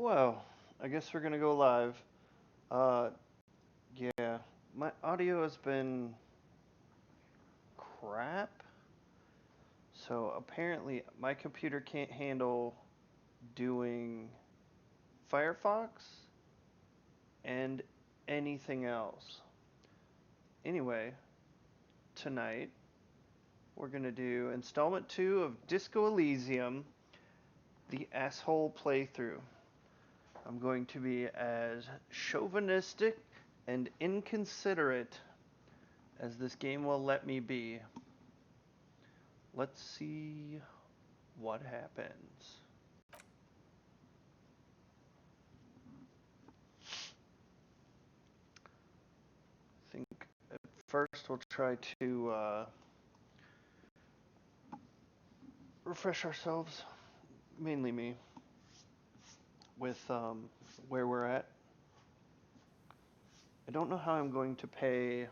Well, I guess we're gonna go live. Uh, yeah, my audio has been crap. So apparently my computer can't handle doing Firefox and anything else. Anyway, tonight we're gonna do installment 2 of Disco Elysium, the asshole playthrough. I'm going to be as chauvinistic and inconsiderate as this game will let me be. Let's see what happens. I think at first we'll try to refresh ourselves, mainly me, with where we're at. I don't know how I'm going to pay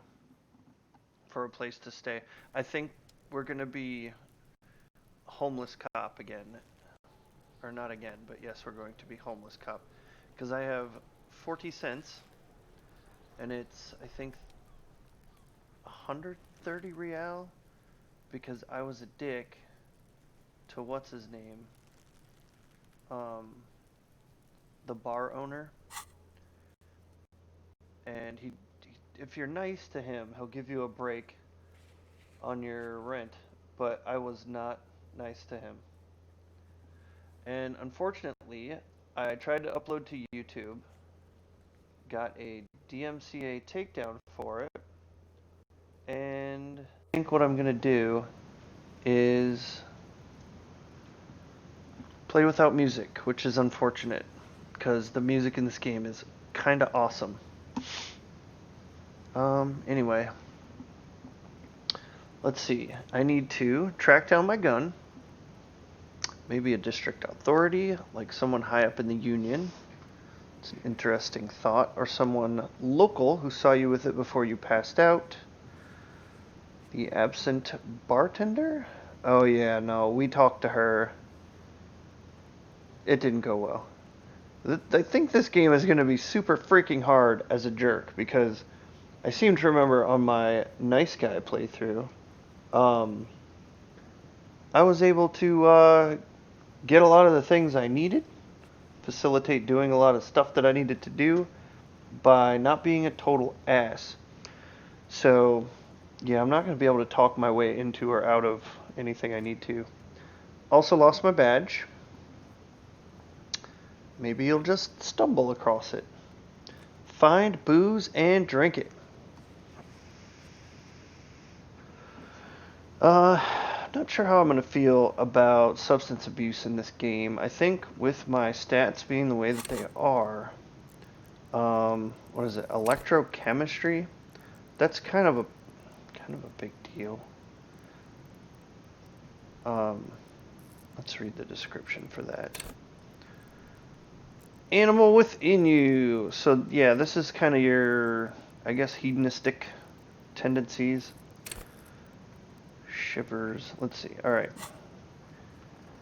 for a place to stay. I think we're going to be homeless cop again. Or not again, but yes, we're going to be homeless cop. Because I have 40 cents, and it's, I think, 130 real, because I was a dick to what's his name, um, the bar owner, and if you're nice to him, he'll give you a break on your rent. But I was not nice to him, and unfortunately, I tried to upload to YouTube, got a DMCA takedown for it, and I think what I'm gonna do is play without music, which is unfortunate because the music in this game is kind of awesome. Anyway, let's see. I need to track down my gun. Maybe a district authority, like someone high up in the union. It's an interesting thought. Or someone local who saw you with it before you passed out. The absent bartender? Oh, yeah, no, we talked to her. It didn't go well. I think this game is going to be super freaking hard as a jerk because I seem to remember on my nice guy playthrough, um, I was able to get a lot of the things I needed, facilitate doing a lot of stuff that I needed to do by not being a total ass. So, yeah, I'm not going to be able to talk my way into or out of anything I need to. Also lost my badge. Maybe you'll just stumble across it. Find booze and drink it. Not sure how I'm going to feel about substance abuse in this game. I think with my stats being the way that they are, what is it, electrochemistry? That's kind of a big deal. Um, let's read the description for that. Animal within you. So yeah, this is kind of your, I guess, hedonistic tendencies. Shivers. Let's see. All right.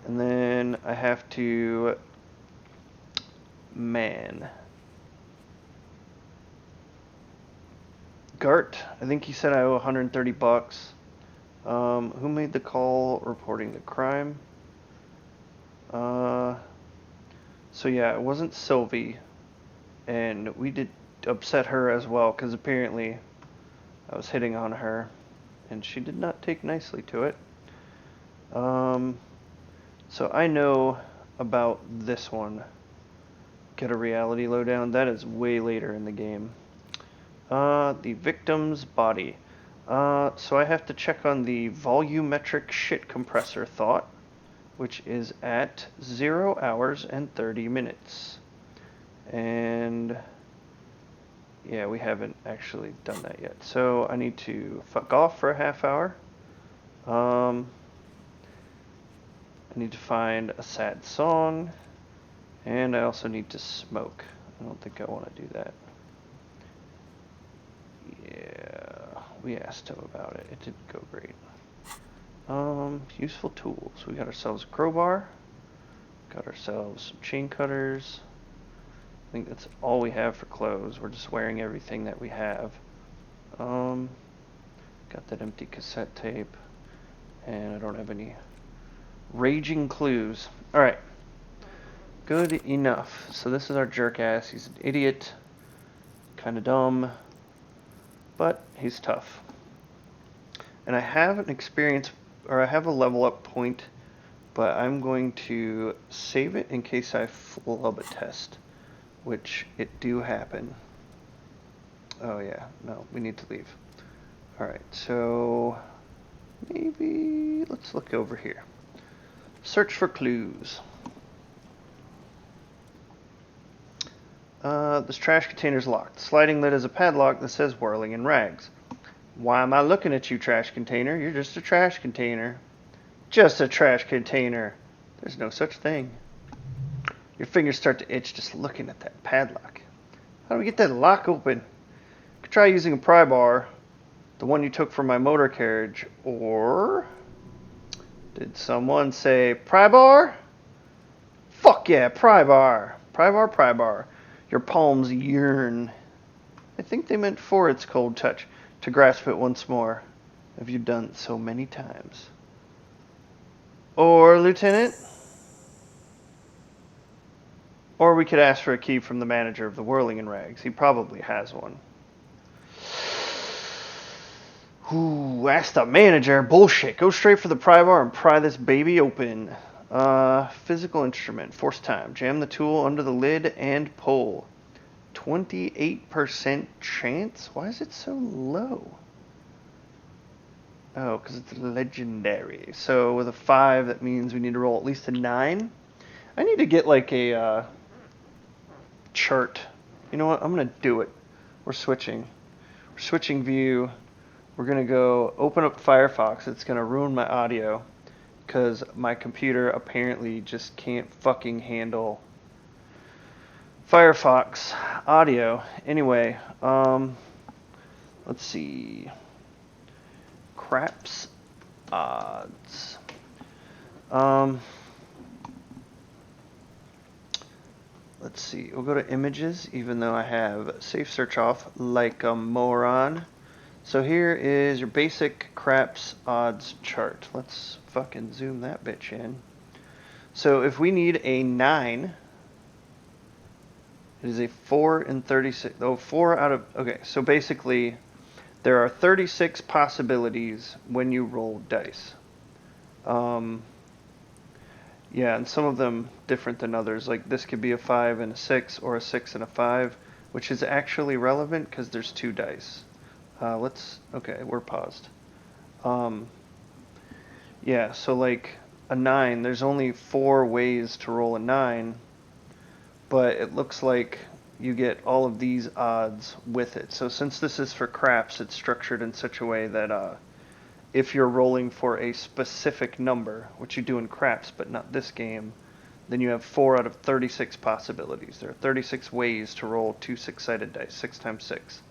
And then I have to man. Gart, I think he said I owe 130 bucks. Who made the call reporting the crime? So yeah, it wasn't Sylvie, and we did upset her as well because apparently I was hitting on her, and she did not take nicely to it. So I know about this one. Get a reality lowdown. That is way later in the game. The victim's body. So I have to check on the volumetric shit compressor thought, which is at 0 hours and 30 minutes. And yeah, we haven't actually done that yet. So I need to fuck off for a half hour. I need to find a sad song. And I also need to smoke. I don't think I want to do that. Yeah, we asked him about it. It didn't go great. Useful tools. We got ourselves a crowbar. Got ourselves some chain cutters. I think that's all we have for clothes. We're just wearing everything that we have. Got that empty cassette tape. And I don't have any raging clues. Alright. Good enough. So this is our jerk ass. He's an idiot. Kind of dumb. But he's tough. And I have an experience, or I have a level up point, but I'm going to save it in case I flub a test, which it do happen. Oh yeah, no, we need to leave. Alright, so maybe let's look over here. Search for clues. This trash container's locked. The sliding lid is a padlock that says whirling in rags. Why am I looking at you, trash container? You're just a trash container. Just a trash container. There's no such thing. Your fingers start to itch just looking at that padlock. How do we get that lock open? Could try using a pry bar, the one you took from my motor carriage, or did someone say pry bar? Fuck yeah, pry bar. Pry bar, pry bar. Your palms yearn. I think they meant for its cold touch, to grasp it once more. Have you done so many times? Or, Lieutenant? Or we could ask for a key from the manager of the Whirling in Rags. He probably has one. Ooh, ask the manager. Bullshit. Go straight for the pry bar and pry this baby open. Physical instrument. Force time. Jam the tool under the lid and pull. 28% chance? Why is it so low? Oh, because it's legendary. So with a 5, that means we need to roll at least a 9. I need to get like a chart. You know what? I'm going to do it. We're switching. We're switching view. We're going to go open up Firefox. It's going to ruin my audio because my computer apparently just can't fucking handle Firefox audio. Anyway, let's see. Craps odds. Let's see. We'll go to images, even though I have safe search off like a moron. So here is your basic craps odds chart. Let's fucking zoom that bitch in. So if we need a 9, it is a 4 in 36. Oh, 4 out of... Okay, so basically there are 36 possibilities when you roll dice. Yeah, and some of them different than others. Like this could be a 5 and a 6, or a 6 and a 5, which is actually relevant because there's 2 dice. Okay, we're paused. Yeah, so like a 9, there's only 4 ways to roll a 9, but it looks like you get all of these odds with it. So since this is for craps, it's structured in such a way that if you're rolling for a specific number, which you do in craps, but not this game, then you have 4 out of 36 possibilities. There are 36 ways to roll 2 6-sided dice, 6 times 6.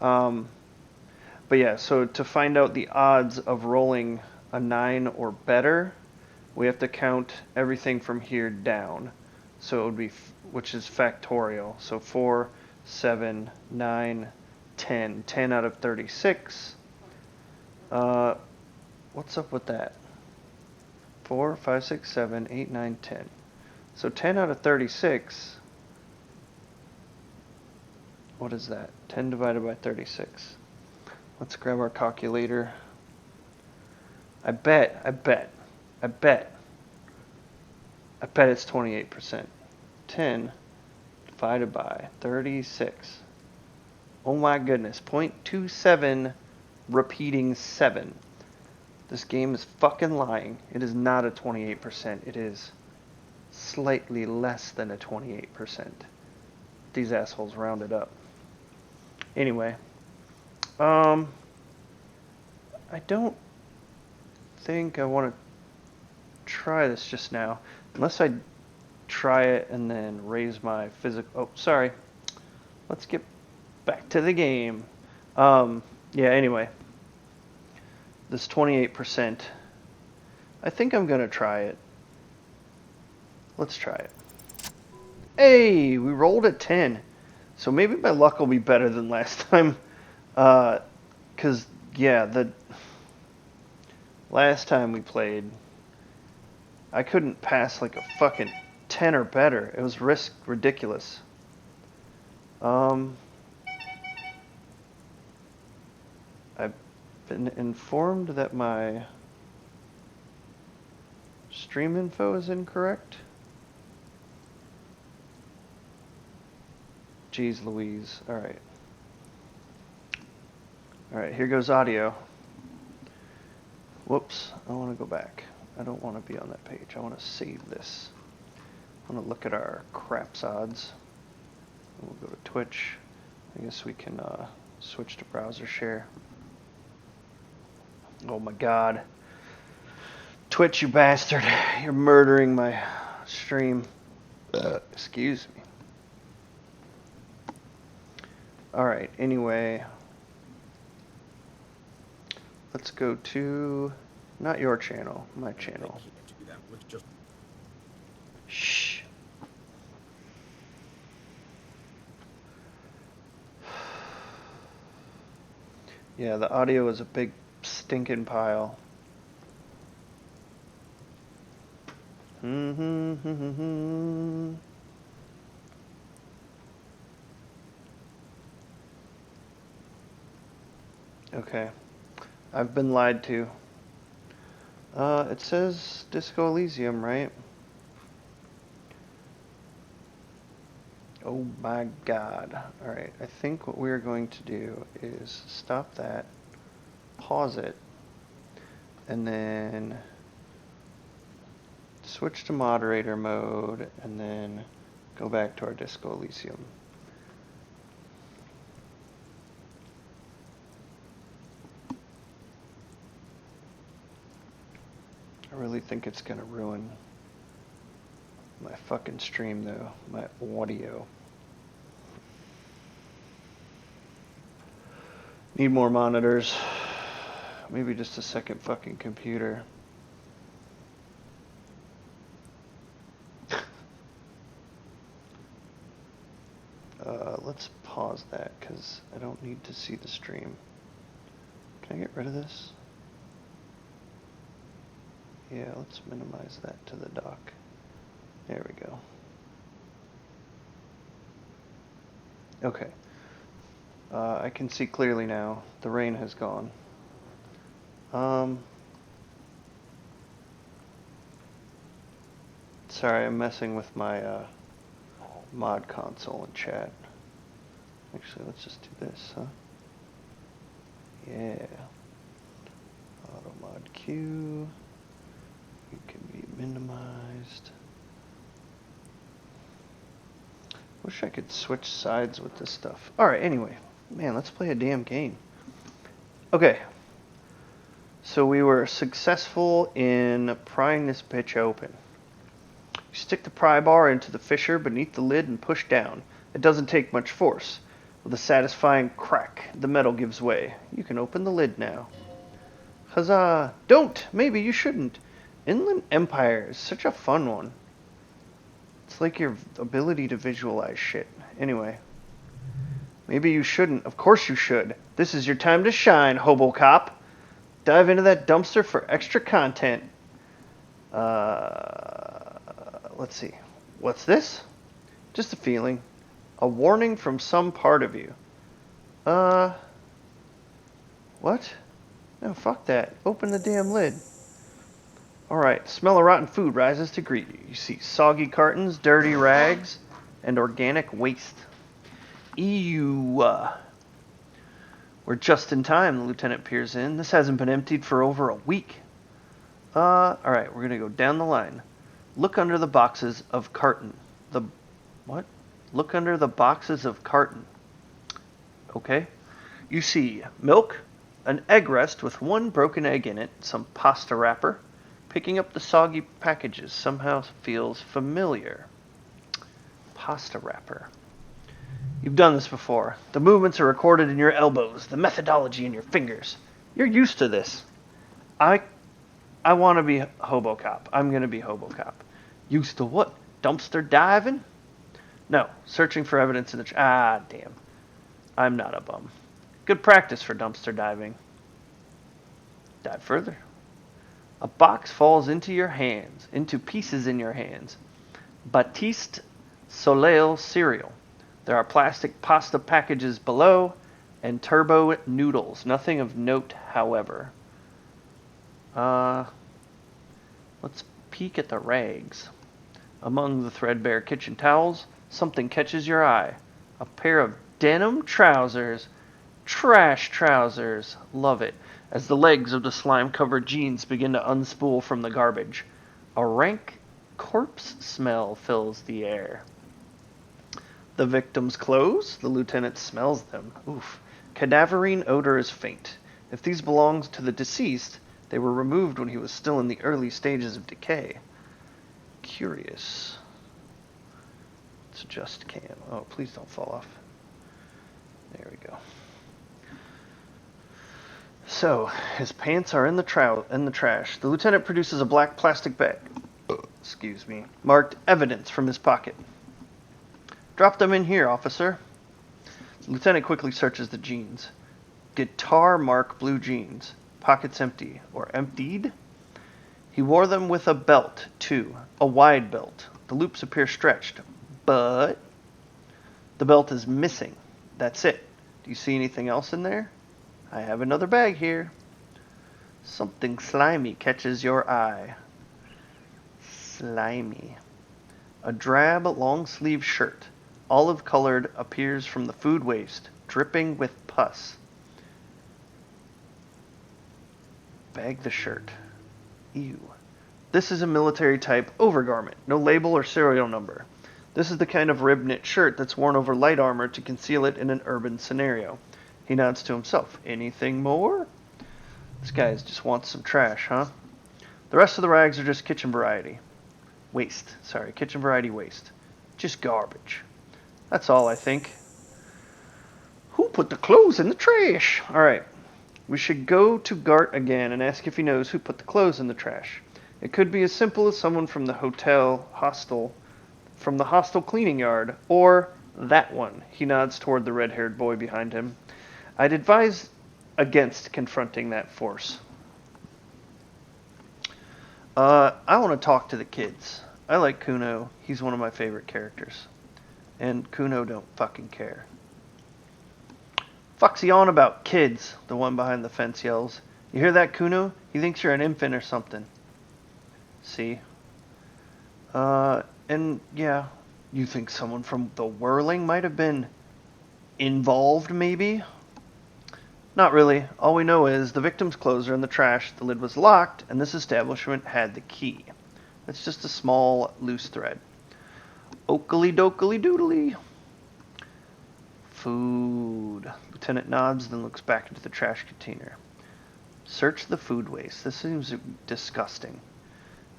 But yeah, so to find out the odds of rolling a 9 or better, we have to count everything from here down. So it would be, which is factorial. So 4, 7, 9, 10. 10 out of 36. What's up with that? 4, 5, 6, 7, 8, 9, 10. So 10 out of 36. What is that? 10 divided by 36. Let's grab our calculator. I bet it's 28%. 10 divided by 36. Oh my goodness. 0.27 repeating 7. This game is fucking lying. It is not a 28%. It is slightly less than a 28%. These assholes rounded up. Anyway. I don't think I want to try this just now. Unless I try it and then raise my physical... Oh, sorry. Let's get back to the game. Yeah, anyway. This 28%. I think I'm going to try it. Let's try it. Hey, we rolled a 10. So maybe my luck will be better than last time. Because, yeah, the last time we played, I couldn't pass like a fucking 10 or better. It was ridiculous. I've been informed that my stream info is incorrect. Jeez Louise. Alright. Alright, here goes audio. Whoops, I want to go back. I don't want to be on that page. I want to save this. I want to look at our craps odds. We'll go to Twitch. I guess we can switch to browser share. Oh my god. Twitch, you bastard. You're murdering my stream. Excuse me. Alright, anyway. Let's go to, not your channel, my channel. Shh. Yeah, the audio is a big stinking pile. Okay. I've been lied to. It says Disco Elysium, right? Oh my god. Alright, I think what we're going to do is stop that, pause it, and then switch to moderator mode, and then go back to our Disco Elysium. I really think it's gonna ruin my fucking stream though, my audio. Need more monitors. Maybe just a second fucking computer. Let's pause that because I don't need to see the stream. Can I get rid of this? Yeah, let's minimize that to the dock. There we go. Okay. I can see clearly now. The rain has gone. Sorry, I'm messing with my mod console and chat. Actually, let's just do this, huh? Yeah. Auto mod Q. You can be minimized. Wish I could switch sides with this stuff. Alright, anyway. Man, let's play a damn game. Okay. So we were successful in prying this bitch open. You stick the pry bar into the fissure beneath the lid and push down. It doesn't take much force. With a satisfying crack, the metal gives way. You can open the lid now. Huzzah! Don't! Maybe you shouldn't. Inland Empire is such a fun one. It's like your ability to visualize shit. Anyway. Maybe you shouldn't. Of course you should. This is your time to shine, Hobo Cop. Dive into that dumpster for extra content. Let's see. What's this? Just a feeling. A warning from some part of you. What? No, fuck that. Open the damn lid. Alright, smell of rotten food rises to greet you. You see soggy cartons, dirty rags, and organic waste. Ew. We're just in time, the lieutenant peers in. This hasn't been emptied for over a week. Alright, we're gonna go down the line. Look under the boxes of carton. What? Look under the boxes of carton. Okay. You see milk, an egg rest with one broken egg in it, some pasta wrapper. Picking up the soggy packages somehow feels familiar. Pasta wrapper. You've done this before. The movements are recorded in your elbows, the methodology in your fingers. You're used to this. I want to be Hobo Cop. I'm going to be Hobo Cop. Used to what? Dumpster diving? No, searching for evidence in the... Ah, damn. I'm not a bum. Good practice for dumpster diving. Dive further. A box falls into pieces in your hands. Batiste Soleil cereal. There are plastic pasta packages below and turbo noodles. Nothing of note, however. Uh, let's peek at the rags. Among the threadbare kitchen towels, something catches your eye. A pair of denim trousers. Trash trousers. Love it. As the legs of the slime-covered jeans begin to unspool from the garbage. A rank corpse smell fills the air. The victim's clothes? The lieutenant smells them. Oof. Cadaverine odor is faint. If these belonged to the deceased, they were removed when he was still in the early stages of decay. Curious. Let's adjust cam. Oh, please don't fall off. There we go. So, his pants are in the trash. The lieutenant produces a black plastic bag. Excuse me. Marked evidence from his pocket. Drop them in here, officer. The lieutenant quickly searches the jeans. Guitar mark blue jeans. Pockets empty. Or emptied? He wore them with a belt, too. A wide belt. The loops appear stretched. But the belt is missing. That's it. Do you see anything else in there? I have another bag here. Something slimy catches your eye. Slimy. A drab long-sleeve shirt, olive-colored, appears from the food waste, dripping with pus. Bag the shirt. Ew. This is a military-type overgarment, no label or serial number. This is the kind of rib-knit shirt that's worn over light armor to conceal it in an urban scenario. He nods to himself. Anything more? This guy just wants some trash, huh? The rest of the rags are just kitchen variety. Waste. Sorry, kitchen variety waste. Just garbage. That's all, I think. Who put the clothes in the trash? Alright. We should go to Gart again and ask if he knows who put the clothes in the trash. It could be as simple as someone from the hostel cleaning yard, or that one. He nods toward the red-haired boy behind him. I'd advise against confronting that force. I want to talk to the kids. I like Kuno. He's one of my favorite characters. And Kuno don't fucking care. Fuck's he on about, kids? The one behind the fence yells. You hear that, Kuno? He thinks you're an infant or something. See? And yeah, you think someone from the Whirling might have been involved, maybe? Not really. All we know is the victim's clothes are in the trash, the lid was locked, and this establishment had the key. It's just a small, loose thread. Oakley dokley doodly. Food. Lieutenant nods, then looks back into the trash container. Search the food waste. This seems disgusting.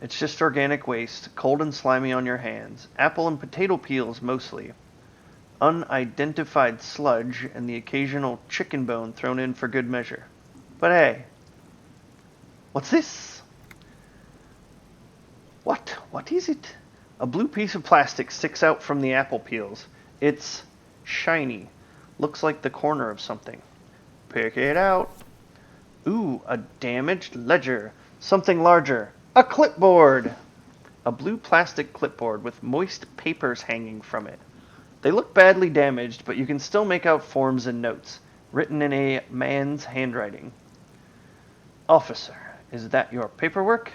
It's just organic waste, cold and slimy on your hands. Apple and potato peels, mostly. Unidentified sludge, and the occasional chicken bone thrown in for good measure. But hey, what's this? What is it? A blue piece of plastic sticks out from the apple peels. It's shiny. Looks like the corner of something. Pick it out. Ooh, a damaged ledger. Something larger. A clipboard! A blue plastic clipboard with moist papers hanging from it. They look badly damaged, but you can still make out forms and notes, written in a man's handwriting. Officer, is that your paperwork?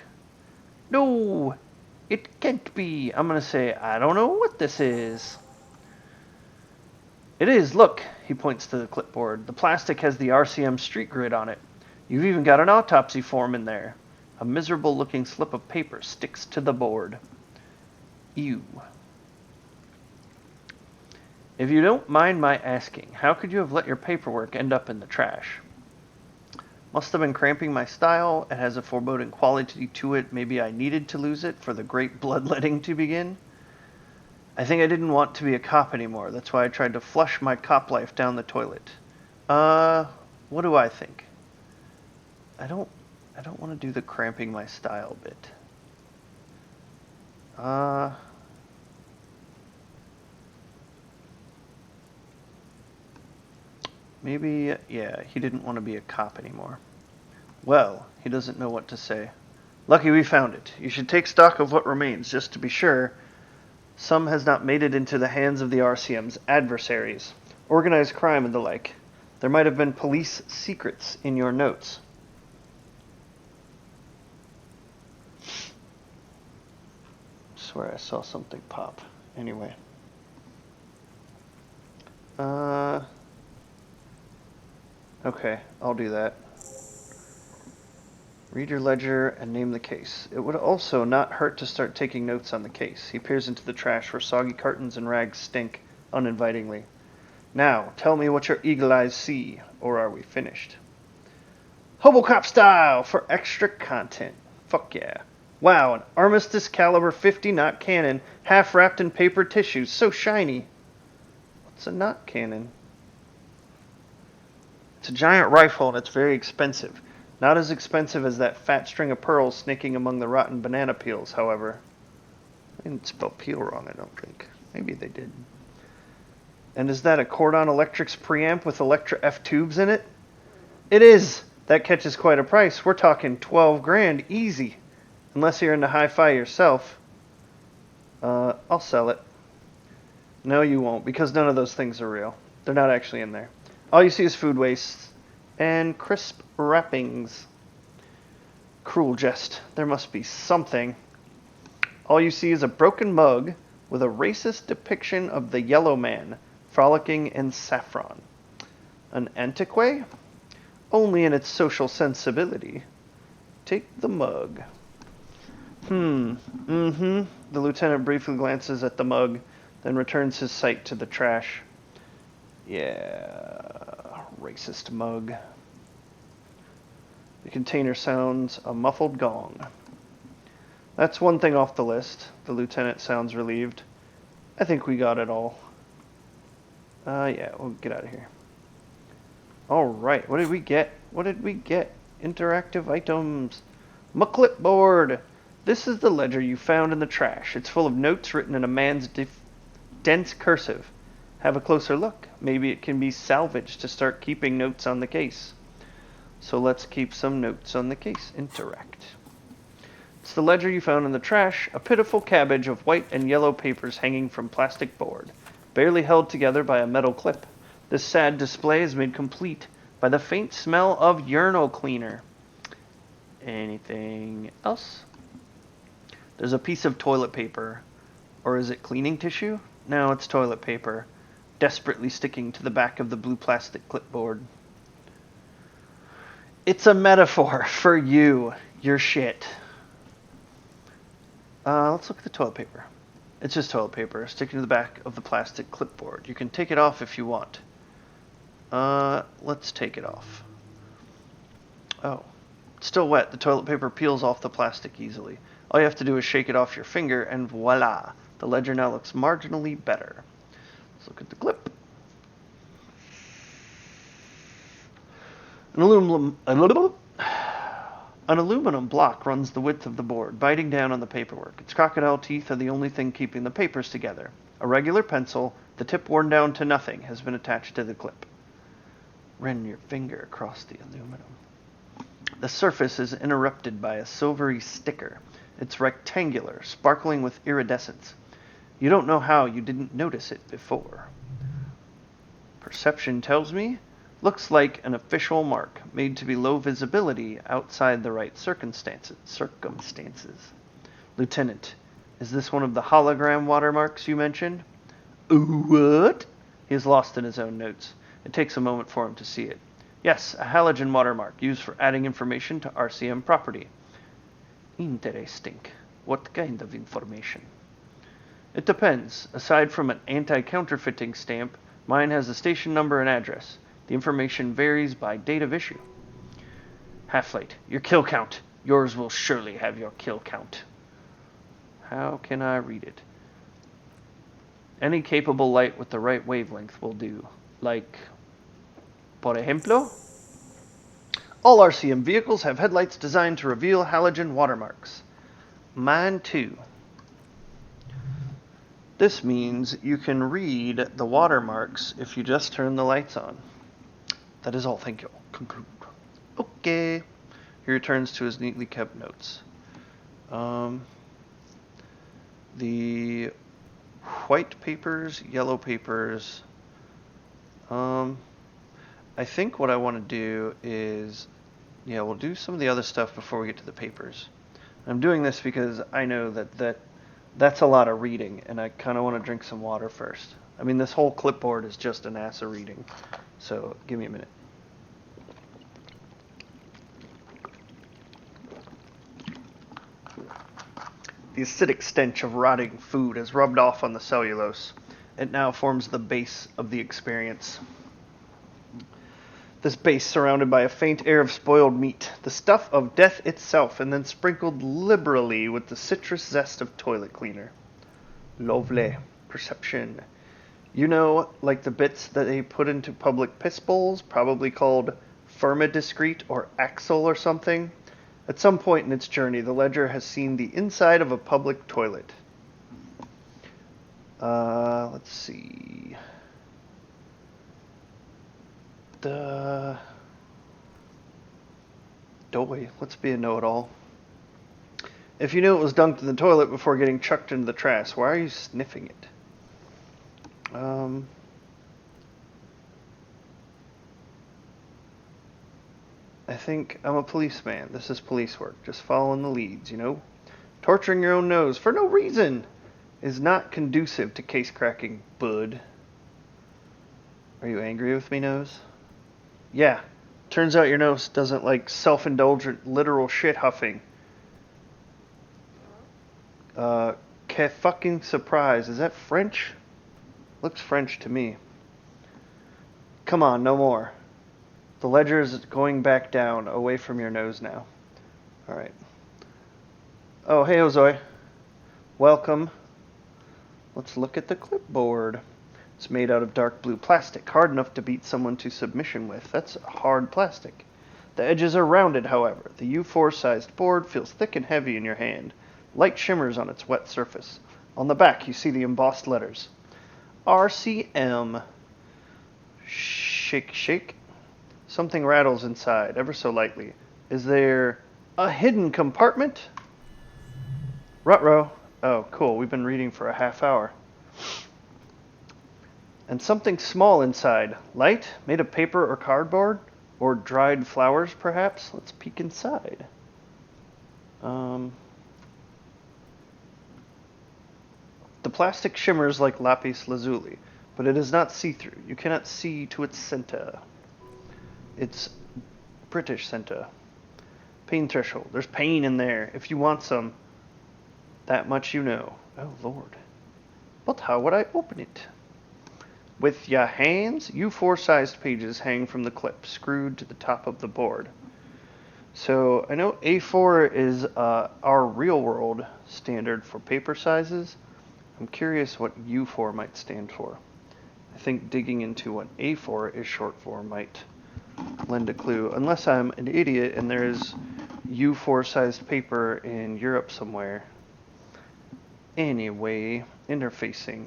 No, it can't be. I'm going to say, I don't know what this is. It is, look, he points to the clipboard. The plastic has the RCM street grid on it. You've even got an autopsy form in there. A miserable-looking slip of paper sticks to the board. Ew. If you don't mind my asking, how could you have let your paperwork end up in the trash? Must have been cramping my style. It has a foreboding quality to it. Maybe I needed to lose it for the great bloodletting to begin. I think I didn't want to be a cop anymore. That's why I tried to flush my cop life down the toilet. What do I think? I don't want to do the cramping my style bit. Maybe, yeah, he didn't want to be a cop anymore. Well, he doesn't know what to say. Lucky we found it. You should take stock of what remains, just to be sure some has not made it into the hands of the RCM's adversaries, organized crime and the like. There might have been police secrets in your notes. I swear I saw something pop. Anyway. Okay, I'll do that. Read your ledger and name the case. It would also not hurt to start taking notes on the case. He peers into the trash where soggy cartons and rags stink uninvitingly. Now, tell me what your eagle eyes see, or are we finished? Hobocop style for extra content. Fuck yeah. Wow, an Armistice caliber 50 knot cannon, half wrapped in paper tissue, so shiny. What's a knot cannon? It's a giant rifle and it's very expensive. Not as expensive as that fat string of pearls snaking among the rotten banana peels, however. They didn't spell peel wrong, I don't think. Maybe they did. And is that a Cordon Electrics preamp with Electra F tubes in it? It is! That catches quite a price. We're talking 12 grand, easy. Unless you're into hi-fi yourself. I'll sell it. No, you won't, because none of those things are real. They're not actually in there. All you see is food waste and crisp wrappings. Cruel jest. There must be something. All you see is a broken mug with a racist depiction of the yellow man frolicking in saffron. An antiquae? Only in its social sensibility. Take the mug. The lieutenant briefly glances at the mug, then returns his sight to the trash. Yeah, racist mug. The container sounds a muffled gong. That's one thing off the list. The lieutenant sounds relieved. I think we got it all. Yeah, we'll get out of here. Alright, what did we get? Interactive items. My clipboard! This is the ledger you found in the trash. It's full of notes written in a man's dense cursive. Have a closer look. Maybe it can be salvaged to start keeping notes on the case. So let's keep some notes on the case. Interact. It's the ledger you found in the trash, a pitiful cabbage of white and yellow papers hanging from plastic board, barely held together by a metal clip. This sad display is made complete by the faint smell of urinal cleaner. Anything else? There's a piece of toilet paper. Or is it cleaning tissue? No, it's toilet paper, desperately sticking to the back of the blue plastic clipboard. It's a metaphor for you. You're shit. Let's look at the toilet paper. It's just toilet paper, sticking to the back of the plastic clipboard. You can take it off if you want. Let's take it off. Oh. It's still wet. The toilet paper peels off the plastic easily. All you have to do is shake it off your finger, and voila! The ledger now looks marginally better. Let's look at the clip. An aluminum block runs the width of the board, biting down on the paperwork. Its crocodile teeth are the only thing keeping the papers together. A regular pencil, the tip worn down to nothing, has been attached to the clip. Run your finger across the aluminum. The surface is interrupted by a silvery sticker. It's rectangular, sparkling with iridescence. You don't know how you didn't notice it before. Perception tells me. Looks like an official mark, made to be low visibility outside the right circumstances. Lieutenant, is this one of the hologram watermarks you mentioned? What? He is lost in his own notes. It takes a moment for him to see it. Yes, a halogen watermark used for adding information to RCM property. Interesting. What kind of information? It depends. Aside from an anti-counterfeiting stamp, mine has a station number and address. The information varies by date of issue. Half-Light, your kill count. Yours will surely have your kill count. How can I read it? Any capable light with the right wavelength will do. Like, por ejemplo? All RCM vehicles have headlights designed to reveal halogen watermarks. Mine too. This means you can read the watermarks if you just turn the lights on. That is all, thank you. Conclude. Okay. He returns to his neatly kept notes. The white papers, yellow papers. I think what I want to do is, yeah, we'll do some of the other stuff before we get to the papers. I'm doing this because I know that's a lot of reading, and I kind of want to drink some water first. I mean, this whole clipboard is just an ass of reading. So, give me a minute. The acidic stench of rotting food has rubbed off on the cellulose. It now forms the base of the experience. This base surrounded by a faint air of spoiled meat, the stuff of death itself, and then sprinkled liberally with the citrus zest of toilet cleaner. Lovely. Perception. You know, like the bits that they put into public piss bowls, probably called firmidiscrete or axle or something? At some point in its journey, the ledger has seen the inside of a public toilet. Let's see. Let's be a know-it-all. If you knew it was dunked in the toilet before getting chucked into the trash, why are you sniffing it? I think I'm a policeman. This is police work. Just following the leads, you know? Torturing your own nose for no reason is not conducive to case cracking, bud. Are you angry with me, nose? Yeah. Turns out your nose doesn't like self-indulgent literal shit huffing. Que fucking surprise. Is that French? Looks French to me. Come on, no more. The ledger is going back down, away from your nose now. Alright. Oh, hey, Ozoi. Welcome. Let's look at the clipboard. It's made out of dark blue plastic, hard enough to beat someone to submission with. That's hard plastic. The edges are rounded, however. The U4-sized board feels thick and heavy in your hand. Light shimmers on its wet surface. On the back, you see the embossed letters. RCM. Shake, shake. Something rattles inside, ever so lightly. Is there a hidden compartment? Ruh-roh. Oh, cool. We've been reading for a half hour. And something small inside. Light? Made of paper or cardboard? Or dried flowers, perhaps? Let's peek inside. The plastic shimmers like lapis lazuli, but it is not see-through. You cannot see to its center. It's British center. Pain threshold. There's pain in there. If you want some, that much you know. Oh, Lord. But how would I open it? With your hands, U4-sized pages hang from the clip, screwed to the top of the board. So, I know A4 is our real-world standard for paper sizes. I'm curious what U4 might stand for. I think digging into what A4 is short for might lend a clue. Unless I'm an idiot and there's U4-sized paper in Europe somewhere. Anyway, interfacing.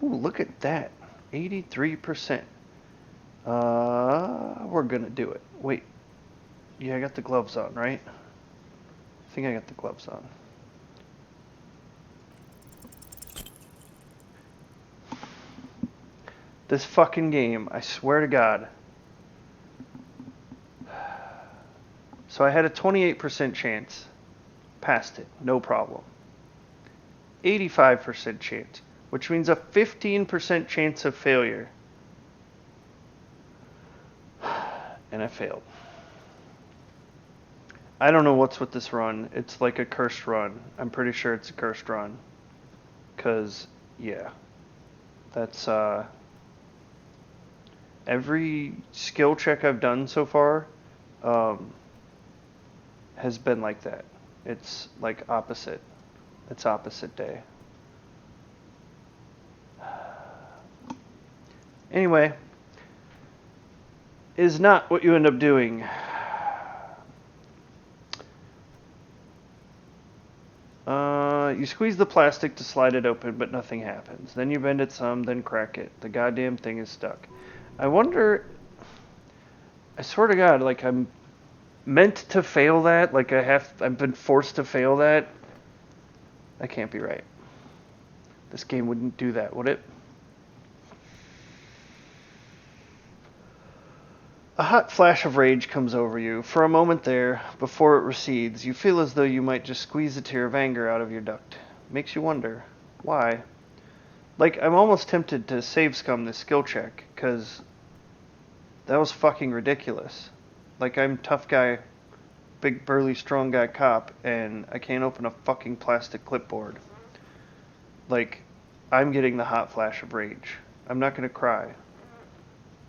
Ooh, look at that. 83%. We're gonna do it. Wait. Yeah, I got the gloves on, right? I think I got the gloves on. This fucking game, I swear to God. So I had a 28% chance. Passed it, no problem. 85% chance, which means a 15% chance of failure. And I failed. I don't know what's with this run. It's like a cursed run. I'm pretty sure it's a cursed run. 'Cause, yeah. That's, every skill check I've done so far, has been like that. It's like opposite. It's opposite day. Anyway, is not what you end up doing. You squeeze the plastic to slide it open, but nothing happens. Then you bend it some, then crack it. The goddamn thing is stuck. I wonder I swear to God, like I'm meant to fail that. Like I've been forced to fail that. That can't be right. This game wouldn't do that, would it? A hot flash of rage comes over you. For a moment there, before it recedes, you feel as though you might just squeeze a tear of anger out of your duct. Makes you wonder, why? Like, I'm almost tempted to save scum this skill check, because that was fucking ridiculous. Like, I'm tough guy, big burly strong guy cop, and I can't open a fucking plastic clipboard. Like, I'm getting the hot flash of rage. I'm not gonna cry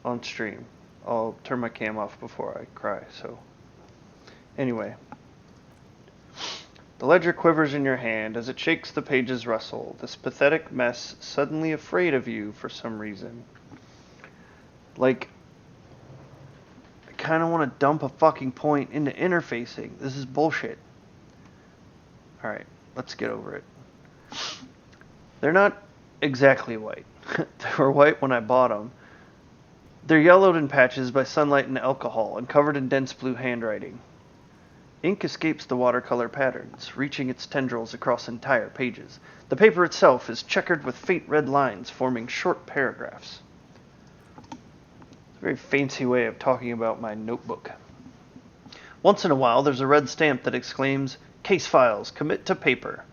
on stream. I'll turn my cam off before I cry, so. Anyway. The ledger quivers in your hand as it shakes the pages rustle, this pathetic mess suddenly afraid of you for some reason. Like, I kind of want to dump a fucking point into interfacing. This is bullshit. Alright, let's get over it. They're not exactly white. They were white when I bought them. They're yellowed in patches by sunlight and alcohol and covered in dense blue handwriting. Ink escapes the watercolor patterns, reaching its tendrils across entire pages. The paper itself is checkered with faint red lines forming short paragraphs. It's a very fancy way of talking about my notebook. Once in a while, there's a red stamp that exclaims, "Case files, commit to paper."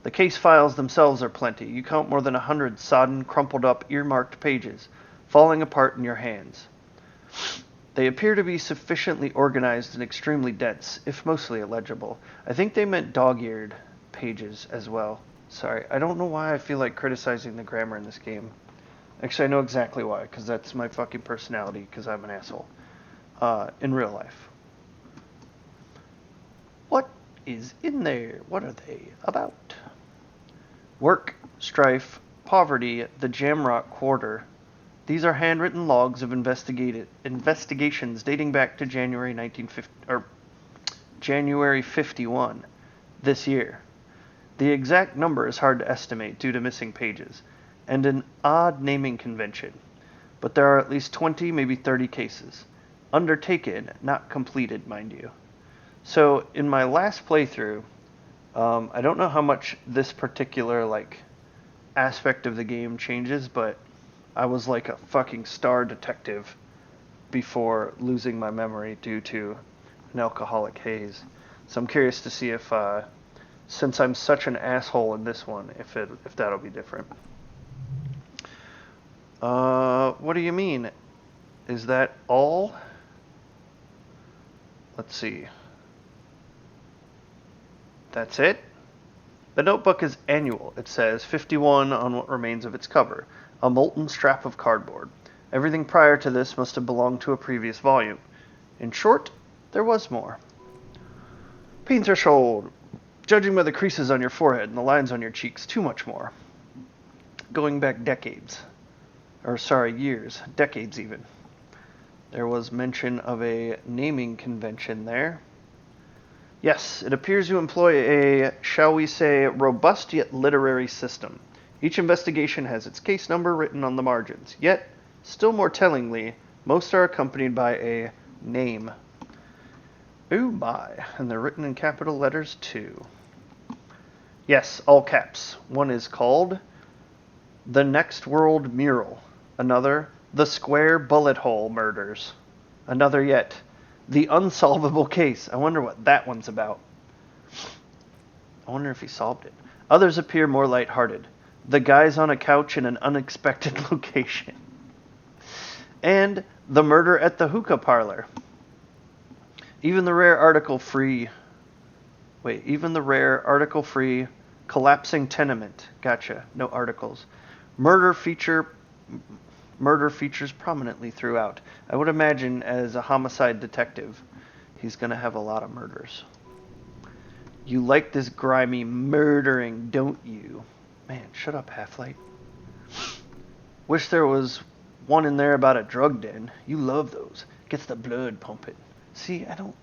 The case files themselves are plenty. You count more than 100 sodden, crumpled up, earmarked pages, falling apart in your hands. They appear to be sufficiently organized and extremely dense, if mostly illegible. I think they meant dog-eared pages as well. Sorry, I don't know why I feel like criticizing the grammar in this game. Actually, I know exactly why, because that's my fucking personality, because I'm an asshole. In real life. What is in there? What are they about? Work, strife, poverty, the Jamrock Quarter. These are handwritten logs of investigations dating back to January 51, this year. The exact number is hard to estimate due to missing pages, and an odd naming convention. But there are at least 20, maybe 30 cases. Undertaken, not completed, mind you. So, in my last playthrough, I don't know how much this particular, aspect of the game changes, but I was like a fucking star detective before losing my memory due to an alcoholic haze. So I'm curious to see if, since I'm such an asshole in this one, if that'll be different. What do you mean? Is that all? Let's see. That's it? The notebook is annual. It says 51 on what remains of its cover. A molten strap of cardboard. Everything prior to this must have belonged to a previous volume. In short, there was more. Pain threshold. Judging by the creases on your forehead and the lines on your cheeks, too much more. Going back decades. Years. Decades even. There was mention of a naming convention there. Yes, it appears you employ a, shall we say, robust yet literary system. Each investigation has its case number written on the margins, yet, still more tellingly, most are accompanied by a name. Oh my, and they're written in capital letters too. Yes, all caps. One is called The Next World Mural. Another, The Square Bullet Hole Murders. Another yet, The Unsolvable Case. I wonder what that one's about. I wonder if he solved it. Others appear more lighthearted. The Guys on a Couch in an Unexpected Location. And The Murder at the Hookah Parlor. Even the rare article-free Collapsing Tenement. Gotcha. No articles. Murder features prominently throughout. I would imagine as a homicide detective, he's going to have a lot of murders. You like this grimy murdering, don't you? Man, shut up, Half-Light. Wish there was one in there about a drug den. You love those. Gets the blood pumping. See, I don't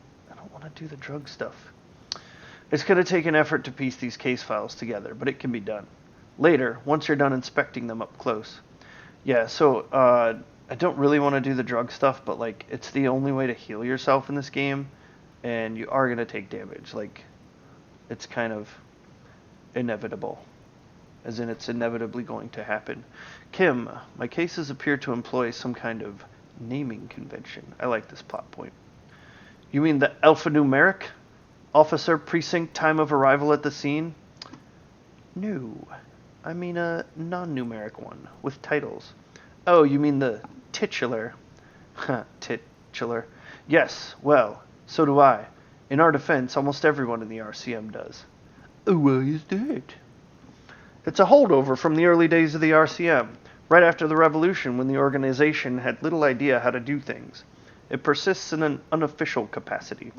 want to do the drug stuff. It's going to take an effort to piece these case files together, but it can be done. Later, once you're done inspecting them up close. Yeah, so, I don't really want to do the drug stuff, but like it's the only way to heal yourself in this game, and you are gonna take damage. Like it's kind of inevitable, as in it's inevitably going to happen. Kim, my cases appear to employ some kind of naming convention. I like this plot point. You mean the alphanumeric? Officer, precinct, time of arrival at the scene? No, I mean a non-numeric one, with titles. Oh, you mean the titular? Titular. Yes, well, so do I. In our defense, almost everyone in the RCM does. Why is that? It's a holdover from the early days of the RCM, right after the revolution when the organization had little idea how to do things. It persists in an unofficial capacity.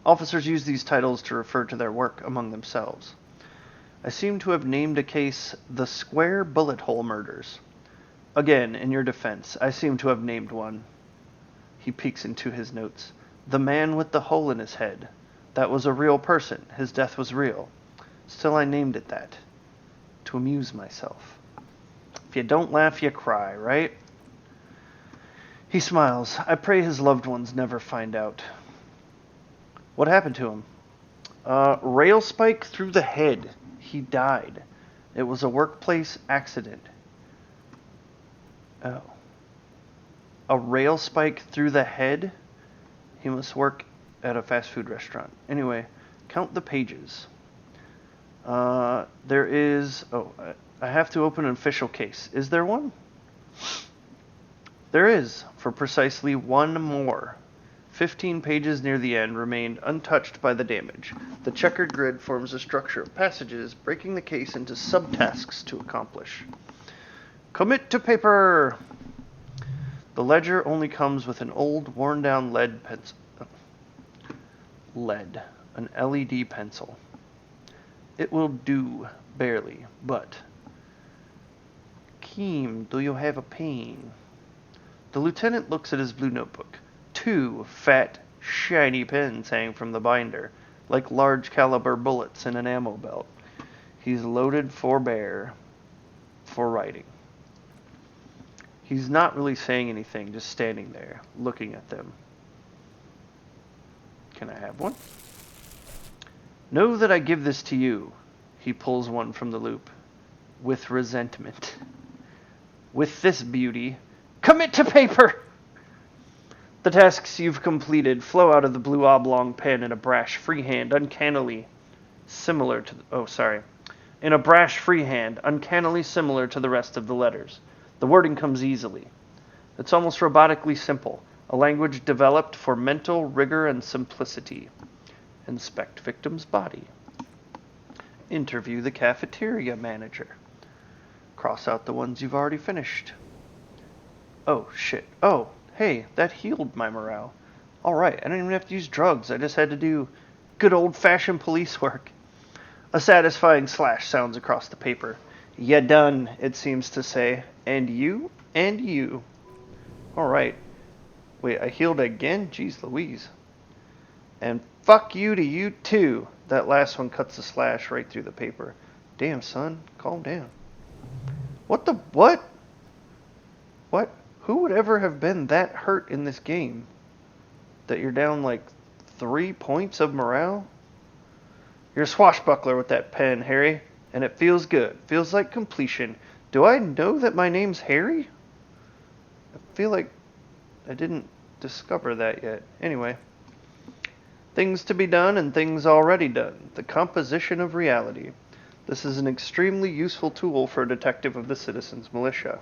Officers use these titles to refer to their work among themselves. I seem to have named a case the Square Bullet Hole Murders. Again, in your defense, I seem to have named one. He peeks into his notes. The man with the hole in his head. That was a real person. His death was real. Still, I named it that. To amuse myself. If you don't laugh, you cry, right? He smiles. I pray his loved ones never find out. What happened to him? Rail spike through the head. He died. It was a workplace accident. Oh. A rail spike through the head? He must work at a fast food restaurant. Anyway, count the pages. There is... Oh, I have to open an official case. Is there one? There is, for precisely one more. 15 pages near the end remained untouched by the damage. The checkered grid forms a structure of passages, breaking the case into subtasks to accomplish. Commit to paper! The ledger only comes with an old, worn-down lead pencil. Lead. An LED pencil. It will do, barely, but... Keem, do you have a pen? The lieutenant looks at his blue notebook. 2 fat, shiny pens hang from the binder, like large caliber bullets in an ammo belt. He's loaded for bear, for writing. He's not really saying anything, just standing there, looking at them. Can I have one? Know that I give this to you. He pulls one from the loop. With resentment. With this beauty. Commit to paper! The tasks you've completed flow out of the blue oblong pen in a brash freehand, uncannily similar to... In a brash freehand, uncannily similar to the rest of the letters. The wording comes easily. It's almost robotically simple, a language developed for mental rigor and simplicity. Inspect victim's body. Interview the cafeteria manager. Cross out the ones you've already finished. Oh, shit. Oh, hey, that healed my morale. Alright, I didn't even have to use drugs. I just had to do good old-fashioned police work. A satisfying slash sounds across the paper. Ya done, it seems to say. And you, and you. Alright. Wait, I healed again? Jeez Louise. And fuck you to you too. That last one cuts the slash right through the paper. Damn, son, calm down. What the... What? What? Who would ever have been that hurt in this game? That you're down like 3 points of morale? You're a swashbuckler with that pen, Harry. And it feels good. Feels like completion. Do I know that my name's Harry? I feel like I didn't discover that yet. Anyway. Things to be done and things already done. The composition of reality. This is an extremely useful tool for a detective of the citizens' militia.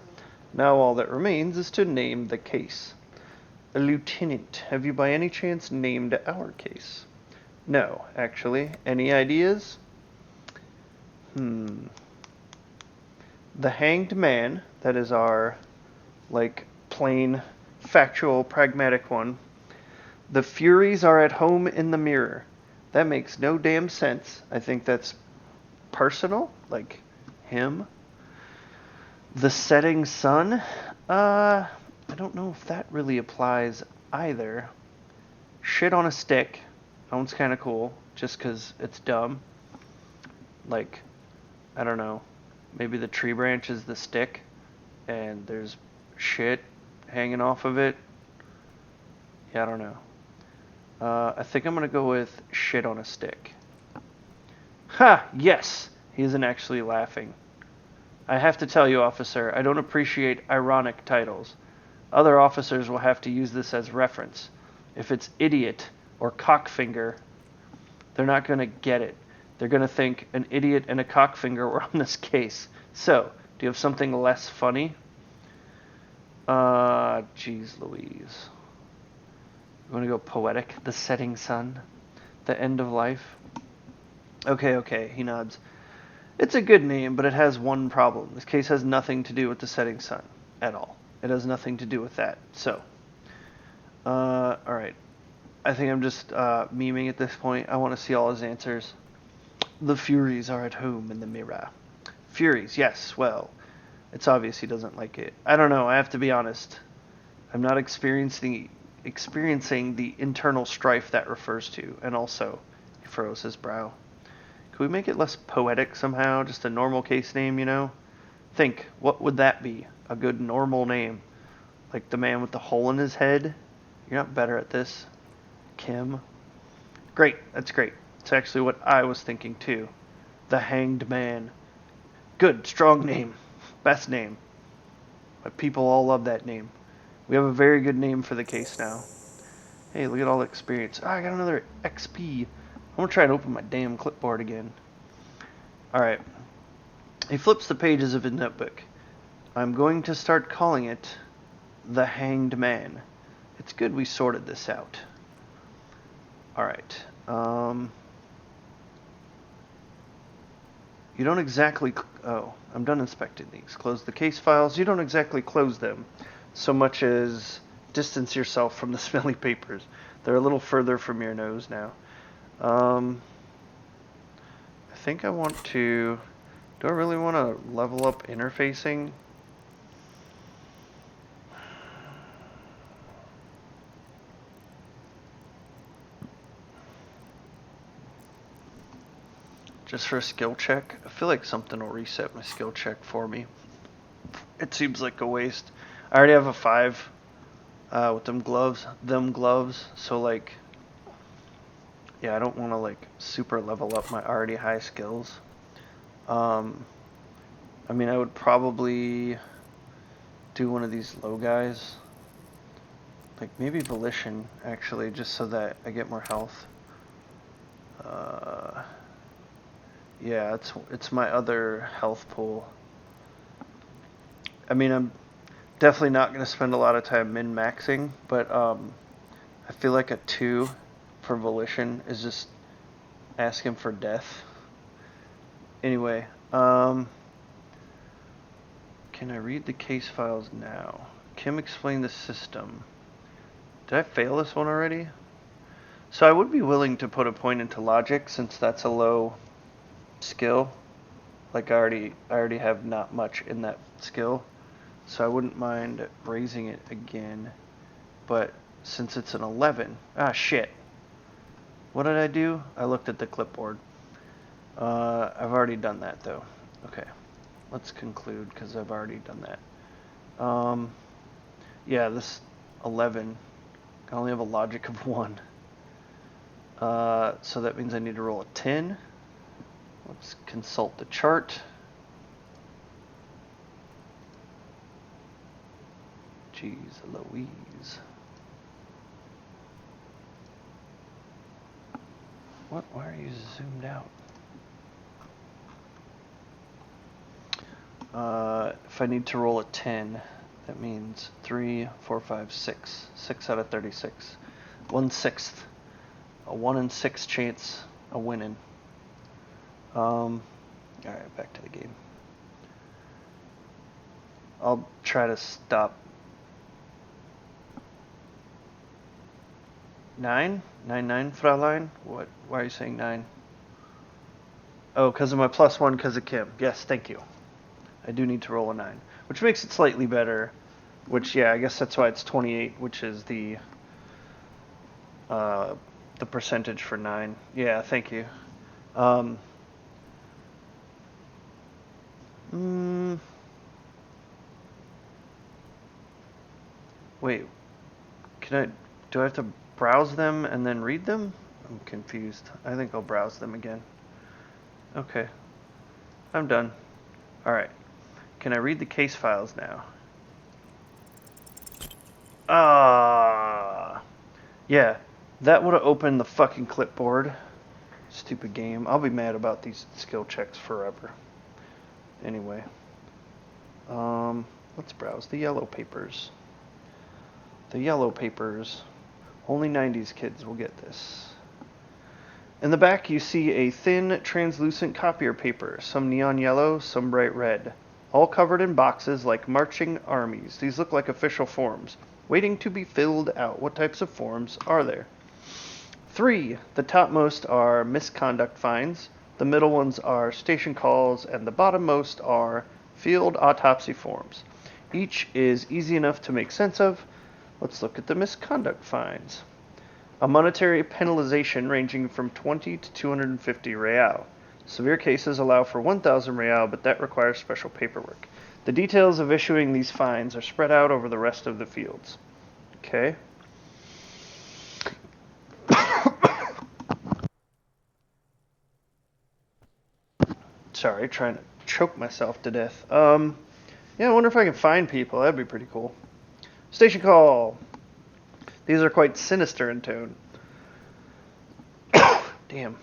Now all that remains is to name the case. Lieutenant, have you by any chance named our case? No, actually. Any ideas? The Hanged Man, that is our, plain, factual, pragmatic one. The Furies are at home in the mirror. That makes no damn sense. I think that's personal, like him. The Setting Sun? I don't know if that really applies either. Shit on a Stick. That one's kind of cool, just because it's dumb. I don't know. Maybe the tree branch is the stick, and there's shit hanging off of it. Yeah, I don't know. I think I'm gonna go with shit on a stick. Ha! Yes! He isn't actually laughing. I have to tell you, officer, I don't appreciate ironic titles. Other officers will have to use this as reference. If it's idiot or cockfinger, they're not gonna get it. They're gonna think an idiot and a cockfinger were on this case. So, do you have something less funny? Jeez Louise. You want to go poetic? The setting sun? The end of life? Okay, he nods. It's a good name, but it has one problem. This case has nothing to do with the setting sun at all. It has nothing to do with that. So, alright. I think I'm just memeing at this point. I want to see all his answers. The Furies are at home in the mirror. Furies, yes, well, it's obvious he doesn't like it. I don't know, I have to be honest. I'm not experiencing the internal strife that refers to, and also, he furrows his brow. Could we make it less poetic somehow? Just a normal case name, you know? Think, what would that be? A good normal name. Like the man with the hole in his head? You're not better at this. Kim. Great, that's great. It's actually what I was thinking too. The Hanged Man. Good, strong name. Best name. But people all love that name. We have a very good name for the case now. Hey, look at all the experience. I got another XP. I'm going to try and open my damn clipboard again. Alright. He flips the pages of his notebook. I'm going to start calling it The Hanged Man. It's good we sorted this out. Alright. You don't exactly... Oh, I'm done inspecting these. Close the case files. You don't exactly close them so much as distance yourself from the smelly papers. They're a little further from your nose now. I think I want to... Do I really want to level up interfacing? Just for a skill check? I feel like something will reset my skill check for me. It seems like a waste. I already have a 5 with them gloves. So like, yeah, I don't want to like super level up my already high skills. I mean, I would probably do one of these low guys. Like maybe Volition, actually, just so that I get more health. Yeah, it's my other health pool. I mean, I'm definitely not going to spend a lot of time min-maxing, but I feel like a 2 for Volition is just asking for death. Anyway, can I read the case files now? Kim explained the system. Did I fail this one already? So I would be willing to put a point into logic since that's a low skill. Like I already have not much in that skill. So I wouldn't mind raising it again. But since it's an 11, shit. What did I do? I looked at the clipboard. I've already done that though. Okay. Let's conclude because I've already done that. Yeah, this 11, I only have a logic of 1. So that means I need to roll a 10. Let's consult the chart. Jeez Louise. What? Why are you zoomed out? If I need to roll a 10, that means 3, 4, 5, 6. 6 out of 36. 1/6. A 1 in 6 chance of winning. Alright, back to the game. I'll try to stop. 9? 9, Fraulein? What? Why are you saying 9? Oh, because of my +1 because of Kim. Yes, thank you. I do need to roll a 9, which makes it slightly better. Which, yeah, I guess that's why it's 28, which is the percentage for 9. Yeah, thank you. Wait, do I have to browse them and then read them? I'm confused. I think I'll browse them again. Okay, I'm done. Alright, can I read the case files now? Yeah, that would have opened the fucking clipboard. Stupid game. I'll be mad about these skill checks forever. Anyway, let's browse the yellow papers. The yellow papers. Only 90s kids will get this. In the back, you see a thin, translucent copier paper, some neon yellow, some bright red, all covered in boxes like marching armies. These look like official forms, waiting to be filled out. What types of forms are there? 3. The topmost are misconduct fines, the middle ones are station calls, and the bottommost are field autopsy forms. Each is easy enough to make sense of. Let's look at the misconduct fines. A monetary penalization ranging from 20 to 250 real. Severe cases allow for 1,000 real, but that requires special paperwork. The details of issuing these fines are spread out over the rest of the fields. Okay. Sorry, trying to choke myself to death. Yeah, I wonder if I can find people. That'd be pretty cool. Station call. These are quite sinister in tone. Damn.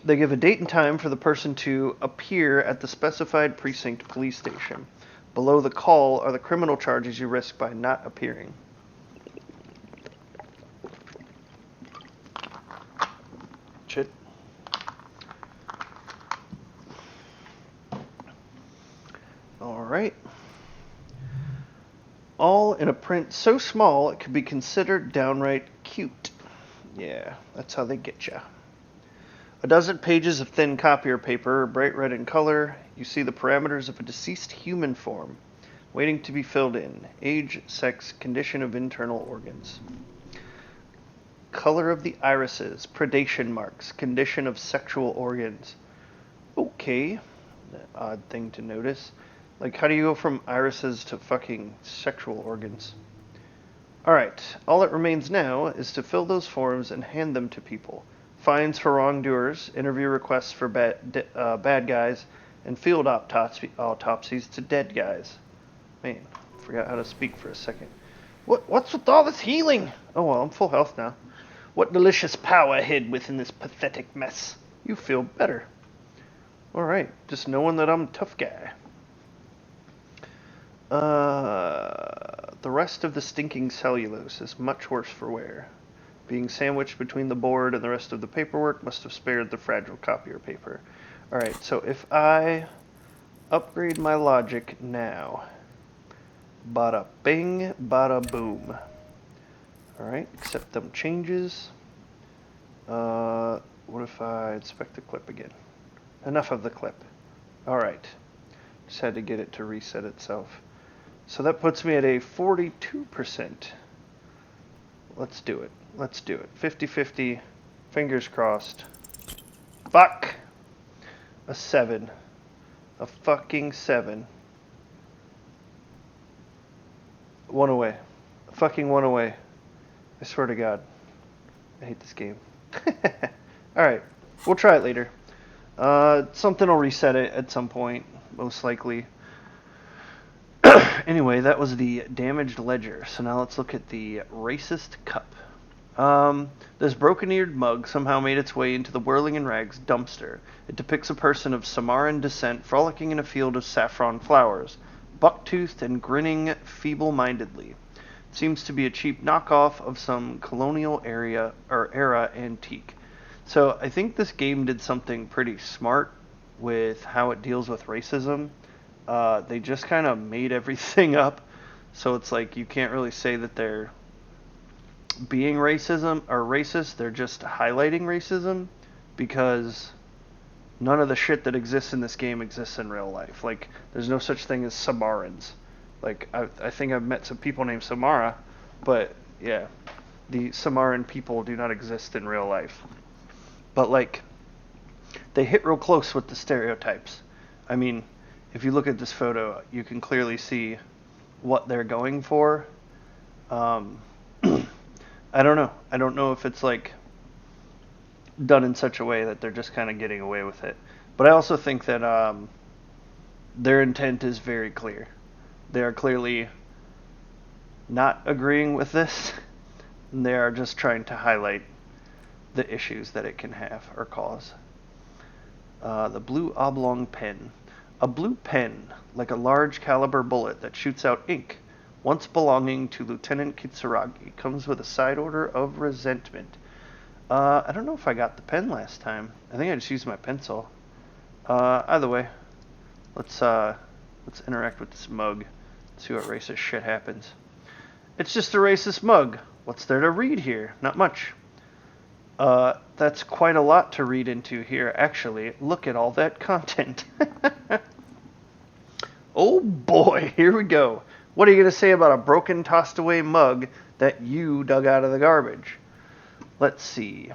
They give a date and time for the person to appear at the specified precinct police station. Below the call are the criminal charges you risk by not appearing. Shit. Alright. All in a print so small it could be considered downright cute. Yeah, that's how they get ya. A dozen pages of thin copier paper, bright red in color. You see the parameters of a deceased human form, waiting to be filled in. Age, sex, condition of internal organs. Color of the irises, predation marks, condition of sexual organs. Okay, odd thing to notice. Like, how do you go from irises to fucking sexual organs? Alright, all that remains now is to fill those forms and hand them to people. Fines for wrongdoers, interview requests for bad guys, and field autopsies to dead guys. Man, forgot how to speak for a second. What's with all this healing? Oh well, I'm full health now. What delicious power hid within this pathetic mess. You feel better. Alright, just knowing that I'm a tough guy. The rest of the stinking cellulose is much worse for wear. Being sandwiched between the board and the rest of the paperwork must have spared the fragile copier paper. Alright, so if I upgrade my logic now. Bada bing, bada boom. Alright, accept them changes. What if I inspect the clip again? Enough of the clip. Alright. Just had to get it to reset itself. So that puts me at a 42%. Let's do it. 50-50. Fingers crossed. Fuck! A 7. A fucking 7. 1 away. A fucking 1 away. I swear to God. I hate this game. Alright. We'll try it later. Something will reset it at some point. Most likely. Anyway, that was the damaged ledger. So now let's look at the racist cup. This broken-eared mug somehow made its way into the Whirling in Rags dumpster. It depicts a person of Samaran descent frolicking in a field of saffron flowers, buck-toothed and grinning feeble-mindedly. It seems to be a cheap knockoff of some colonial era antique. So I think this game did something pretty smart with how it deals with racism. They just kind of made everything up, so it's like you can't really say that they're being racism or racist. They're just highlighting racism because none of the shit that exists in this game exists in real life. Like, there's no such thing as Samarans. Like, I think I've met some people named Samara, but yeah, the Samaran people do not exist in real life. But like, they hit real close with the stereotypes. I mean, if you look at this photo, you can clearly see what they're going for. Um, I don't know. I don't know if it's like done in such a way that they're just kind of getting away with it. But I also think that their intent is very clear. They are clearly not agreeing with this. And they are just trying to highlight the issues that it can have or cause. The blue oblong pen. A blue pen, like a large caliber bullet that shoots out ink, once belonging to Lieutenant Kitsuragi, comes with a side order of resentment. I don't know if I got the pen last time. I think I just used my pencil. Either way, let's interact with this mug. See what racist shit happens. It's just a racist mug. What's there to read here? Not much. That's quite a lot to read into here, actually. Look at all that content. Oh boy, here we go. What are you going to say about a broken, tossed away mug that you dug out of the garbage? Let's see.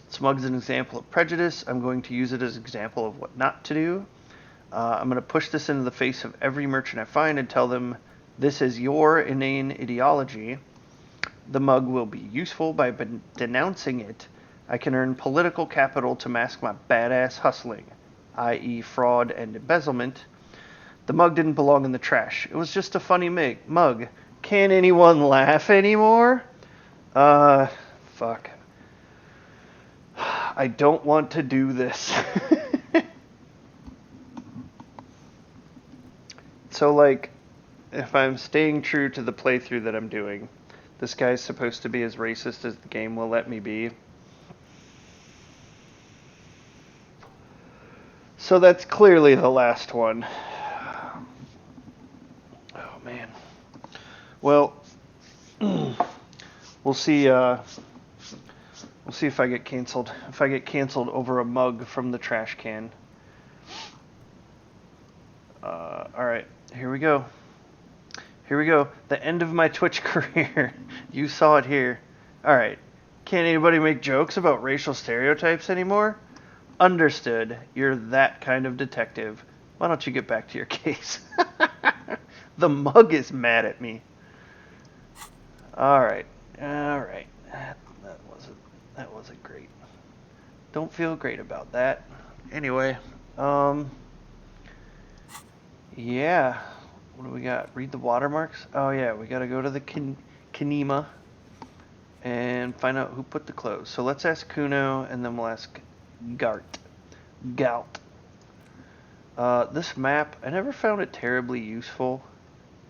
This mug's an example of prejudice. I'm going to use it as an example of what not to do. I'm going to push this into the face of every merchant I find and tell them this is your inane ideology. The mug will be useful by denouncing it. I can earn political capital to mask my badass hustling, i.e. fraud and embezzlement. The mug didn't belong in the trash. It was just a funny mug. Can't anyone laugh anymore? Fuck. I don't want to do this. So, like, if I'm staying true to the playthrough that I'm doing, this guy's supposed to be as racist as the game will let me be. So that's clearly the last one. Oh, man. Well, we'll see. We'll see if I get canceled. If I get canceled over a mug from the trash can. Alright, here we go. Here we go. The end of my Twitch career. You saw it here. Alright. Can't anybody make jokes about racial stereotypes anymore? Understood. You're that kind of detective. Why don't you get back to your case? The mug is mad at me. Alright. Alright. That wasn't great. Don't feel great about that. Anyway, yeah. What do we got? Read the watermarks? Oh yeah, we gotta go to the Kinema and find out who put the clothes. So let's ask Kuno, and then we'll ask Gout. This map, I never found it terribly useful,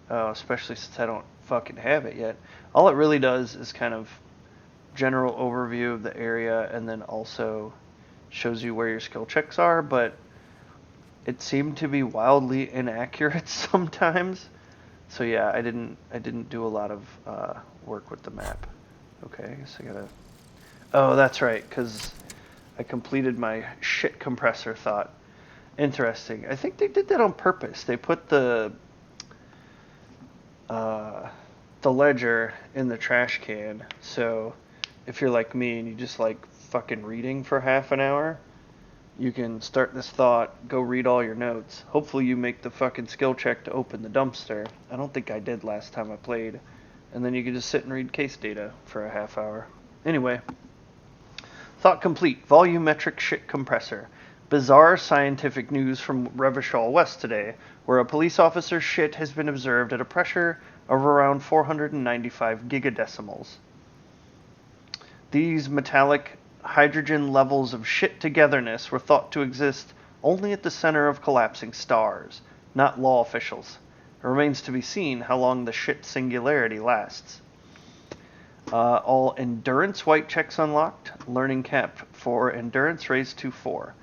especially since I don't fucking have it yet. All it really does is kind of general overview of the area, and then also shows you where your skill checks are, but it seemed to be wildly inaccurate sometimes. So yeah, I didn't do a lot of work with the map. Okay, I guess I gotta... Oh, that's right, because I completed my shit compressor thought. Interesting. I think they did that on purpose. They put the ledger in the trash can, so if you're like me and you just like fucking reading for half an hour, you can start this thought, go read all your notes. Hopefully you make the fucking skill check to open the dumpster. I don't think I did last time I played. And then you can just sit and read case data for a half hour. Anyway. Thought complete. Volumetric shit compressor. Bizarre scientific news from Revachol West today, where a police officer's shit has been observed at a pressure of around 495 gigadecimals. These metallic hydrogen levels of shit togetherness were thought to exist only at the center of collapsing stars, not law officials. It remains to be seen how long the shit singularity lasts. All endurance white checks unlocked. Learning cap for endurance raised to 4.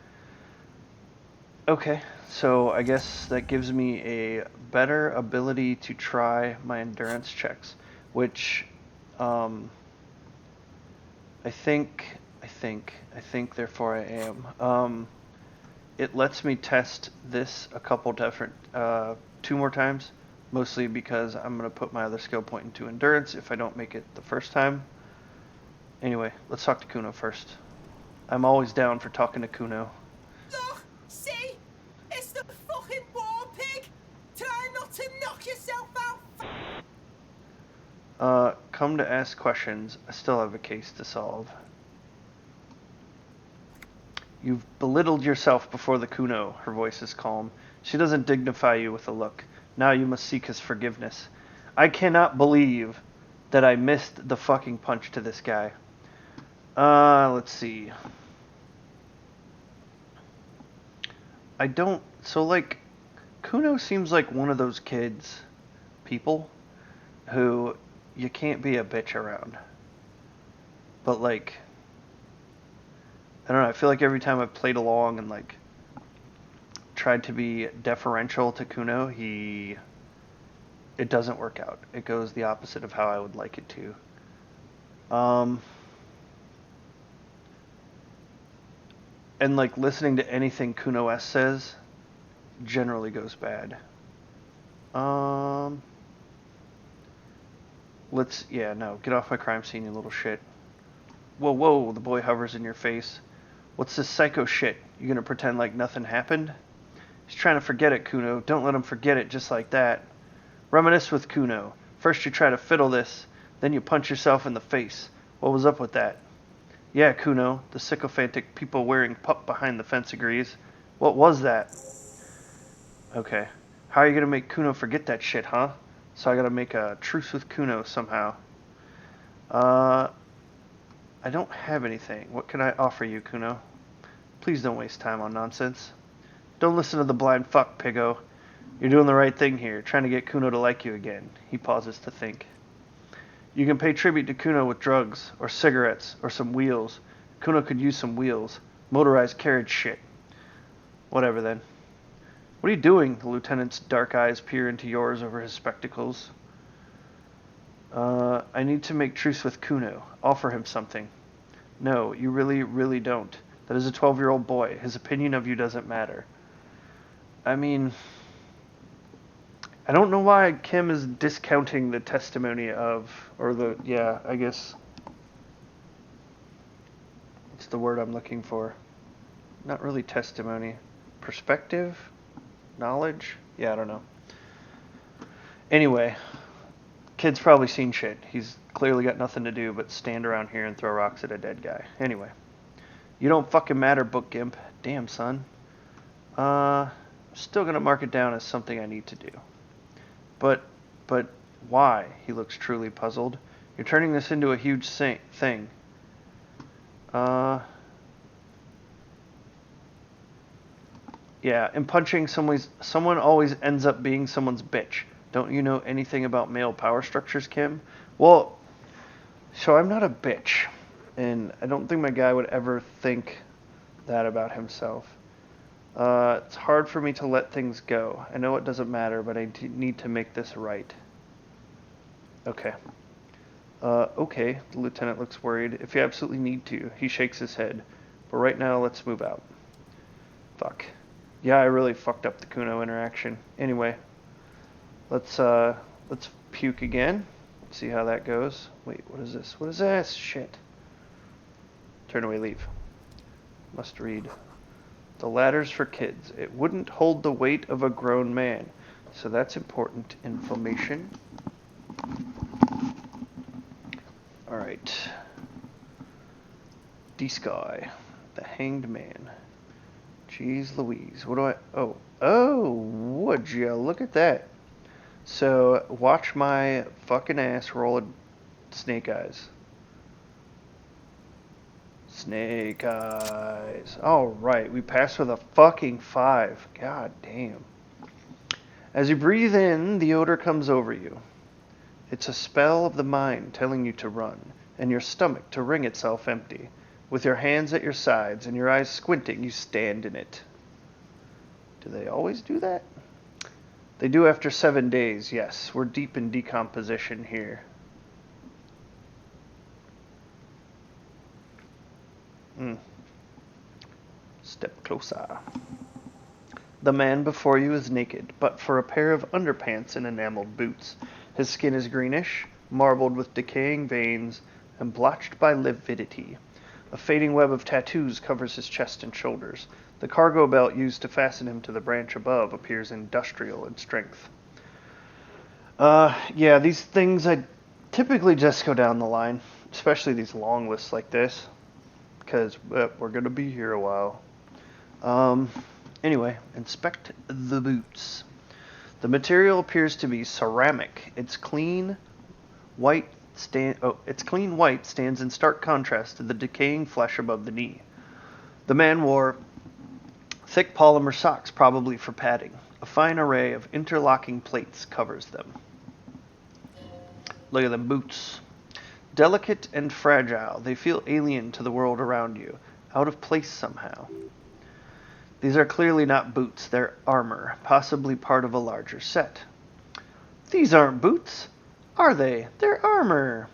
Okay, so I guess that gives me a better ability to try my endurance checks, which I think, therefore I am. It lets me test this a couple different, 2 more times, mostly because I'm going to put my other skill point into endurance if I don't make it the first time. Anyway, let's talk to Kuno first. I'm always down for talking to Kuno. Look, see? It's the fucking war pig! Try not to knock yourself out! Come to ask questions. I still have a case to solve. You've belittled yourself before the Kuno. Her voice is calm. She doesn't dignify you with a look. Now you must seek his forgiveness. I cannot believe that I missed the fucking punch to this guy. Let's see. I don't... So, like, Kuno seems like one of those kids, people, who you can't be a bitch around. But, like, I don't know, I feel like every time I've played along and, like, tried to be deferential to Kuno, it doesn't work out. It goes the opposite of how I would like it to. And, like, listening to anything Kuno S says generally goes bad. Get off my crime scene, you little shit. Whoa, whoa, the boy hovers in your face. What's this psycho shit? You gonna pretend like nothing happened? He's trying to forget it, Kuno. Don't let him forget it just like that. Reminisce with Kuno. First you try to fiddle this, then you punch yourself in the face. What was up with that? Yeah, Kuno, the sycophantic people wearing pup behind the fence agrees. What was that? Okay. How are you gonna make Kuno forget that shit, huh? So I gotta make a truce with Kuno somehow. I don't have anything. What can I offer you, Kuno? Please don't waste time on nonsense. Don't listen to the blind fuck, Piggo. You're doing the right thing here, trying to get Kuno to like you again. He pauses to think. You can pay tribute to Kuno with drugs, or cigarettes, or some wheels. Kuno could use some wheels. Motorized carriage shit. Whatever then. What are you doing? The lieutenant's dark eyes peer into yours over his spectacles. I need to make truce with Kuno. Offer him something. No, you really, really don't. That is a 12-year-old boy. His opinion of you doesn't matter. I mean, I don't know why Kim is discounting the testimony of, I guess, what's the word I'm looking for? Not really testimony. Perspective? Knowledge? Yeah, I don't know. Anyway, kid's probably seen shit. He's clearly got nothing to do but stand around here and throw rocks at a dead guy. Anyway. You don't fucking matter, Book Gimp. Damn, son. Still gonna mark it down as something I need to do. But why? He looks truly puzzled. You're turning this into a huge thing. Yeah, in punching, someone always ends up being someone's bitch. Don't you know anything about male power structures, Kim? Well, so I'm not a bitch. And I don't think my guy would ever think that about himself. It's hard for me to let things go. I know it doesn't matter, but I need to make this right. Okay. Okay. The lieutenant looks worried. If you absolutely need to. He shakes his head. But right now, let's move out. Fuck. Yeah, I really fucked up the Kuno interaction. Anyway. Let's puke again. See how that goes. Wait, what is this? What is this? Shit. Turn away, leave. Must read. The ladder's for kids. It wouldn't hold the weight of a grown man. So that's important information. Alright. D-Sky. The Hanged Man. Jeez Louise. What do I... Oh, would ya? Look at that. So, watch my fucking ass roll a snake eyes. Snake eyes. Alright, we passed with a fucking 5. God damn. As you breathe in, the odor comes over you. It's a spell of the mind telling you to run, and your stomach to wring itself empty. With your hands at your sides and your eyes squinting, you stand in it. Do they always do that? They do after 7 days, yes. We're deep in decomposition here. Step closer. The man before you is naked, but for a pair of underpants and enameled boots. His skin is greenish, marbled with decaying veins, and blotched by lividity. A fading web of tattoos covers his chest and shoulders. The cargo belt used to fasten him to the branch above appears industrial in strength. Yeah, these things I Typically just go down the line, especially these long lists like this, because we're going to be here a while. Um, anyway, inspect the boots. The material appears to be ceramic. White its clean white stands in stark contrast to the decaying flesh above the knee. The man wore thick polymer socks, probably for padding. A fine array of interlocking plates covers them. Look at the boots. Delicate and fragile, they feel alien to the world around you, out of place somehow. These are clearly not boots, they're armor, possibly part of a larger set. These aren't boots, are they? They're armor.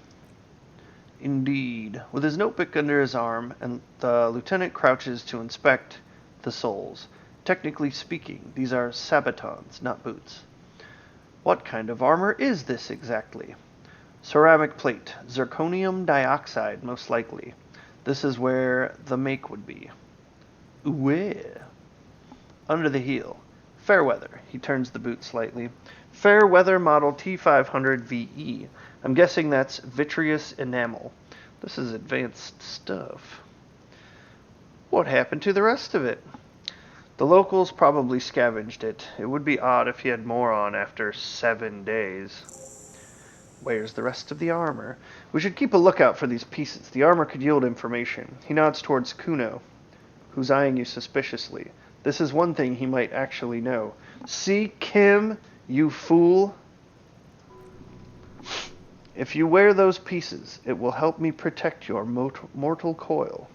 Indeed. With his notebook under his arm, and the lieutenant crouches to inspect the soles. Technically speaking, these are sabatons, not boots. What kind of armor is this exactly? Ceramic plate, zirconium dioxide, most likely. This is where the make would be. Ooh. Under the heel. Fairweather. He turns the boot slightly. Fairweather model T500 VE. I'm guessing that's vitreous enamel. This is advanced stuff. What happened to the rest of it? The locals probably scavenged it. It would be odd if he had more on after 7 days. Where's the rest of the armor? We should keep a lookout for these pieces. The armor could yield information. He nods towards Kuno, who's eyeing you suspiciously. This is one thing he might actually know. See, Kim, you fool? If you wear those pieces, it will help me protect your mortal coil.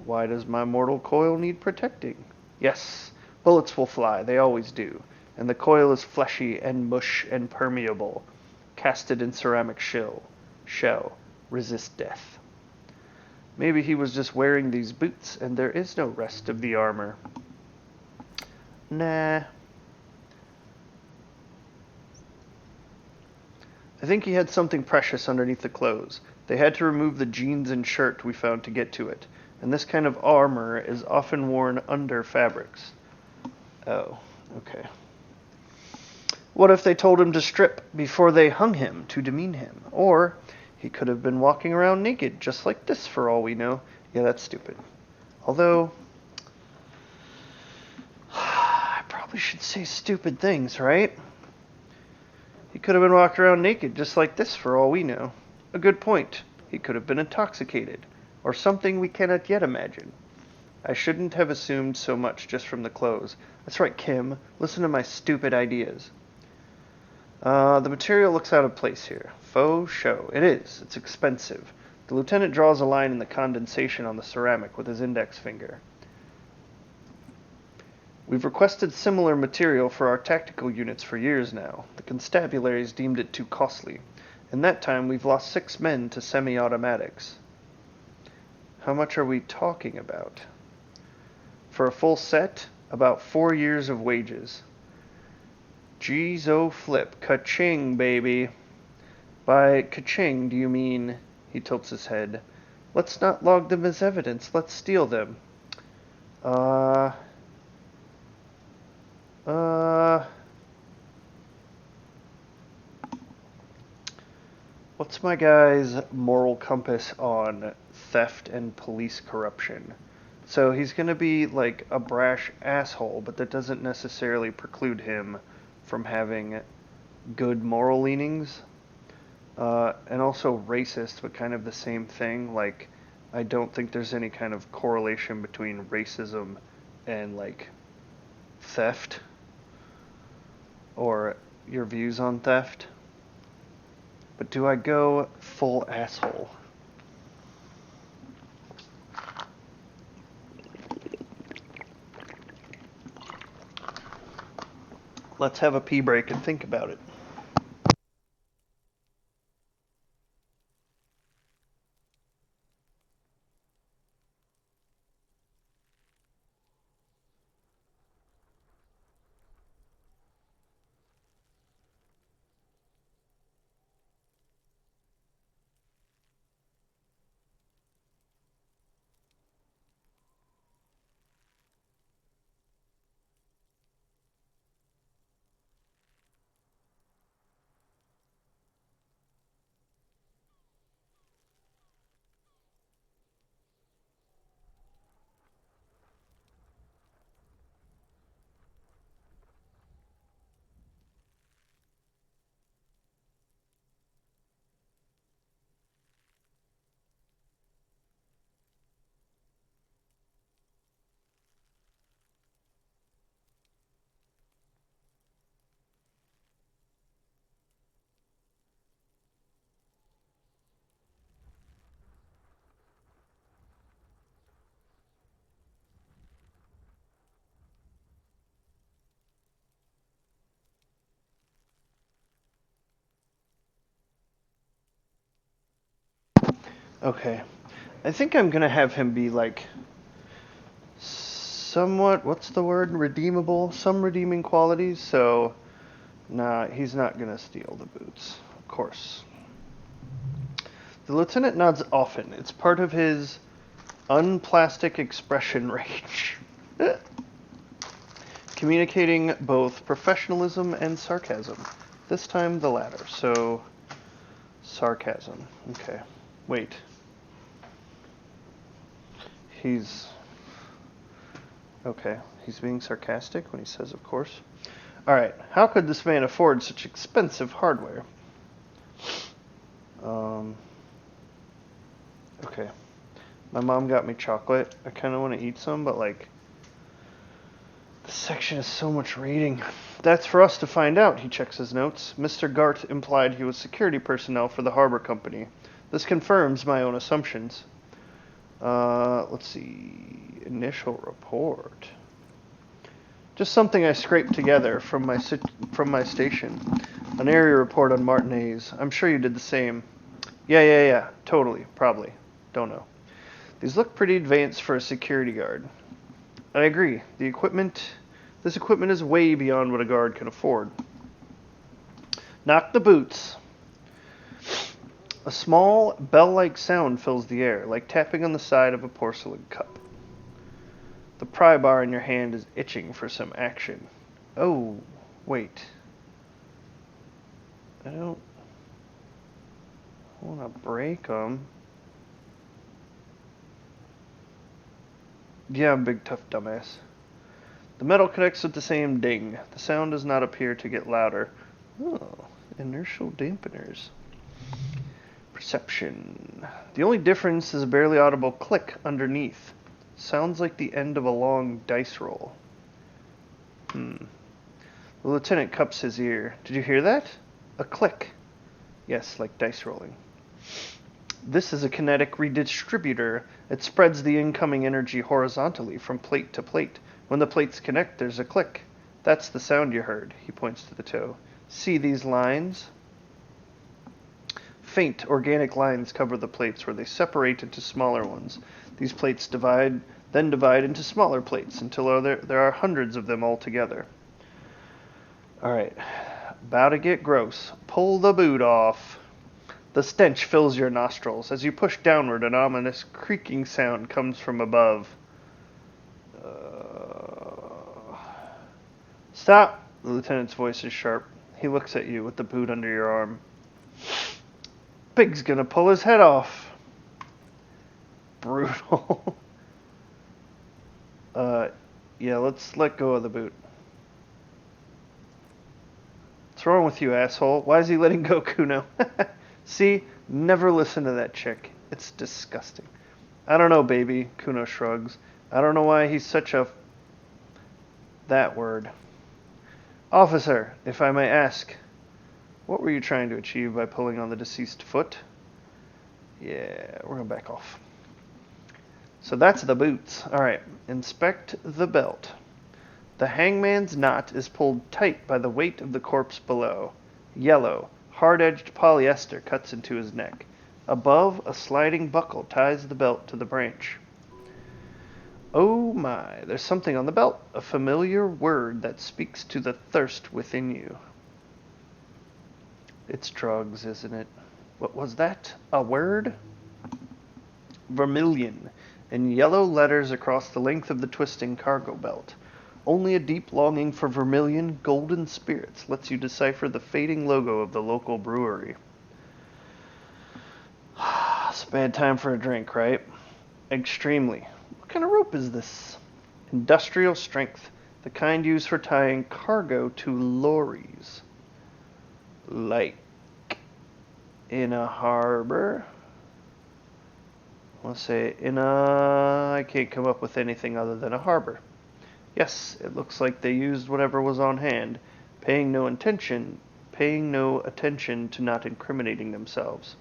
Why does my mortal coil need protecting? Yes, bullets will fly, they always do. And the coil is fleshy and mush and permeable. Casted in ceramic shell. Resist death. Maybe he was just wearing these boots and there is no rest of the armor. Nah. I think he had something precious underneath the clothes. They had to remove the jeans and shirt we found to get to it. And this kind of armor is often worn under fabrics. Oh, okay. What if they told him to strip before they hung him to demean him? Or he could have been walking around naked, just like this for all we know. Yeah, that's stupid. Although, I probably should say stupid things, right? He could have been walking around naked, just like this for all we know. A good point. He could have been intoxicated, or something we cannot yet imagine. I shouldn't have assumed so much just from the clothes. That's right, Kim. Listen to my stupid ideas. The material looks out of place here. Faux show. It is. It's expensive. The lieutenant draws a line in the condensation on the ceramic with his index finger. We've requested similar material for our tactical units for years now. The constabularies deemed it too costly. In that time, we've lost 6 men to semi-automatics. How much are we talking about? For a full set, about 4 years of wages. Geez, oh flip. Ka-ching, baby. By ka-ching, do you mean... He tilts his head. Let's not log them as evidence. Let's steal them. What's my guy's moral compass on theft and police corruption? So he's going to be like a brash asshole, but that doesn't necessarily preclude him from having good moral leanings. And also racist, but kind of the same thing. Like, I don't think there's any kind of correlation between racism and, like, theft. Or your views on theft. But do I go full asshole? Let's have a pee break and think about it. Okay. I think I'm gonna have him be like somewhat, what's the word? Redeemable? Some redeeming qualities. So, nah, he's not gonna steal the boots. Of course. The lieutenant nods often. It's part of his unplastic expression range. Communicating both professionalism and sarcasm. This time the latter. So, sarcasm. Okay. Wait. He's. Okay. He's being sarcastic when he says, of course. Alright. How could this man afford such expensive hardware? Okay. My mom got me chocolate. I kind of want to eat some, but like. This section is so much reading. That's for us to find out, he checks his notes. Mr. Gart implied he was security personnel for the harbor company. This confirms my own assumptions. Let's see. Initial report. Just something I scraped together from my station. An area report on Martinez. I'm sure you did the same. Yeah. Totally. Probably. Don't know. These look pretty advanced for a security guard. I agree. This equipment is way beyond what a guard can afford. Knock the boots. A small, bell-like sound fills the air, like tapping on the side of a porcelain cup. The pry bar in your hand is itching for some action. Oh, wait. I don't want to break them. Yeah, I'm a big tough dumbass. The metal connects with the same ding. The sound does not appear to get louder. Oh, inertial dampeners. Perception. The only difference is a barely audible click underneath. Sounds like the end of a long dice roll. The lieutenant cups his ear. Did you hear that? A click. Yes, like dice rolling. This is a kinetic redistributor. It spreads the incoming energy horizontally from plate to plate. When the plates connect, there's a click. That's the sound you heard. He points to the toe. See these lines? Faint, organic lines cover the plates where they separate into smaller ones. These plates then divide into smaller plates until there are hundreds of them all together. Alright. About to get gross. Pull the boot off. The stench fills your nostrils. As you push downward, an ominous creaking sound comes from above. Stop! The lieutenant's voice is sharp. He looks at you with the boot under your arm. Pig's gonna pull his head off. Brutal. Yeah, let's let go of the boot. What's wrong with you, asshole? Why is he letting go, Kuno? See? Never listen to that chick. It's disgusting. I don't know, baby, Kuno shrugs. I don't know why he's such a... that word. Officer, if I may ask, what were you trying to achieve by pulling on the deceased foot? Yeah, we're gonna back off. So that's the boots. Alright, inspect the belt. The hangman's knot is pulled tight by the weight of the corpse below. Yellow, hard-edged polyester cuts into his neck. Above, a sliding buckle ties the belt to the branch. Oh my, there's something on the belt. A familiar word that speaks to the thirst within you. It's drugs, isn't it? What was that? A word? Vermilion, in yellow letters across the length of the twisting cargo belt. Only a deep longing for vermilion, golden spirits lets you decipher the fading logo of the local brewery. It's a bad time for a drink, right? Extremely. What kind of rope is this? Industrial strength, the kind used for tying cargo to lorries. Like in a harbor. Let's say I can't come up with anything other than a harbor. Yes, it looks like they used whatever was on hand, paying no attention to not incriminating themselves.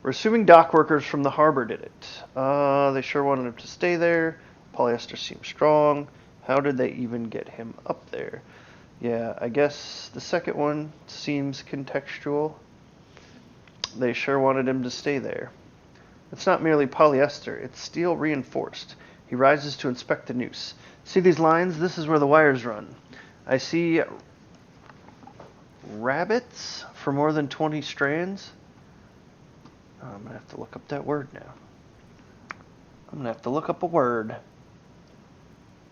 We're assuming dock workers from the harbor did it. They sure wanted him to stay there. Polyester seems strong. How did they even get him up there? Yeah, I guess the second one seems contextual. They sure wanted him to stay there. It's not merely polyester, it's steel reinforced. He rises to inspect the noose. See these lines? This is where the wires run. I see rabbits for more than 20 strands. Oh, I'm going to have to look up that word now. I'm going to have to look up a word.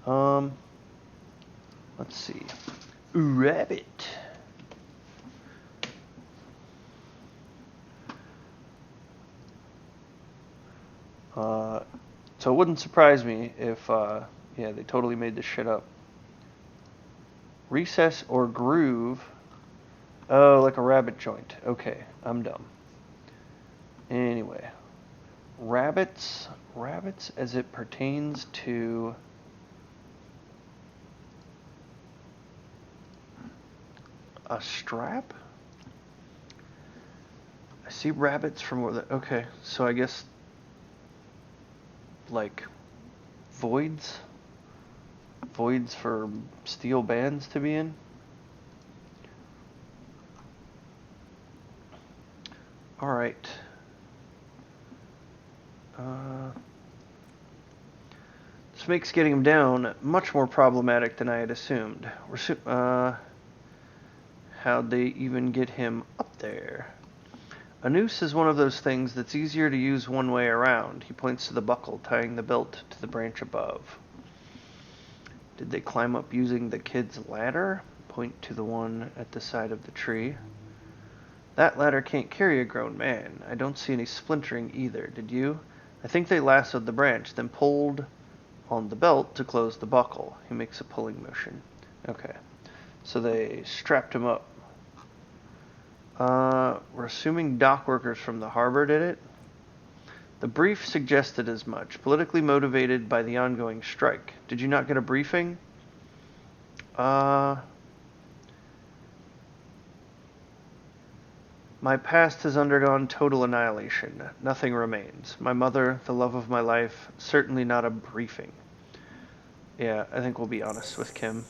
Let's see. Rabbit. So it wouldn't surprise me if, yeah, they totally made this shit up. Recess or groove. Oh, like a rabbit joint. Okay, I'm dumb. Anyway. Rabbits as it pertains to a strap? I see rabbits from where the, okay, so I guess like voids for steel bands to be in. All right. This makes getting him down much more problematic than I had assumed. How'd they even get him up there? A noose is one of those things that's easier to use one way around. He points to the buckle, tying the belt to the branch above. Did they climb up using the kid's ladder? Point to the one at the side of the tree. That ladder can't carry a grown man. I don't see any splintering either, did you? I think they lassoed the branch, then pulled on the belt to close the buckle. He makes a pulling motion. Okay. So they strapped him up. We're assuming dock workers from the harbor did it. The brief suggested as much, politically motivated by the ongoing strike. Did you not get a briefing? My past has undergone total annihilation. Nothing remains. My mother, the love of my life, certainly not a briefing. Yeah, I think we'll be honest with Kim.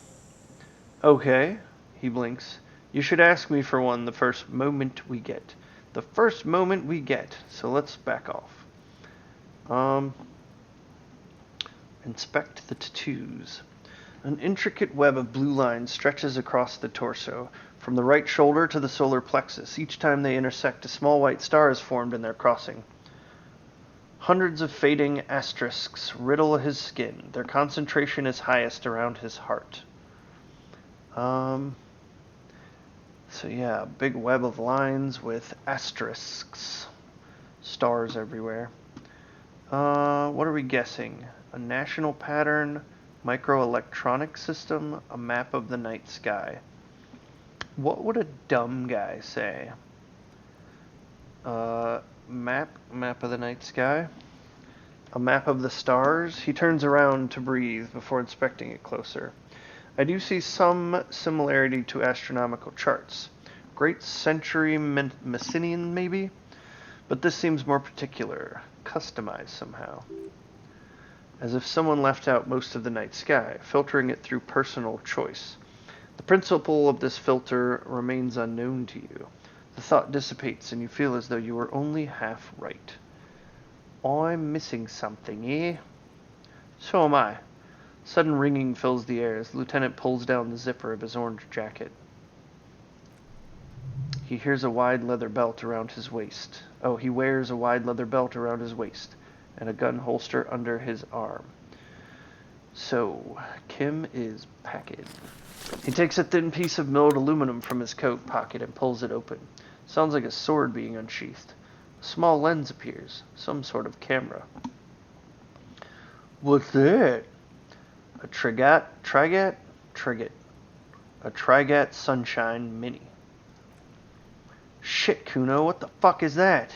Okay, he blinks. You should ask me for one the first moment we get. The first moment we get. So let's back off. Inspect the tattoos. An intricate web of blue lines stretches across the torso, from the right shoulder to the solar plexus. Each time they intersect, a small white star is formed in their crossing. Hundreds of fading asterisks riddle his skin. Their concentration is highest around his heart. So yeah, a big web of lines with asterisks. Stars everywhere. What are we guessing? A national pattern, microelectronic system, a map of the night sky. What would a dumb guy say? Map of the night sky. A map of the stars. He turns around to breathe before inspecting it closer. I do see some similarity to astronomical charts. Great Century Messinian, maybe? But this seems more particular, customized somehow. As if someone left out most of the night sky, filtering it through personal choice. The principle of this filter remains unknown to you. The thought dissipates and you feel as though you were only half right. I'm missing something, eh? So am I. Sudden ringing fills the air as the lieutenant pulls down the zipper of his orange jacket. He hears a wide leather belt around his waist. Oh, he wears a wide leather belt around his waist and a gun holster under his arm. So, Kim is packing. He takes a thin piece of milled aluminum from his coat pocket and pulls it open. Sounds like a sword being unsheathed. A small lens appears, some sort of camera. What's that? A Trigat Sunshine Mini. Shit, Kuno, what the fuck is that?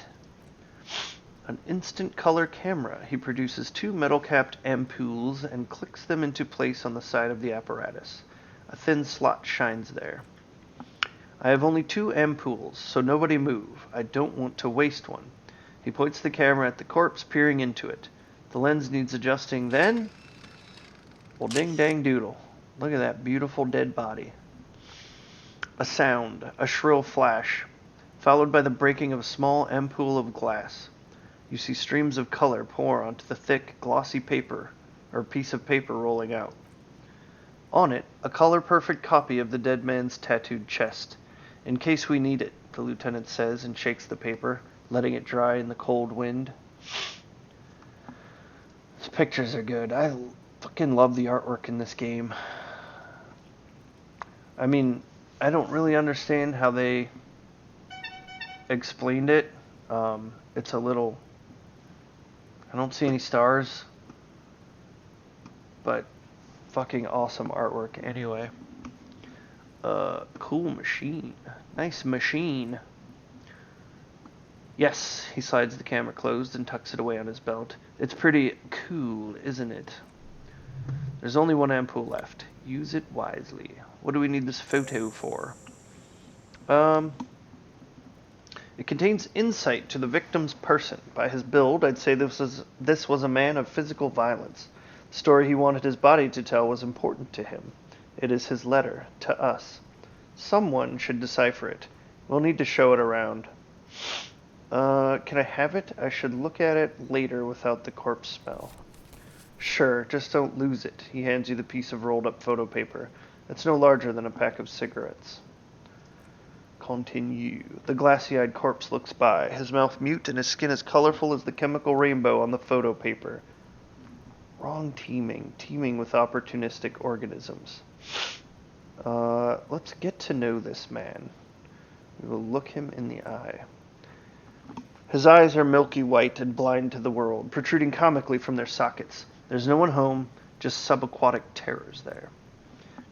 An instant color camera. He produces two metal-capped ampoules and clicks them into place on the side of the apparatus. A thin slot shines there. I have only two ampoules, so nobody move. I don't want to waste one. He points the camera at the corpse, peering into it. The lens needs adjusting then. Well, ding dang doodle. Look at that beautiful dead body. A sound, a shrill flash, followed by the breaking of a small ampoule of glass. You see streams of color pour onto the thick, glossy paper, or piece of paper rolling out. On it, a color-perfect copy of the dead man's tattooed chest. In case we need it, the lieutenant says and shakes the paper, letting it dry in the cold wind. These pictures are good. I fucking love the artwork in this game. I mean, I don't really understand how they explained it. It's a little... I don't see any stars. But fucking awesome artwork anyway. Cool machine. Nice machine. Yes, he slides the camera closed and tucks it away on his belt. It's pretty cool, isn't it? There's only one ampoule left. Use it wisely. What do we need this photo for? It contains insight to the victim's person. By his build, I'd say this was a man of physical violence. The story he wanted his body to tell was important to him. It is his letter to us. Someone should decipher it. We'll need to show it around. Can I have it? I should look at it later without the corpse smell. Sure, just don't lose it. He hands you the piece of rolled up photo paper. It's no larger than a pack of cigarettes. Continue. The glassy-eyed corpse looks by, his mouth mute and his skin as colorful as the chemical rainbow on the photo paper. Wrong teeming with opportunistic organisms. Let's get to know this man. We will look him in the eye. His eyes are milky white and blind to the world, protruding comically from their sockets. There's no one home, just subaquatic terrors there.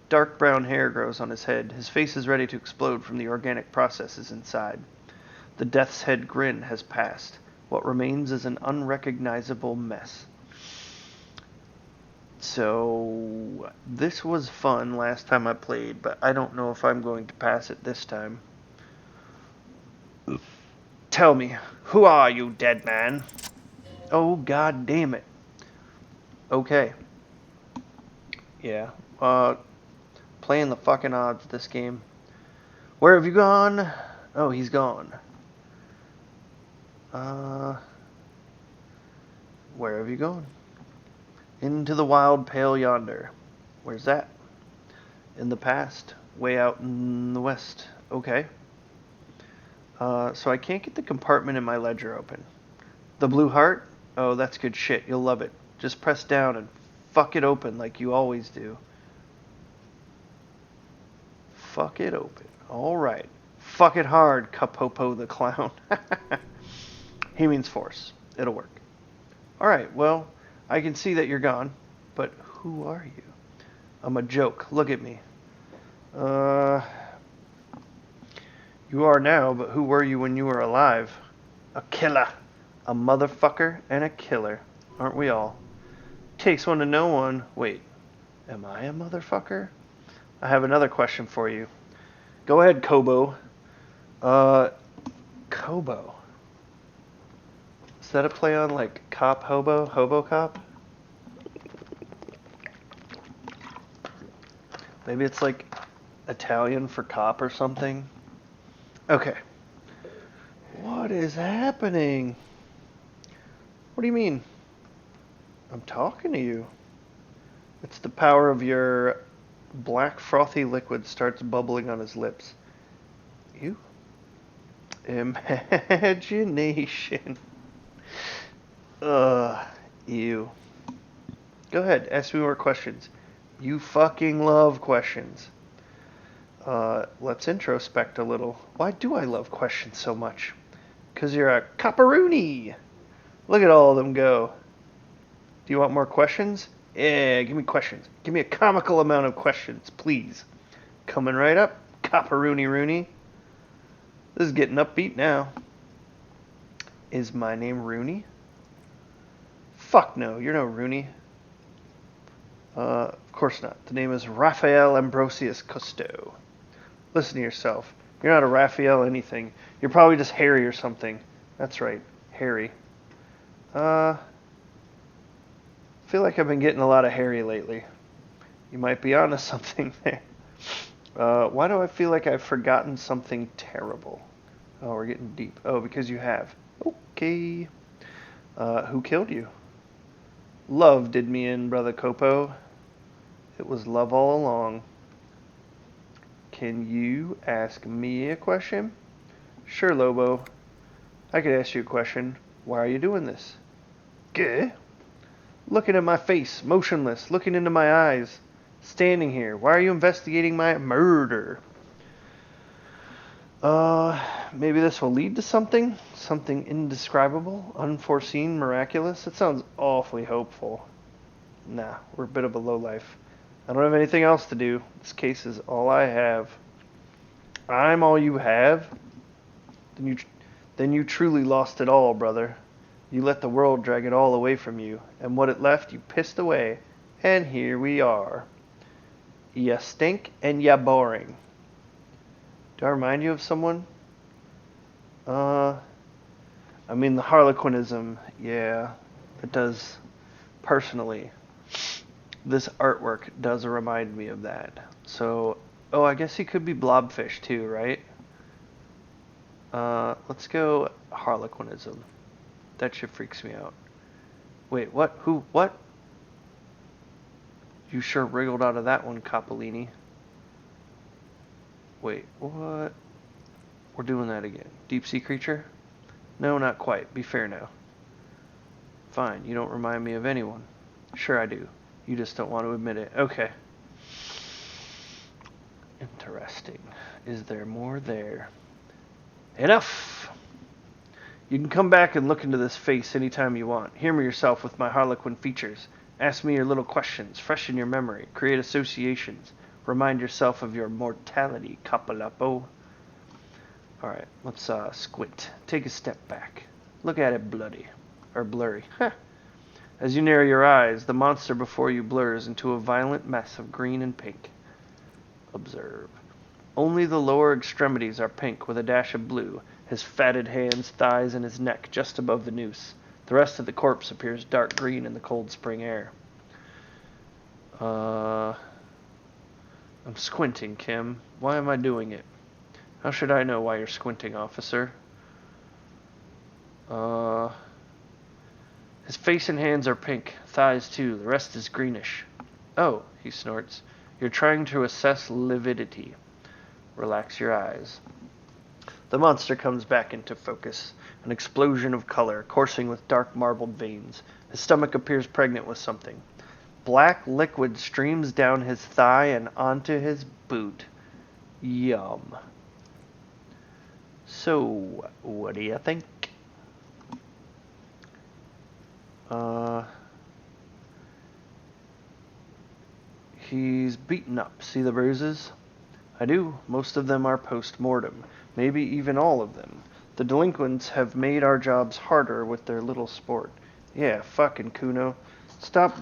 Dark brown hair grows on his head. His face is ready to explode from the organic processes inside. The death's head grin has passed. What remains is an unrecognizable mess. So, this was fun last time I played, but I don't know if I'm going to pass it this time. Tell me, who are you, dead man? Oh, god damn it. Okay. Yeah, playing the fucking odds this game. Where have you gone? Oh, he's gone. Where have you gone? Into the wild pale yonder. Where's that? In the past. Way out in the west. Okay. So I can't get the compartment in my ledger open. The blue heart? Oh, that's good shit. You'll love it. Just press down and fuck it open like you always do. Fuck it open. Alright. Fuck it hard, Kapopo the clown. He means force. It'll work. Alright, well, I can see that you're gone. But who are you? I'm a joke. Look at me. You are now, but who were you when you were alive? A killer. A motherfucker and a killer. Aren't we all? Takes one to know one. Wait, am I a motherfucker? I have another question for you. Go ahead, Kobo. Kobo. Is that a play on, like, cop, hobo? Hobo cop? Maybe it's, like, Italian for cop or something? Okay. What is happening? What do you mean? I'm talking to you. It's the power of your black frothy liquid starts bubbling on his lips. You? Imagination. You. Go ahead, ask me more questions. You fucking love questions. Let's introspect a little. Why do I love questions so much? 'Cause you're a copperoony. Look at all of them go. Do you want more questions? Yeah, give me questions. Give me a comical amount of questions, please. Coming right up, copperoony Rooney. This is getting upbeat now. Is my name Rooney? Fuck no, you're no Rooney. Of course not. The name is Raphael Ambrosius Cousteau. Listen to yourself. You're not a Raphael anything. You're probably just Harry or something. That's right, Harry. I feel like I've been getting a lot of Harry lately. You might be onto something there. Why do I feel like I've forgotten something terrible? Oh, we're getting deep. Oh, because you have. Okay. Who killed you? Love did me in, Brother Copo. It was love all along. Can you ask me a question? Sure, Lobo. I could ask you a question. Why are you doing this? Gah? Looking at my face, motionless, looking into my eyes, standing here. Why are you investigating my murder? Maybe this will lead to something? Something indescribable, unforeseen, miraculous? It sounds awfully hopeful. Nah, we're a bit of a lowlife. I don't have anything else to do. This case is all I have. I'm all you have? Then you truly lost it all, brother. You let the world drag it all away from you, and what it left you pissed away, and here we are. Ya stink and ya boring. Do I remind you of someone? I mean the Harlequinism, yeah, it does. Personally, this artwork does remind me of that. So, I guess he could be Blobfish too, right? Let's go Harlequinism. That shit freaks me out. Wait, what? Who? What? You sure wriggled out of that one, Coppolini. Wait, what? We're doing that again. Deep sea creature? No, not quite. Be fair now. Fine, you don't remind me of anyone. Sure I do. You just don't want to admit it. Okay. Interesting. Is there more there? Enough! You can come back and look into this face anytime you want. Humor yourself with my Harlequin features. Ask me your little questions. Freshen your memory. Create associations. Remind yourself of your mortality, Capolapo. Alright, let's squint. Take a step back. Look at it bloody. Or blurry. As you narrow your eyes, the monster before you blurs into a violent mess of green and pink. Observe. Only the lower extremities are pink with a dash of blue, his fatted hands, thighs, and his neck just above the noose. The rest of the corpse appears dark green in the cold spring air. I'm squinting, Kim. Why am I doing it? How should I know why you're squinting, officer? His face and hands are pink, thighs too, the rest is greenish. Oh, he snorts. You're trying to assess lividity. Relax your eyes. The monster comes back into focus, an explosion of color, coursing with dark marbled veins. His stomach appears pregnant with something. Black liquid streams down his thigh and onto his boot. Yum. So, what do you think? He's beaten up. See the bruises? I do. Most of them are post-mortem. Maybe even all of them. The delinquents have made our jobs harder with their little sport. Yeah, fucking Kuno. Stop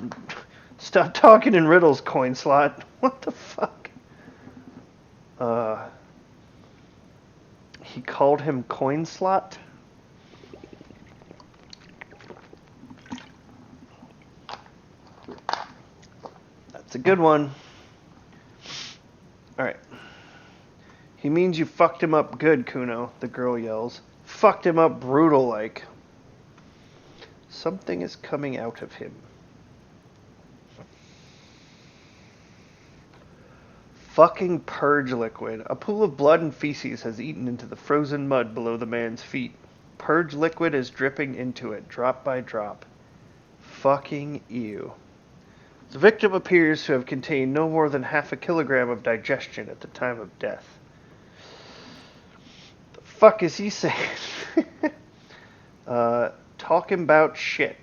talking in riddles, coin slot. What the fuck? He called him coin slot? That's a good one. Alright. He means you fucked him up good, Kuno, the girl yells. Fucked him up brutal-like. Something is coming out of him. Fucking purge liquid. A pool of blood and feces has eaten into the frozen mud below the man's feet. Purge liquid is dripping into it, drop by drop. Fucking ew. The victim appears to have contained no more than half a kilogram of digestion at the time of death. The fuck is he saying? Talking about shit.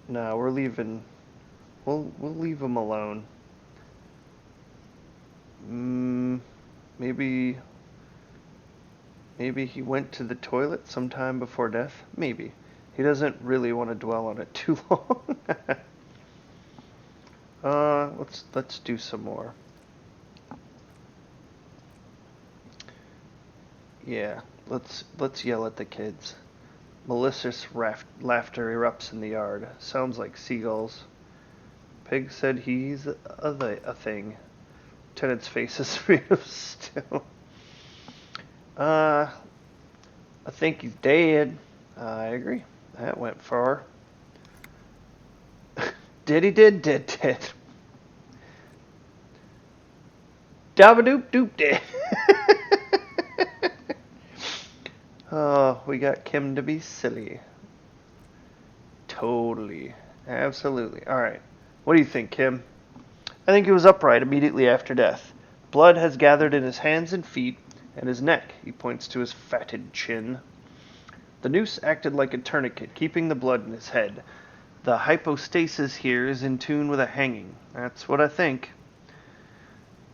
Nah, we're leaving. We'll leave him alone. Maybe he went to the toilet sometime before death. Maybe. He doesn't really want to dwell on it too long. Let's do some more. Yeah, let's yell at the kids. Malicious laughter erupts in the yard. Sounds like seagulls. Pig said he's a thing. Lieutenant's face is made of stone. I think he's dead. I agree. That went far. Did. Dabadoop doop did. Oh, we got Kim to be silly. Totally. Absolutely. Alright. What do you think, Kim? I think he was upright immediately after death. Blood has gathered in his hands and feet, and his neck. He points to his fatted chin. The noose acted like a tourniquet, keeping the blood in his head. The hypostasis here is in tune with a hanging. That's what I think.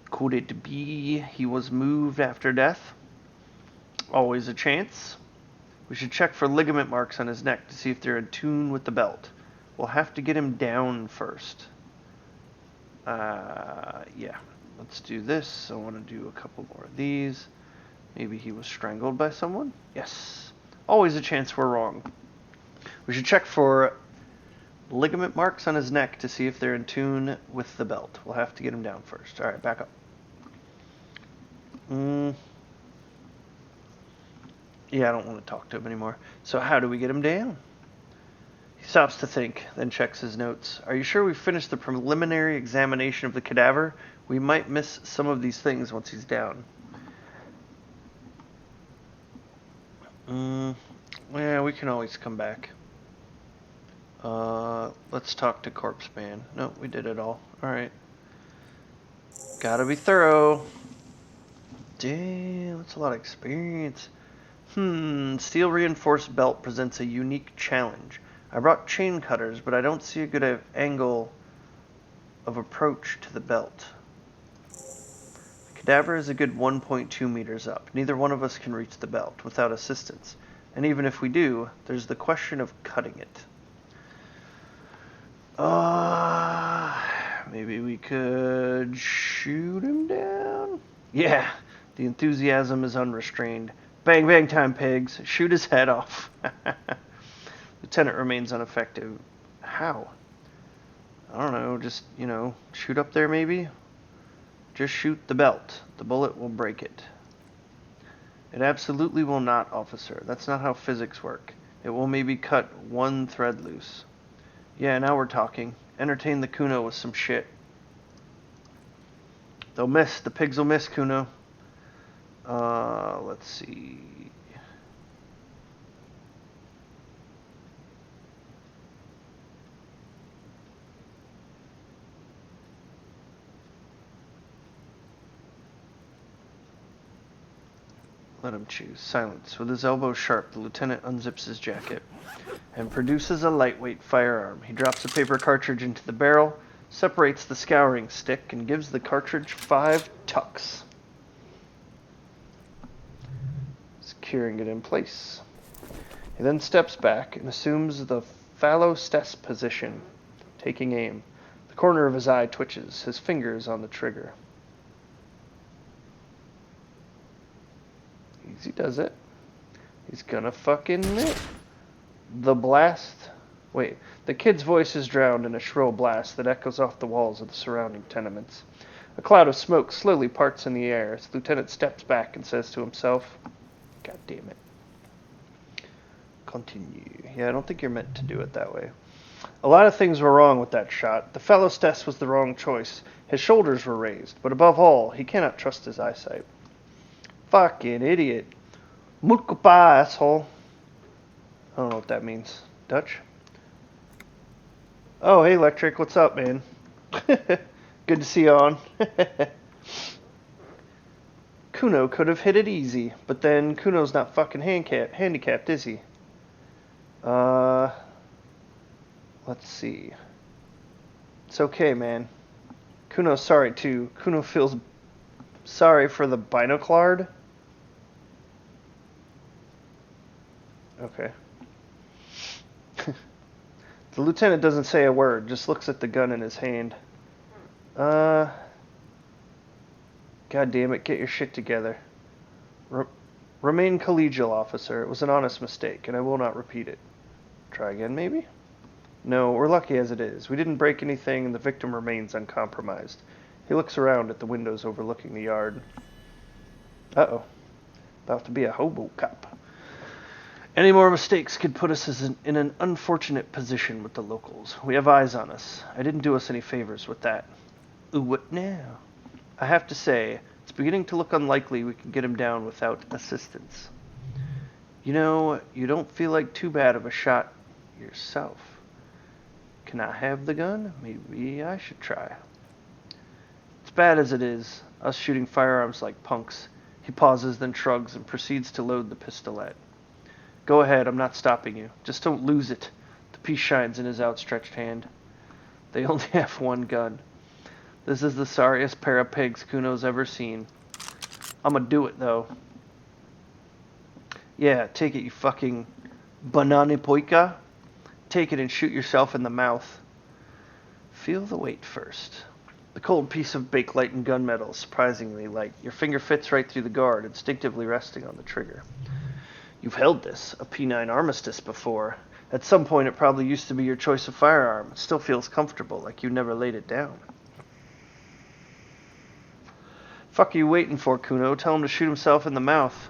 Could it be he was moved after death? Always a chance. We should check for ligament marks on his neck to see if they're in tune with the belt. We'll have to get him down first. Yeah. Let's do this. I want to do a couple more of these. Maybe he was strangled by someone? Yes. Always a chance we're wrong. We should check for ligament marks on his neck to see if they're in tune with the belt. We'll have to get him down first. Alright, back up. Yeah, I don't want to talk to him anymore. So how do we get him down? He stops to think, then checks his notes. Are you sure we've finished the preliminary examination of the cadaver? We might miss some of these things once he's down. Yeah, we can always come back. Let's talk to Corpse Man. No, we did it all. Alright. Gotta be thorough. Damn, that's a lot of experience. Steel reinforced belt presents a unique challenge. I brought chain cutters, but I don't see a good angle of approach to the belt. The cadaver is a good 1.2 meters up. Neither one of us can reach the belt without assistance. And even if we do, there's the question of cutting it. Maybe we could shoot him down? Yeah, the enthusiasm is unrestrained. Bang, bang time, pigs. Shoot his head off. Lieutenant remains ineffective. How? I don't know, just, shoot up there maybe? Just shoot the belt. The bullet will break it. It absolutely will not, officer. That's not how physics work. It will maybe cut one thread loose. Yeah, now we're talking. Entertain the Kuno with some shit. They'll miss. The pigs will miss, Kuno. Let's see. Let him choose. Silence. With his elbow sharp, the lieutenant unzips his jacket and produces a lightweight firearm. He drops a paper cartridge into the barrel, separates the scouring stick, and gives the cartridge 5 tucks, securing it in place. He then steps back and assumes the phallostess position, taking aim. The corner of his eye twitches, his fingers on the trigger. Easy does it. He's gonna fucking miss. The blast. Wait, the kid's voice is drowned in a shrill blast that echoes off the walls of the surrounding tenements. A cloud of smoke slowly parts in the air as the lieutenant steps back and says to himself, God damn it. Continue. Yeah, I don't think you're meant to do it that way. A lot of things were wrong with that shot. The phallostess was the wrong choice. His shoulders were raised, but above all, he cannot trust his eyesight. Fucking idiot. Mulkupa, asshole. I don't know what that means. Dutch? Oh, hey, Electric. What's up, man? Good to see you on. Kuno could have hit it easy, but then Kuno's not fucking handicapped, is he? Let's see. It's okay, man. Kuno's sorry, too. Kuno feels sorry for the binoclard. Okay. The lieutenant doesn't say a word, just looks at the gun in his hand. God damn it, get your shit together. Remain collegial, officer. It was an honest mistake, and I will not repeat it. Try again, maybe? No, we're lucky as it is. We didn't break anything, and the victim remains uncompromised. He looks around at the windows overlooking the yard. Uh-oh. About to be a hobo cop. Any more mistakes could put us in an unfortunate position with the locals. We have eyes on us. I didn't do us any favors with that. Ooh, what now? I have to say, it's beginning to look unlikely we can get him down without assistance. You know, you don't feel like too bad of a shot yourself. Can I have the gun? Maybe I should try. It's bad as it is, us shooting firearms like punks. He pauses, then shrugs, and proceeds to load the pistolet. Go ahead, I'm not stopping you. Just don't lose it. The piece shines in his outstretched hand. They only have one gun. This is the sorriest pair of pigs Kuno's ever seen. I'ma do it, though. Yeah, take it, you fucking banana poika. Take it and shoot yourself in the mouth. Feel the weight first. The cold piece of bakelite and gunmetal is surprisingly light. Your finger fits right through the guard, instinctively resting on the trigger. You've held this, a P9 armistice, before. At some point it probably used to be your choice of firearm. It still feels comfortable, like you never laid it down. Fuck are you waiting for, Kuno? Tell him to shoot himself in the mouth.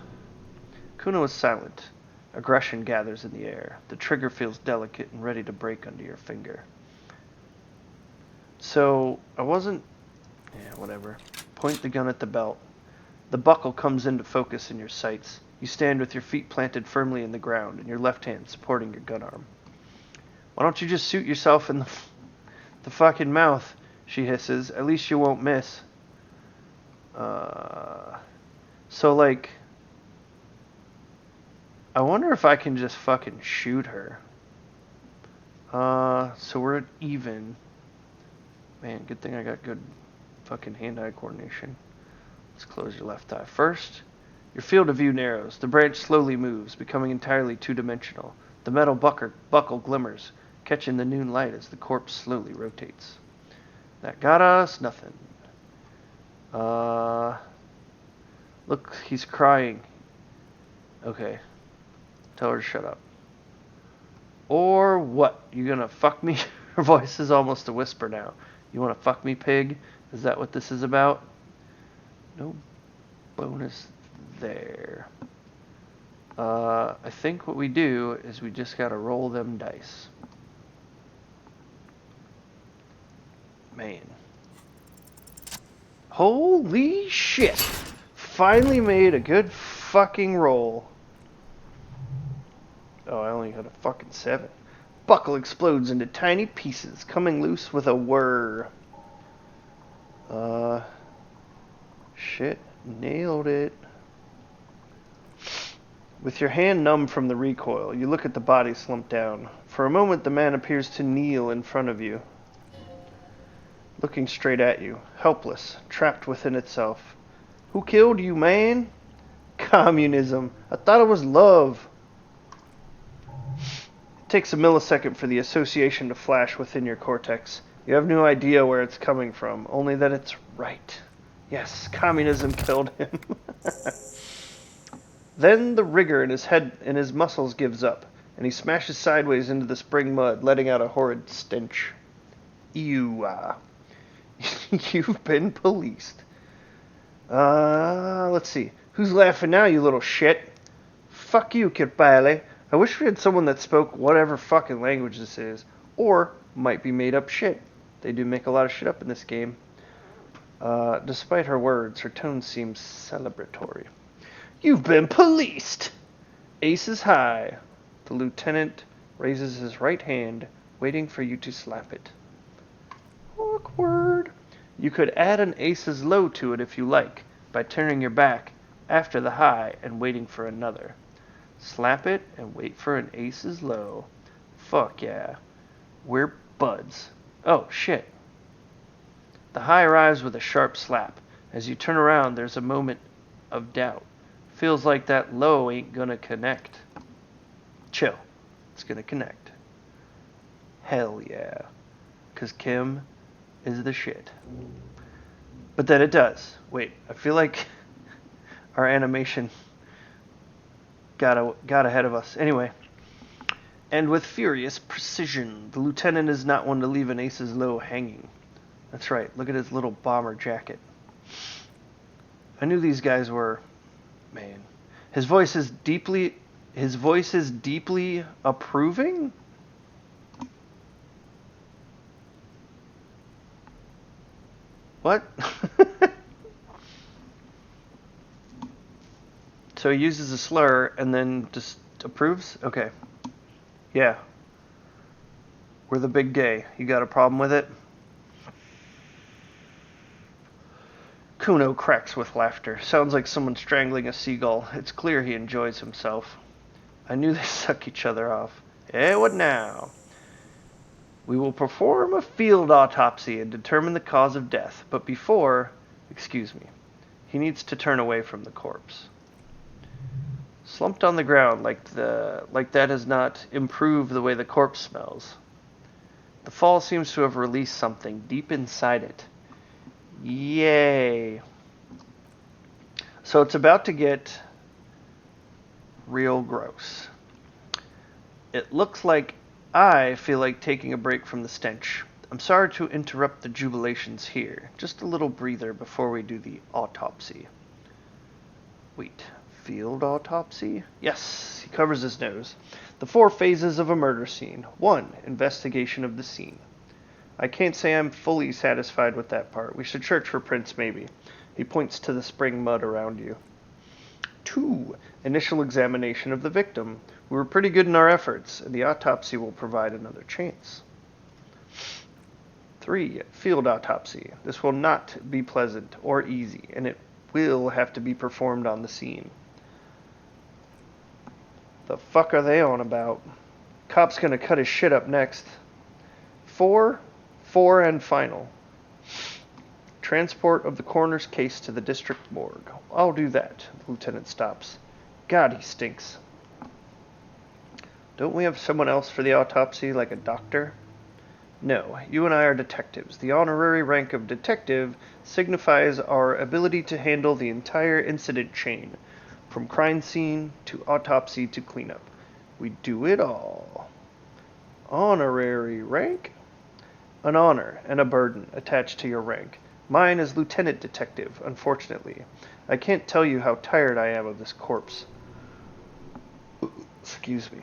Kuno is silent. Aggression gathers in the air. The trigger feels delicate and ready to break under your finger. So, I wasn't... Yeah, whatever. Point the gun at the belt. The buckle comes into focus in your sights. You stand with your feet planted firmly in the ground and your left hand supporting your gun arm. Why don't you just shoot yourself in the fucking mouth, she hisses. At least you won't miss. So, like... I wonder if I can just fucking shoot her. So we're at even. Man, good thing I got good fucking hand-eye coordination. Let's close your left eye. First, your field of view narrows. The branch slowly moves, becoming entirely two-dimensional. The metal buckle glimmers, catching the noon light as the corpse slowly rotates. That got us nothing. Look, he's crying. Okay. Tell her to shut up. Or what? You gonna fuck me? Her voice is almost a whisper now. You wanna fuck me, pig? Is that what this is about? No bonus there. I think what we do is we just gotta roll them dice. Man. Holy shit! Finally made a good fucking roll. Oh, I only got a fucking 7. Buckle explodes into tiny pieces, coming loose with a whir. Shit. Nailed it. With your hand numb from the recoil, you look at the body slumped down. For a moment, the man appears to kneel in front of you, looking straight at you, helpless, trapped within itself. Who killed you, man? Communism. I thought it was love. It takes a millisecond for the association to flash within your cortex. You have no idea where it's coming from, only that it's right. Yes, communism killed him. Then the rigor in his head and his muscles gives up, and he smashes sideways into the spring mud, letting out a horrid stench. Ew. You've been policed. Let's see. Who's laughing now, you little shit? Fuck you, Kirpale. I wish we had someone that spoke whatever fucking language this is. Or might be made up shit. They do make a lot of shit up in this game. Despite her words, her tone seems celebratory. You've been policed! Aces high. The lieutenant raises his right hand, waiting for you to slap it. Awkward. You could add an aces low to it if you like, by turning your back after the high and waiting for another. Slap it and wait for an aces low. Fuck yeah. We're buds. Oh, shit. The high arrives with a sharp slap. As you turn around, there's a moment of doubt. Feels like that low ain't gonna connect. Chill. It's gonna connect. Hell yeah. 'Cause Kim is the shit. But then it does. Wait, I feel like our animation got ahead of us. Anyway. And with furious precision, the lieutenant is not one to leave an aces low hanging. That's right, look at his little bomber jacket. I knew these guys were... Man. His voice is deeply approving? What? So he uses a slur and then just approves? Okay. Yeah. We're the big gay. You got a problem with it? Kuno cracks with laughter. Sounds like someone strangling a seagull. It's clear he enjoys himself. I knew they suck each other off. Eh, what now? We will perform a field autopsy and determine the cause of death, but before, excuse me, he needs to turn away from the corpse. Slumped on the ground like that has not improved the way the corpse smells. The fall seems to have released something deep inside it. Yay. So it's about to get real gross. It looks like I feel like taking a break from the stench. I'm sorry to interrupt the jubilations here. Just a little breather before we do the autopsy. Wait, field autopsy? Yes, he covers his nose. The 4 phases of a murder scene. 1, investigation of the scene. I can't say I'm fully satisfied with that part. We should search for prints, maybe. He points to the spring mud around you. 2, initial examination of the victim. We were pretty good in our efforts, and the autopsy will provide another chance. 3, field autopsy. This will not be pleasant or easy, and it will have to be performed on the scene. The fuck are they on about? Cop's gonna cut his shit up next. 4, and final. Transport of the coroner's case to the district morgue. I'll do that. The lieutenant stops. God, he stinks. Don't we have someone else for the autopsy, like a doctor? No, you and I are detectives. The honorary rank of detective signifies our ability to handle the entire incident chain, from crime scene to autopsy to cleanup. We do it all. Honorary rank? An honor and a burden attached to your rank. Mine is lieutenant detective, unfortunately. I can't tell you how tired I am of this corpse. Excuse me.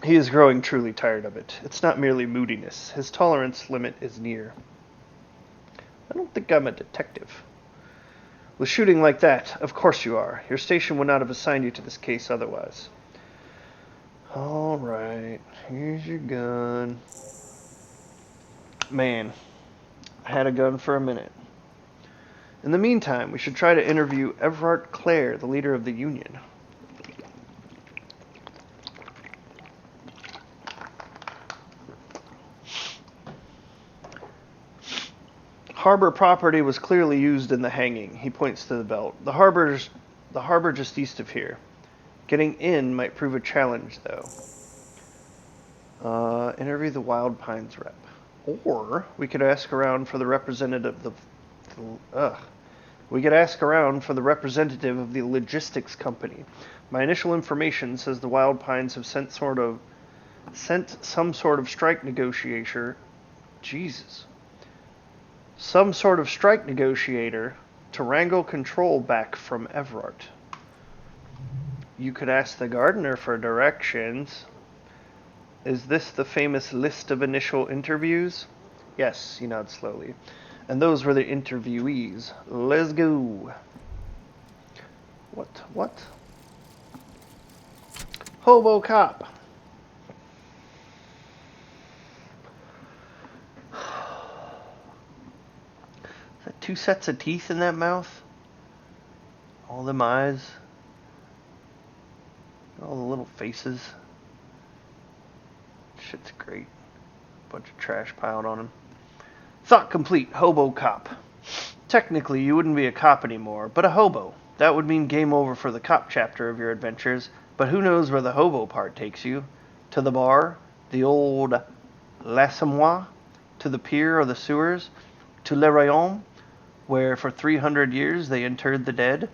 He is growing truly tired of it. It's not merely moodiness. His tolerance limit is near. I don't think I'm a detective. With shooting like that, of course you are. Your station would not have assigned you to this case otherwise. All right, here's your gun. Man, I had a gun for a minute. In the meantime, we should try to interview Everard Clare, the leader of the Union. Harbor property was clearly used in the hanging. He points to the belt. The harbor just east of here. Getting in might prove a challenge, though. Interview the Wild Pines rep. Or we could ask around for the representative of the logistics company. My initial information says the Wild Pines have sent some sort of strike negotiator. Jesus. Some sort of strike negotiator to wrangle control back from Everard. You could ask the gardener for directions. Is this the famous list of initial interviews? Yes, he nods slowly. And those were the interviewees. Let's go. What? Hobo cop. Is that 2 sets of teeth in that mouth? All them eyes. All the little faces. Shit's great. Bunch of trash piled on him. Thought complete. Hobo cop. Technically, you wouldn't be a cop anymore, but a hobo. That would mean game over for the cop chapter of your adventures, but who knows where the hobo part takes you? To the bar? The old l'Assommoir? To the pier or the sewers? To Le Rayon, where for 300 years they interred the dead?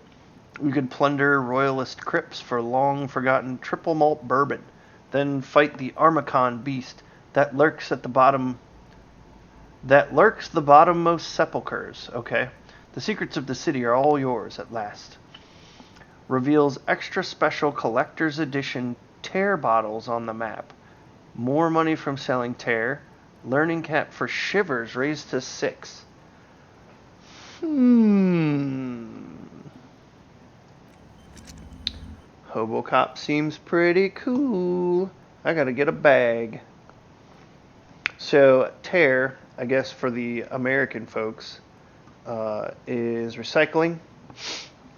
We could plunder royalist crypts for long-forgotten triple malt bourbon, then fight the Armacon beast that lurks the bottommost sepulchres. Okay, the secrets of the city are all yours at last. reveals extra special collector's edition tear bottles on the map. More money from selling tear. Learning cap for shivers raised to 6. Hobocop seems pretty cool. I gotta get a bag. So, tear, I guess for the American folks, is recycling.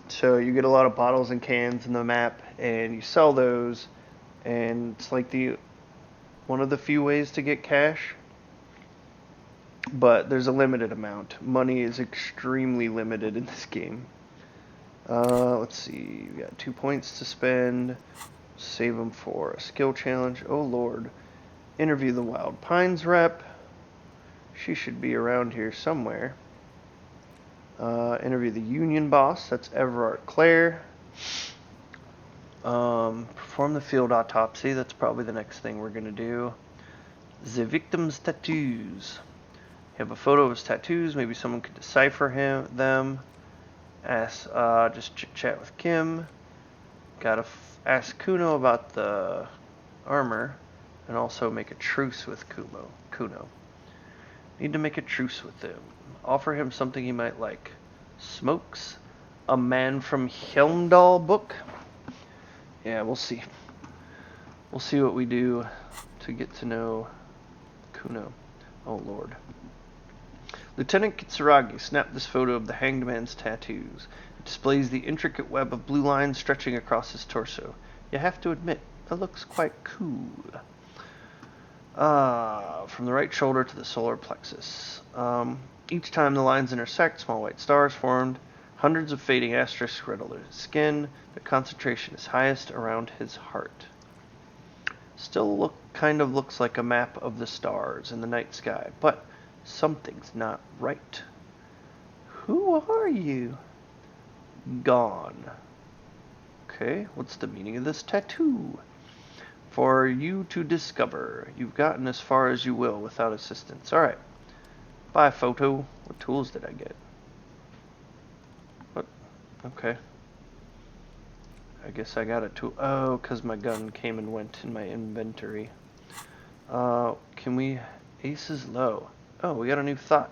So you get a lot of bottles and cans in the map, and you sell those, and it's like the one of the few ways to get cash. But there's a limited amount. Money is extremely limited in this game. Let's see. We got 2 points to spend. Save them for a skill challenge. Oh lord. Interview the Wild Pines rep. She should be around here somewhere. Interview the Union boss. That's Everard Clare. Perform the field autopsy. That's probably the next thing we're going to do. The victim's tattoos. You have a photo of his tattoos. Maybe someone could decipher them. Just chit-chat with Kim. Gotta ask Kuno about the armor. And also make a truce with Kuno. Need to make a truce with him. Offer him something he might like. Smokes. A Man from Helmdall book. Yeah, we'll see. We'll see what we do to get to know Kuno. Oh lord. Lieutenant Kitsuragi snapped this photo of the hanged man's tattoos. It displays the intricate web of blue lines stretching across his torso. You have to admit, it looks quite cool. From the right shoulder to the solar plexus. Each time the lines intersect, small white stars formed. Hundreds of fading asterisks riddle his skin. The concentration is highest around his heart. Still kind of looks like a map of the stars in the night sky, but something's not right. Who are you? Gone. Okay, what's the meaning of this tattoo? For you to discover. You've gotten as far as you will without assistance. Alright. Bye, photo. What tools did I get? What? Okay. I guess I got a tool. Oh, because my gun came and went in my inventory. Can we... Ace is low. Oh, we got a new thought.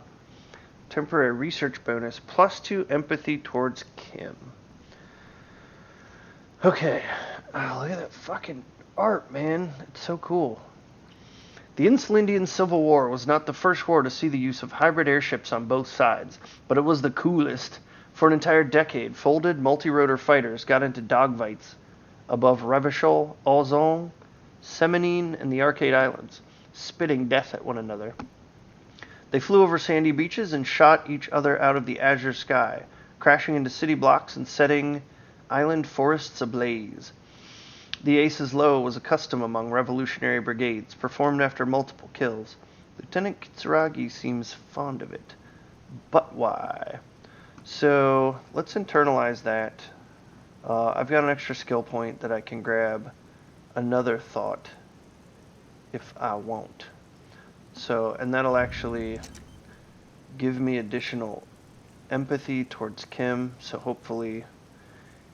Temporary research bonus. +2 empathy towards Kim. Okay. Oh, look at that fucking art, man. It's so cool. The Insulindian Civil War was not the first war to see the use of hybrid airships on both sides, but it was the coolest. For an entire decade, folded multi-rotor fighters got into dogfights above Revachol, Auzon, Semenine, and the Arcade Islands, spitting death at one another. They flew over sandy beaches and shot each other out of the azure sky, crashing into city blocks and setting island forests ablaze. The Ace's Low was a custom among revolutionary brigades, performed after multiple kills. Lieutenant Kitsuragi seems fond of it. But why? So, let's internalize that. I've got an extra skill point that I can grab another thought if I want. So, and that'll actually give me additional empathy towards Kim, so hopefully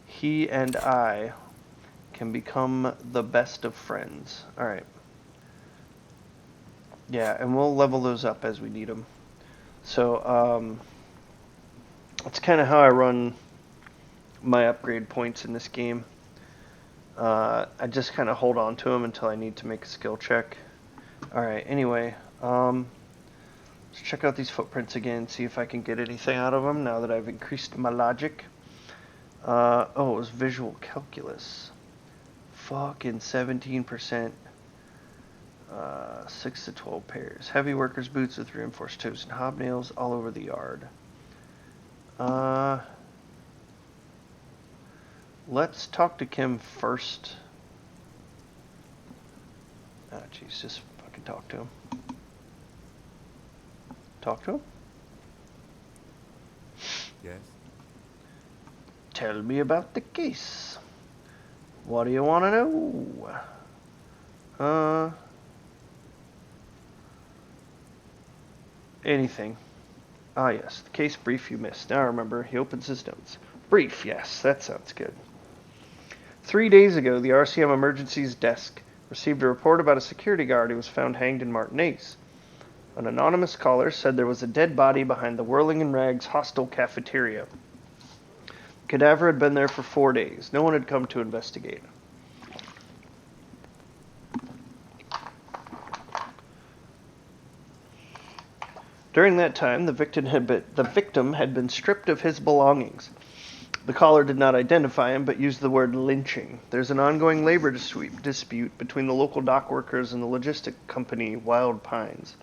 he and I can become the best of friends. Alright. Yeah, and we'll level those up as we need them. So, that's kind of how I run my upgrade points in this game. I just kind of hold on to them until I need to make a skill check. Alright, anyway, let's check out these footprints again, see if I can get anything out of them now that I've increased my logic. Oh, it was visual calculus. Fucking 17%. 6 to 12 pairs. Heavy workers' boots with reinforced toes and hobnails all over the yard. Let's talk to Kim first. Ah, jeez, just fucking talk to him. Talk to him? Yes? Tell me about the case. What do you want to know? Anything. Yes, the case brief you missed. Now I remember. He opens his notes. Brief, yes, that sounds good. 3 days ago, the RCM Emergencies Desk received a report about a security guard who was found hanged in Martinez. An anonymous caller said there was a dead body behind the Whirling in Rags hostel cafeteria. The cadaver had been there for 4 days. No one had come to investigate. During that time, the victim had been stripped of his belongings. The caller did not identify him, but used the word lynching. There's an ongoing labor dispute between the local dock workers and the logistic company Wild Pines.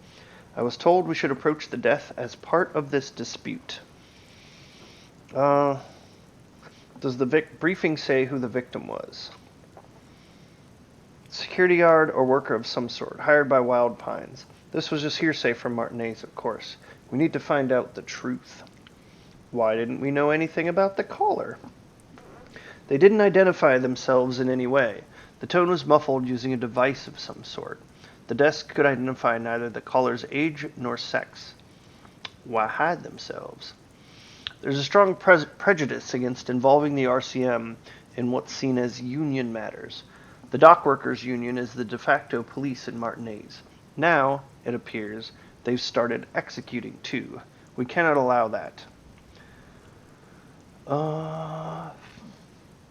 I was told we should approach the death as part of this dispute. Does the briefing say who the victim was? Security guard or worker of some sort, hired by Wild Pines. This was just hearsay from Martinez, of course. We need to find out the truth. Why didn't we know anything about the caller? They didn't identify themselves in any way. The tone was muffled using a device of some sort. The desk could identify neither the caller's age nor sex. Why hide themselves? There's a strong prejudice against involving the RCM in what's seen as union matters. The dock workers' union is the de facto police in Martinez. Now, it appears, they've started executing too. We cannot allow that.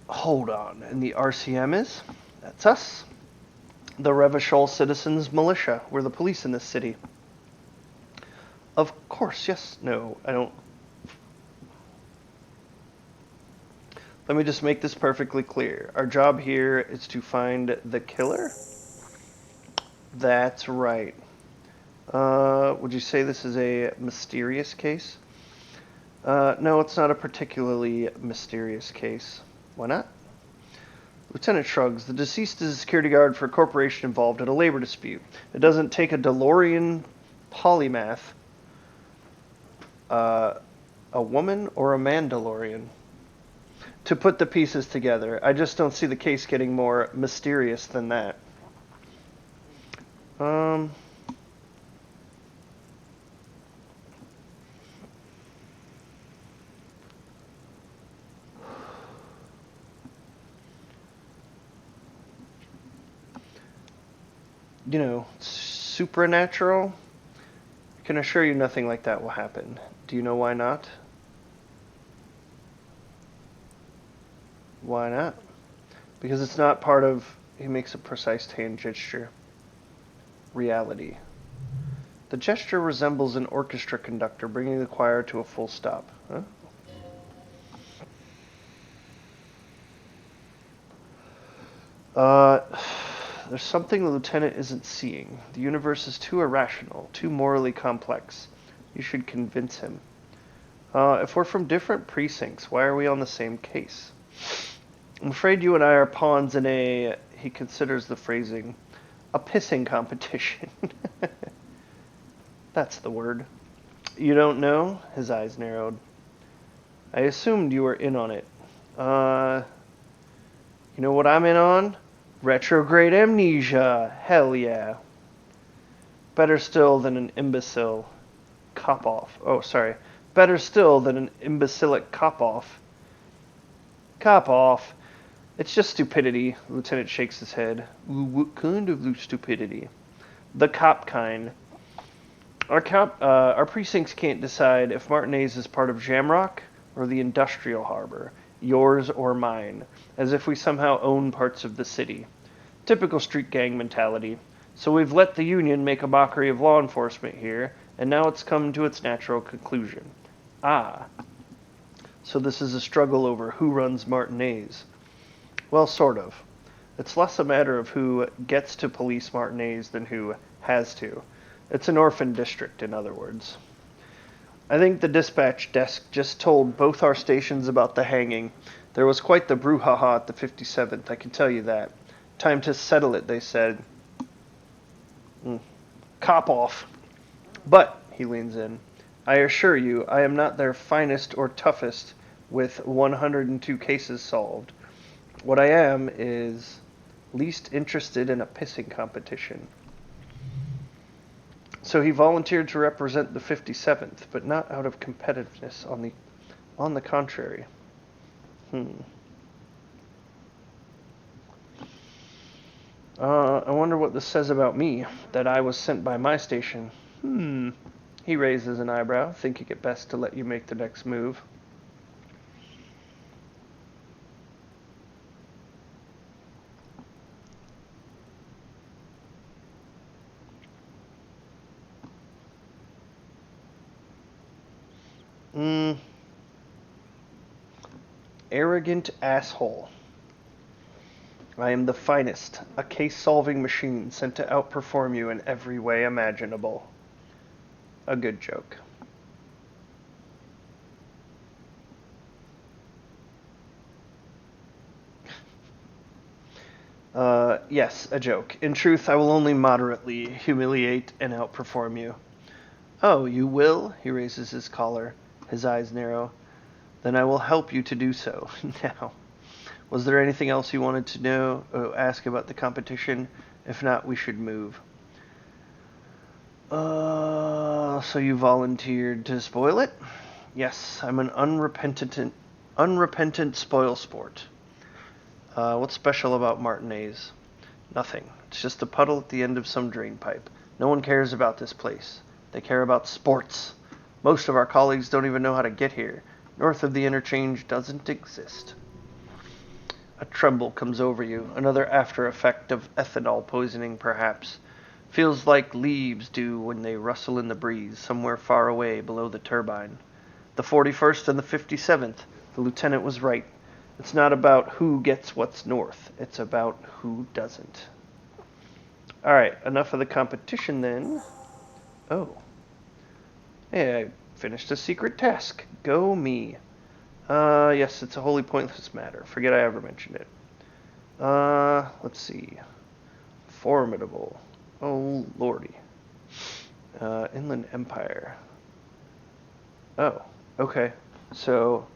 Hold on. And the RCM is? That's us. The Revachol Citizens Militia. We're the police in this city. Of course, yes. No, I don't. Let me just make this perfectly clear. Our job here is to find the killer? That's right. Would you say this is a mysterious case? No, it's not a particularly mysterious case. Why not? Lieutenant shrugs. The deceased is a security guard for a corporation involved in a labor dispute. It doesn't take a DeLorean polymath, a woman, or a Mandalorian to put the pieces together. I just don't see the case getting more mysterious than that. Supernatural? I can assure you nothing like that will happen. Do you know why not? Why not? Because it's not part of, he makes a precise hand gesture, reality. The gesture resembles an orchestra conductor bringing the choir to a full stop. There's something the lieutenant isn't seeing. The universe is too irrational, too morally complex. You should convince him. If we're from different precincts, why are we on the same case? I'm afraid you and I are pawns in a, he considers the phrasing, a pissing competition. That's the word. You don't know? His eyes narrowed. I assumed you were in on it. You know what I'm in on? Retrograde amnesia. Hell yeah. Better still than an imbecile cop-off. Oh, sorry. Better still than an imbecilic cop-off. Cop-off. It's just stupidity. The lieutenant shakes his head. What kind of stupidity? The cop kind. Our precincts can't decide if Martinez is part of Jamrock or the industrial harbor, yours or mine, as if we somehow own parts of the city. Typical street gang mentality. So we've let the union make a mockery of law enforcement here, and now it's come to its natural conclusion. Ah. So this is a struggle over who runs Martinez. Well, sort of. It's less a matter of who gets to police Martinez than who has to. It's an orphan district, in other words. I think the dispatch desk just told both our stations about the hanging. There was quite the brouhaha at the 57th, I can tell you that. Time to settle it, they said. Cop off. But, he leans in, I assure you, I am not their finest or toughest with 102 cases solved. What I am is least interested in a pissing competition. So he volunteered to represent the 57th, but not out of competitiveness, on the contrary. I wonder what this says about me, that I was sent by my station. He raises an eyebrow, thinking it best to let you make the next move. Arrogant asshole. I am the finest, a case-solving machine sent to outperform you in every way imaginable. A good joke. Yes, a joke. In truth, I will only moderately humiliate and outperform you. Oh, you will? He raises his collar, his eyes narrow. Then I will help you to do so. Now, was there anything else you wanted to know or ask about the competition? If not, we should move. So you volunteered to spoil it? Yes, I'm an unrepentant spoil sport. What's special about Martinez? Nothing. It's just a puddle at the end of some drain pipe. No one cares about this place. They care about sports. Most of our colleagues don't even know how to get here. North of the interchange doesn't exist. A tremble comes over you, another after effect of ethanol poisoning, perhaps. Feels like leaves do when they rustle in the breeze, somewhere far away below the turbine. The 41st and the 57th. The lieutenant was right. It's not about who gets what's north. It's about who doesn't. Alright, enough of the competition then. Oh. Hey, I finished a secret task. Go me. Yes, it's a wholly pointless matter. Forget I ever mentioned it. Let's see. Formidable. Oh, lordy. Inland Empire. Oh, okay. So,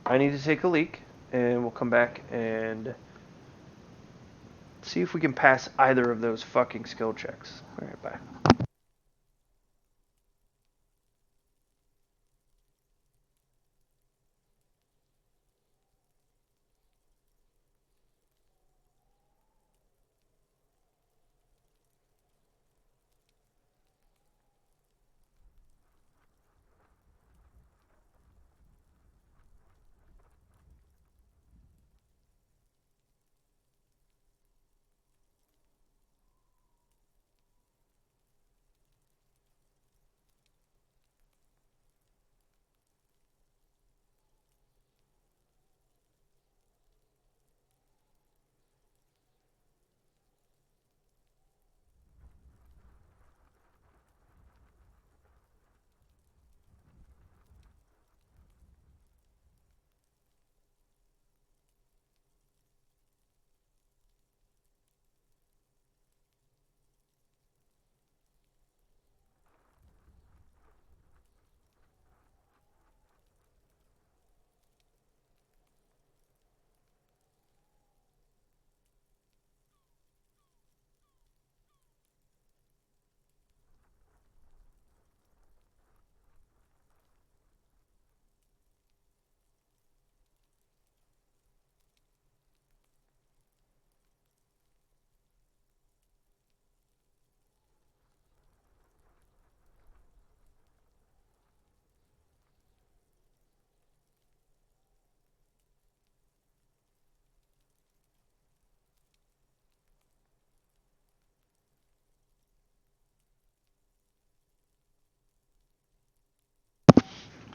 I need to take a leak, and we'll come back and see if we can pass either of those fucking skill checks. Alright, bye.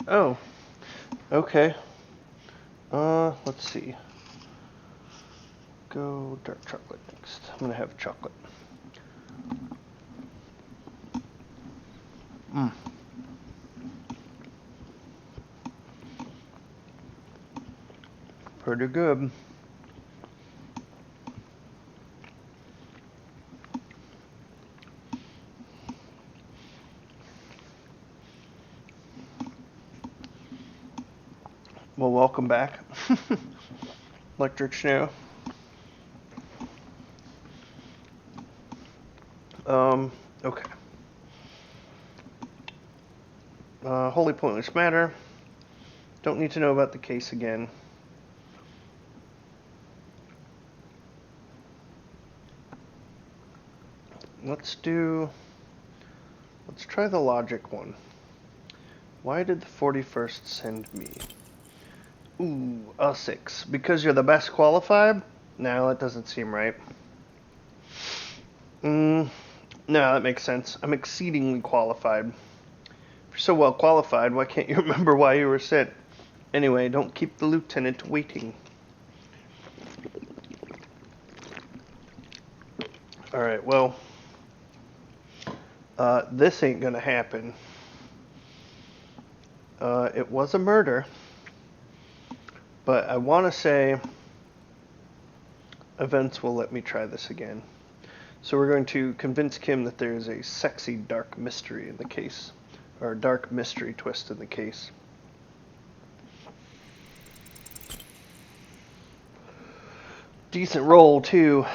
Oh, okay. Let's see. Go dark chocolate next. I'm gonna have chocolate. Mmm. Pretty good. Well, welcome back. Electric Snow. Okay. Wholly pointless matter. Don't need to know about the case again. Let's try the logic one. Why did the 41st send me? Ooh, a 6. Because you're the best qualified? No, that doesn't seem right. No, that makes sense. I'm exceedingly qualified. If you're so well qualified, why can't you remember why you were sent? Anyway, don't keep the lieutenant waiting. Alright, well, this ain't gonna happen. It was a murder, but I want to say events will let me try this again. So we're going to convince Kim that there's a sexy dark mystery in the case, or a dark mystery twist in the case. Decent roll, too.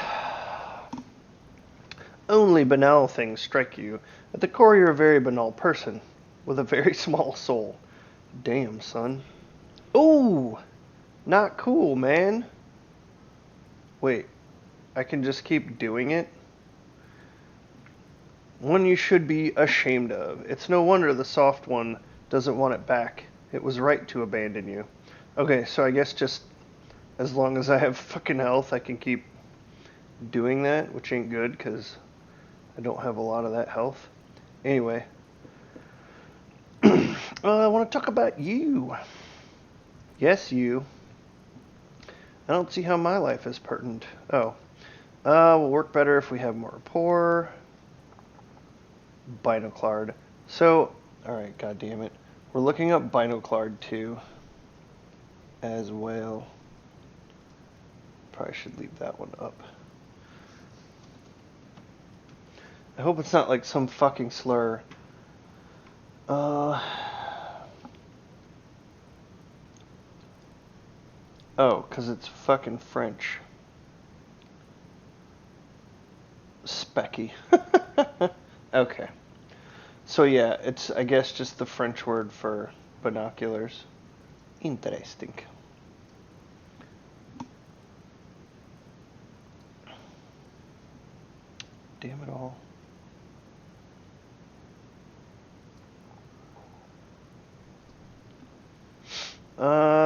Only banal things strike you. At the core, you're a very banal person with a very small soul. Damn, son. Ooh! Not cool, man. Wait, I can just keep doing it? One you should be ashamed of. It's no wonder the soft one doesn't want it back. It was right to abandon you. Okay, so I guess just as long as I have fucking health, I can keep doing that, which ain't good, because I don't have a lot of that health. Anyway. I want to talk about you. Yes, you. I don't see how my life is pertinent. Oh. Will work better if we have more rapport. Binoclard. So, alright, god damn it. We're looking up Binoclard 2 as well. Probably should leave that one up. I hope it's not like some fucking slur. Oh, because it's fucking French. Specky. Okay. So yeah, it's, I guess, just the French word for binoculars. Interesting. Damn it all.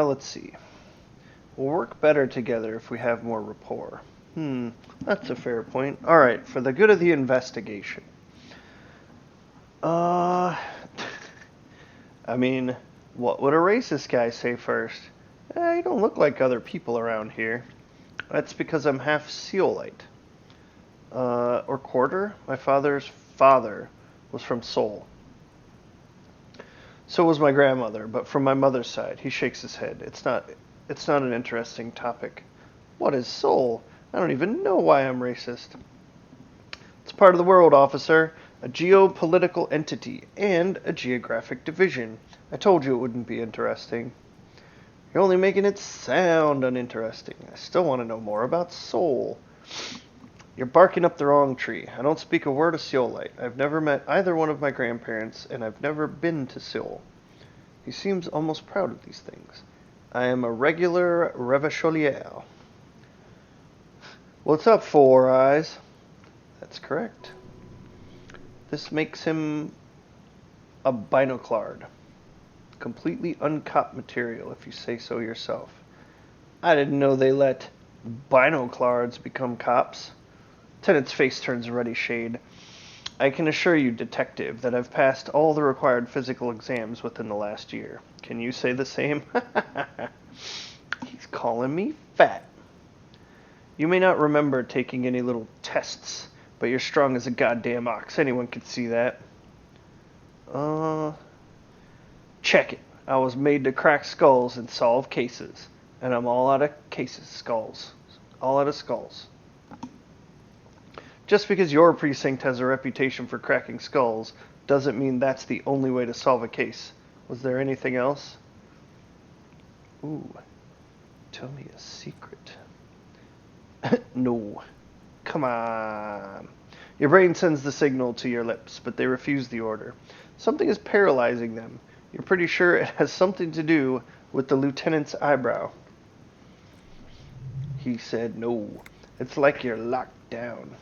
Let's see. We'll work better together if we have more rapport. That's a fair point. Alright, for the good of the investigation. I mean, what would a racist guy say first? You don't look like other people around here. That's because I'm half Seolite. Or quarter? My father's father was from Seoul. So was my grandmother, but from my mother's side. He shakes his head. It's not an interesting topic. What is Seoul? I don't even know why I'm racist. It's part of the world, officer. A geopolitical entity and a geographic division. I told you it wouldn't be interesting. You're only making it sound uninteresting. I still want to know more about Seoul. You're barking up the wrong tree. I don't speak a word of Seolite. I've never met either one of my grandparents, and I've never been to Seoul. He seems almost proud of these things. I am a regular Revacholier. What's up, Four Eyes? That's correct. This makes him a binoclard. Completely uncut material, if you say so yourself. I didn't know they let binoclards become cops. Lieutenant's face turns a ruddy shade. I can assure you, detective, that I've passed all the required physical exams within the last year. Can you say the same? He's calling me fat. You may not remember taking any little tests, but you're strong as a goddamn ox. Anyone could see that. Check it. I was made to crack skulls and solve cases. And I'm all out of skulls. All out of skulls. Just because your precinct has a reputation for cracking skulls doesn't mean that's the only way to solve a case. Was there anything else? Ooh. Tell me a secret. No. Come on. Your brain sends the signal to your lips, but they refuse the order. Something is paralyzing them. You're pretty sure it has something to do with the lieutenant's eyebrow. He said no. It's like you're locked down.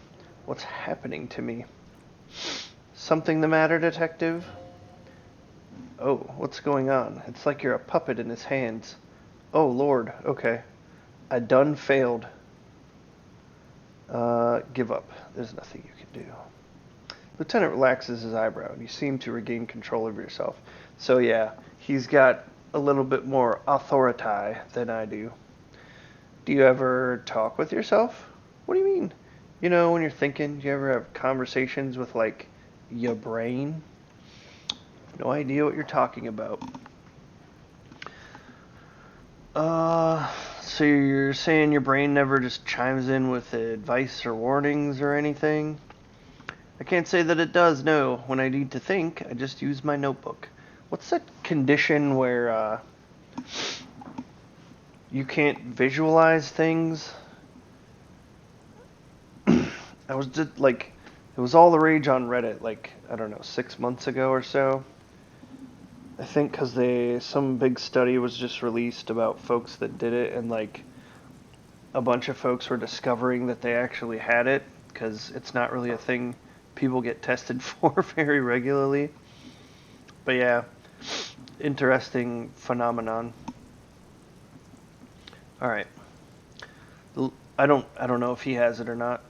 What's happening to me? Something the matter, detective? Oh, what's going on? It's like you're a puppet in his hands. Oh, Lord, okay. I done failed. Give up. There's nothing you can do. Lieutenant relaxes his eyebrow, and you seem to regain control of yourself. So yeah, he's got a little bit more authority than I do. Do you ever talk with yourself? What do you mean? You know, when you're thinking, do you ever have conversations with, like, your brain? No idea what you're talking about. So you're saying your brain never just chimes in with advice or warnings or anything? I can't say that it does, no. When I need to think, I just use my notebook. What's that condition where, you can't visualize things? I was just, like, it was all the rage on Reddit, like, I don't know, 6 months ago or so. I think because some big study was just released about folks that did it, and, like, a bunch of folks were discovering that they actually had it, because it's not really a thing people get tested for very regularly. But yeah, interesting phenomenon. All right. I don't know if he has it or not.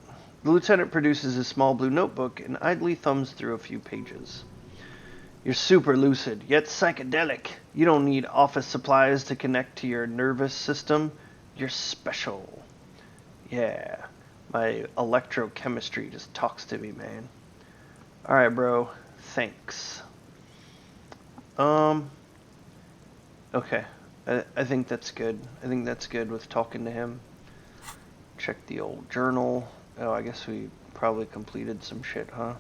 The lieutenant produces a small blue notebook and idly thumbs through a few pages. You're super lucid, yet psychedelic. You don't need office supplies to connect to your nervous system. You're special. Yeah, my electrochemistry just talks to me, man. Alright, bro. Thanks. Um, okay. I think that's good. I think that's good with talking to him. Check the old journal. Oh, I guess we probably completed some shit, huh?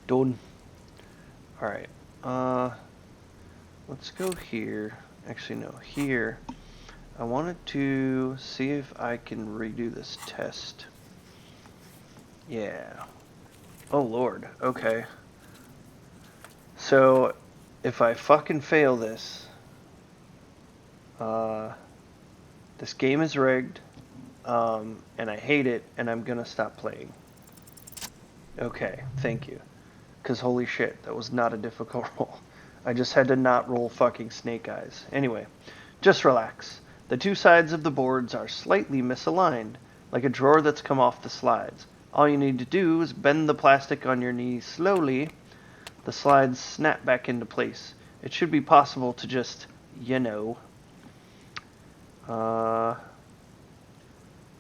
Done. Alright. Let's go here. Actually, no. Here. I wanted to see if I can redo this test. Yeah. Oh, Lord. Okay. So, if I fucking fail this, this game is rigged, and I hate it, and I'm gonna stop playing. Okay, thank you. Because holy shit, that was not a difficult roll. I just had to not roll fucking snake eyes. Anyway, just relax. The two sides of the boards are slightly misaligned, like a drawer that's come off the slides. All you need to do is bend the plastic on your knee slowly. The slides snap back into place. It should be possible to just,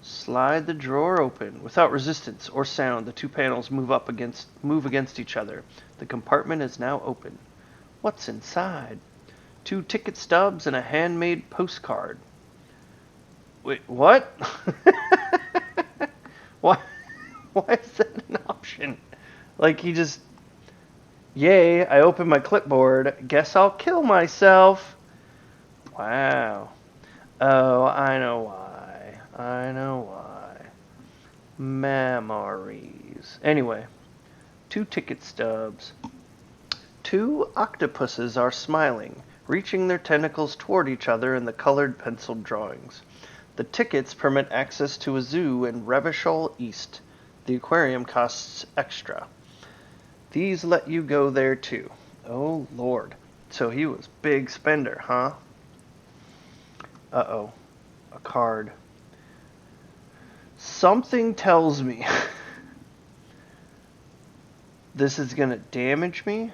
slide the drawer open. Without resistance or sound, the two panels move against each other. The compartment is now open. What's inside? 2 ticket stubs and a handmade postcard. Wait, what? Why? Why is that an option? Like he just, yay! I open my clipboard. Guess I'll kill myself. Wow. Oh, I know why. I know why. Memories. Anyway, 2 ticket stubs. 2 octopuses are smiling, reaching their tentacles toward each other in the colored penciled drawings. The tickets permit access to a zoo in Revachol East. The aquarium costs extra. These let you go there too. Oh, Lord. So he was big spender, huh? Uh-oh. A card. Something tells me this is going to damage me.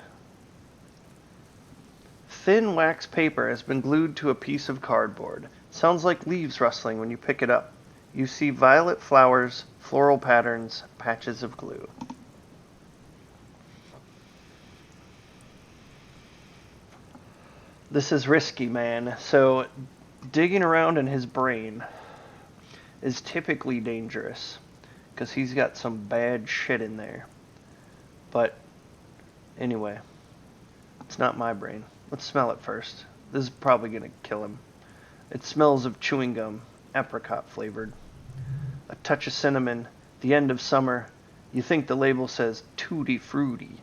Thin wax paper has been glued to a piece of cardboard. Sounds like leaves rustling when you pick it up. You see violet flowers, floral patterns, patches of glue. This is risky, man. So, digging around in his brain is typically dangerous because he's got some bad shit in there. But, anyway, it's not my brain. Let's smell it first. This is probably going to kill him. It smells of chewing gum, apricot flavored. A touch of cinnamon, the end of summer. You think the label says tutti frutti.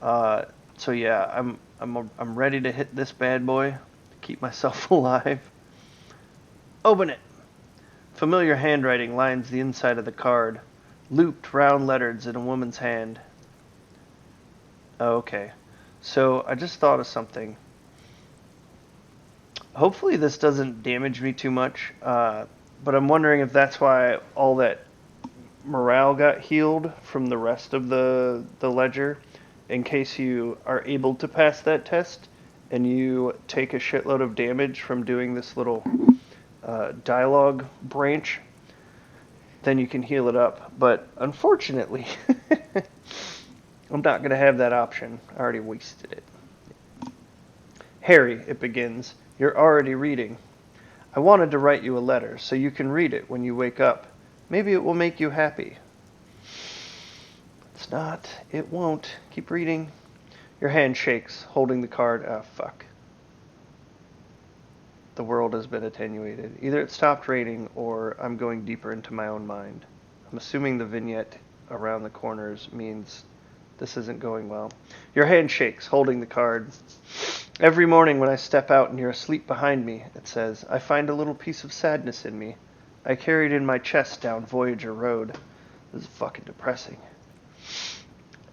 So yeah, I'm ready to hit this bad boy to keep myself alive. Open it. Familiar handwriting lines the inside of the card. Looped round letters in a woman's hand. Okay. So I just thought of something. Hopefully this doesn't damage me too much, but I'm wondering if that's why all that morale got healed from the rest of the ledger, in case you are able to pass that test and you take a shitload of damage from doing this little dialogue branch, then you can heal it up. But unfortunately, I'm not going to have that option. I already wasted it. Harry, it begins, you're already reading. I wanted to write you a letter so you can read it when you wake up. Maybe it will make you happy. It's not. It won't. Keep reading. Your hand shakes, holding the card. Ah, fuck. The world has been attenuated. Either it stopped raining or I'm going deeper into my own mind. I'm assuming the vignette around the corners means this isn't going well. Your hand shakes, holding the card. Every morning when I step out and you're asleep behind me, it says, I find a little piece of sadness in me. I carry it in my chest down Voyager Road. This is fucking depressing.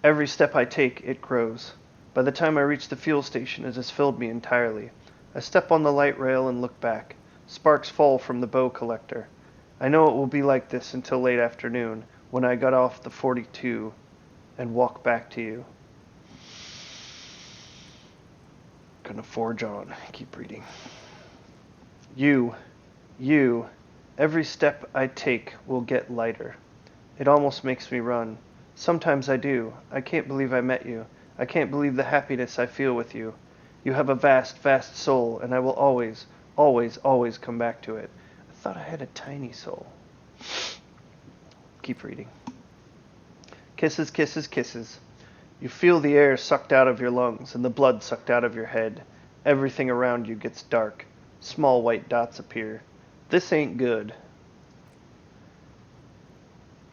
Every step I take, it grows. By the time I reach the fuel station, it has filled me entirely. I step on the light rail and look back. Sparks fall from the bow collector. I know it will be like this until late afternoon, when I got off the 42 and walk back to you. Gonna forge on. Keep reading. You, every step I take will get lighter. It almost makes me run. Sometimes I do. I can't believe I met you. I can't believe the happiness I feel with you. You have a vast, vast soul, and I will always, always, always come back to it. I thought I had a tiny soul. Keep reading. Kisses, kisses, kisses. You feel the air sucked out of your lungs and the blood sucked out of your head. Everything around you gets dark. Small white dots appear. This ain't good.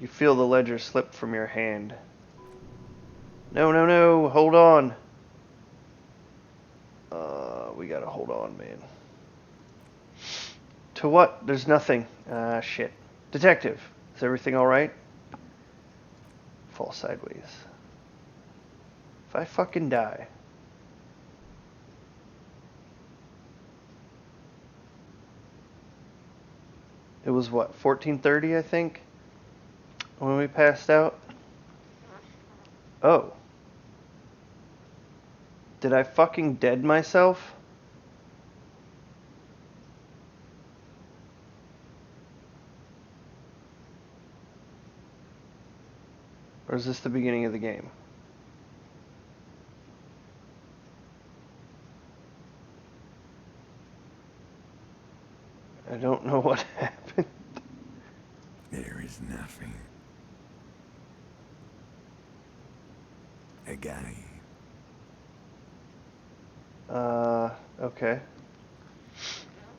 You feel the ledger slip from your hand. No, no, no, hold on. We gotta hold on, man. To what? There's nothing. Ah, shit. Detective, is everything alright? Fall sideways. If I fucking die. It was what, 14:30, I think? When we passed out? Oh. Did I fucking dead myself? Or is this the beginning of the game? I don't know what happened. There is nothing. Again. Okay.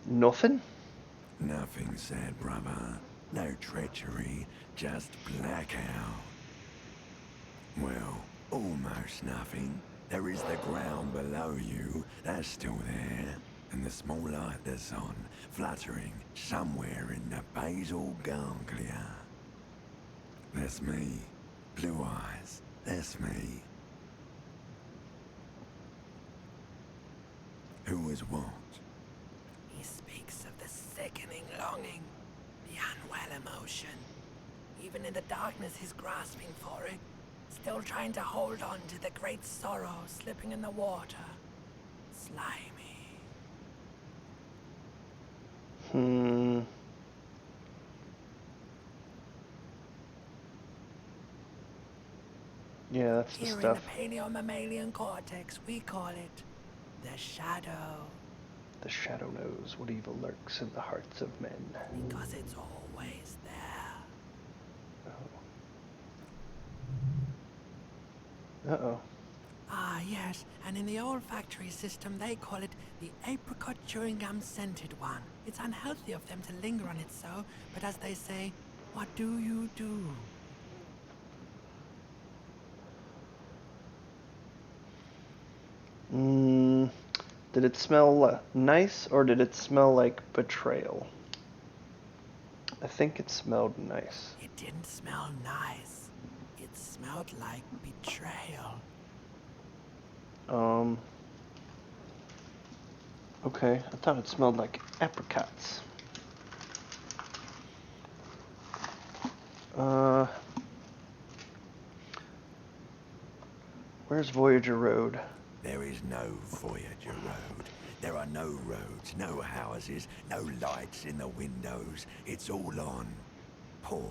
Nothing? Nothing said, brother. No treachery, just blackout. Well, almost nothing. There is the ground below you, that's still there. And the small light that's on, fluttering somewhere in the basal ganglia. That's me. Blue eyes, that's me. Who is what? He speaks of the sickening longing, the unwell emotion. Even in the darkness, he's grasping for it, still trying to hold on to the great sorrow slipping in the water. Slimy. Yeah, that's the Here in stuff. the paleo-mammalian cortex, we call it the shadow. The shadow knows what evil lurks in the hearts of men. Because it's always there. Uh-oh. Ah, yes, and in the olfactory system, they call it the apricot chewing gum scented one. It's unhealthy of them to linger on it so, but as they say, what do you do? Did it smell nice or did it smell like betrayal? I think it smelled nice. It didn't smell nice. It smelled like betrayal. Um, okay, I thought it smelled like apricots. Where's Voyager Road? There is no Voyager Road. There are no roads, no houses, no lights in the windows. It's all on pause.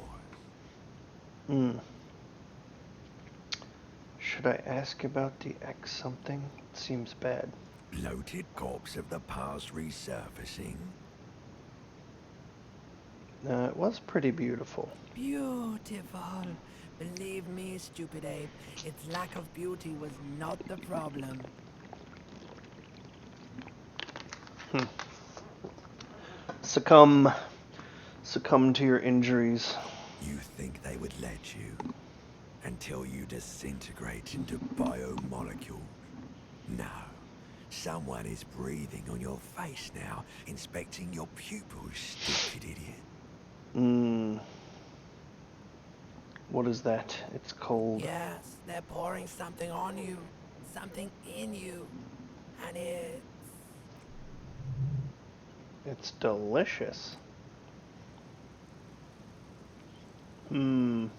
Should I ask about the X something? It seems bad. Bloated corpse of the past resurfacing. It was pretty beautiful. Beautiful. Believe me, stupid ape, its lack of beauty was not the problem. Succumb to your injuries. You think they would let you? Until you disintegrate into biomolecules? No. Someone is breathing on your face now, inspecting your pupils, stupid idiot. What is that? It's cold. Yes, they're pouring something on you, something in you, and It's delicious. So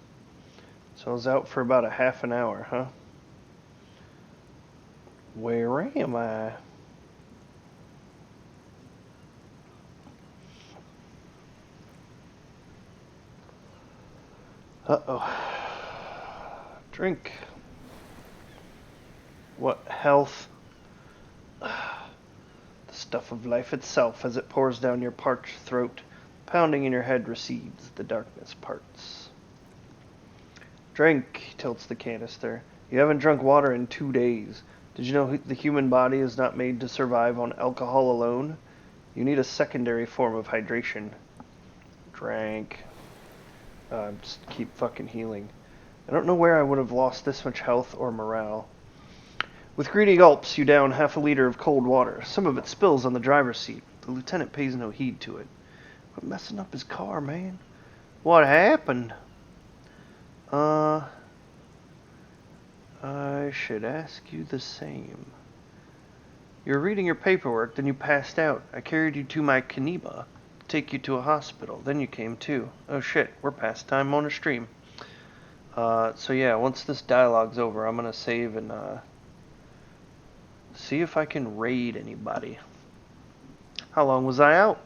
I was out for about a half an hour, huh? Where am I? Uh-oh. Drink. What health? The stuff of life itself as it pours down your parched throat. Pounding in your head recedes, the darkness parts. Drink, he tilts the canister. You haven't drunk water in 2 days. Did you know the human body is not made to survive on alcohol alone? You need a secondary form of hydration. Drank. Just keep fucking healing. I don't know where I would have lost this much health or morale. With greedy gulps, you down half a liter of cold water. Some of it spills on the driver's seat. The lieutenant pays no heed to it. Quit messing up his car, man. What happened? I should ask you the same. You were reading your paperwork, then you passed out. I carried you to my Kaniba to take you to a hospital. Then you came to. Oh shit, we're past time on a stream. So yeah, once this dialogue's over, I'm gonna save and see if I can raid anybody. How long was I out?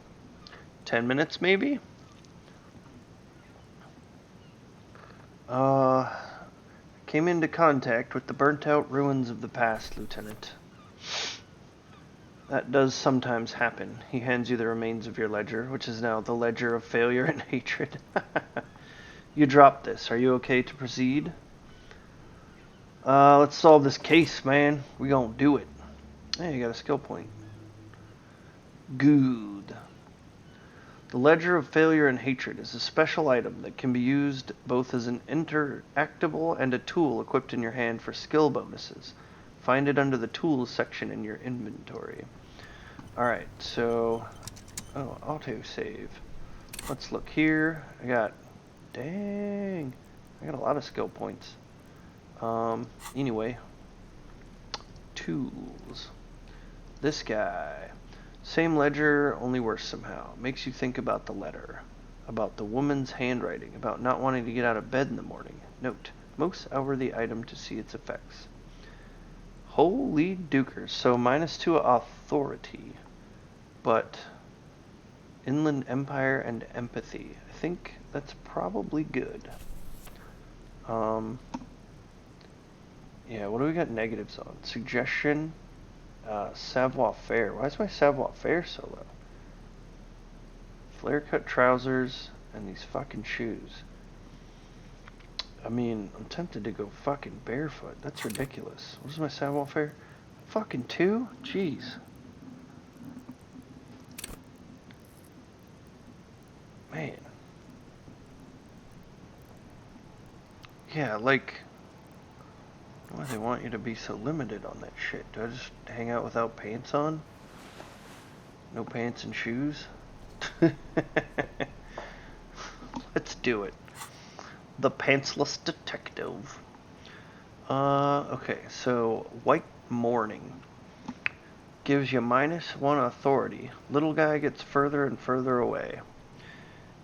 10 minutes maybe? Came into contact with the burnt-out ruins of the past, Lieutenant. That does sometimes happen. He hands you the remains of your ledger, which is now the ledger of failure and hatred. You dropped this. Are you okay to proceed? Let's solve this case, man. We gonna do it. Hey, you got a skill point. Good. The Ledger of Failure and Hatred is a special item that can be used both as an interactable and a tool equipped in your hand for skill bonuses. Find it under the Tools section in your inventory. Alright, so... Oh, autosave. Let's look here. Dang! I got a lot of skill points. Anyway. Tools. This guy. Same ledger, only worse somehow. Makes you think about the letter. About the woman's handwriting. About not wanting to get out of bed in the morning. Note. Most outworthy item to see its effects. Holy dukers. So -2 authority. But Inland Empire and empathy. I think that's probably good. Yeah, what do we got negatives on? Suggestion. Savoir-faire. Why is my savoir-faire so low? Flare-cut trousers and these fucking shoes. I mean, I'm tempted to go fucking barefoot. That's ridiculous. What is my savoir-faire? Fucking 2? Jeez. Man. Yeah, like... Why do they want you to be so limited on that shit? Do I just hang out without pants on? No pants and shoes? Let's do it. The pantsless detective. Okay, so white morning. Gives you -1 authority. Little guy gets further and further away.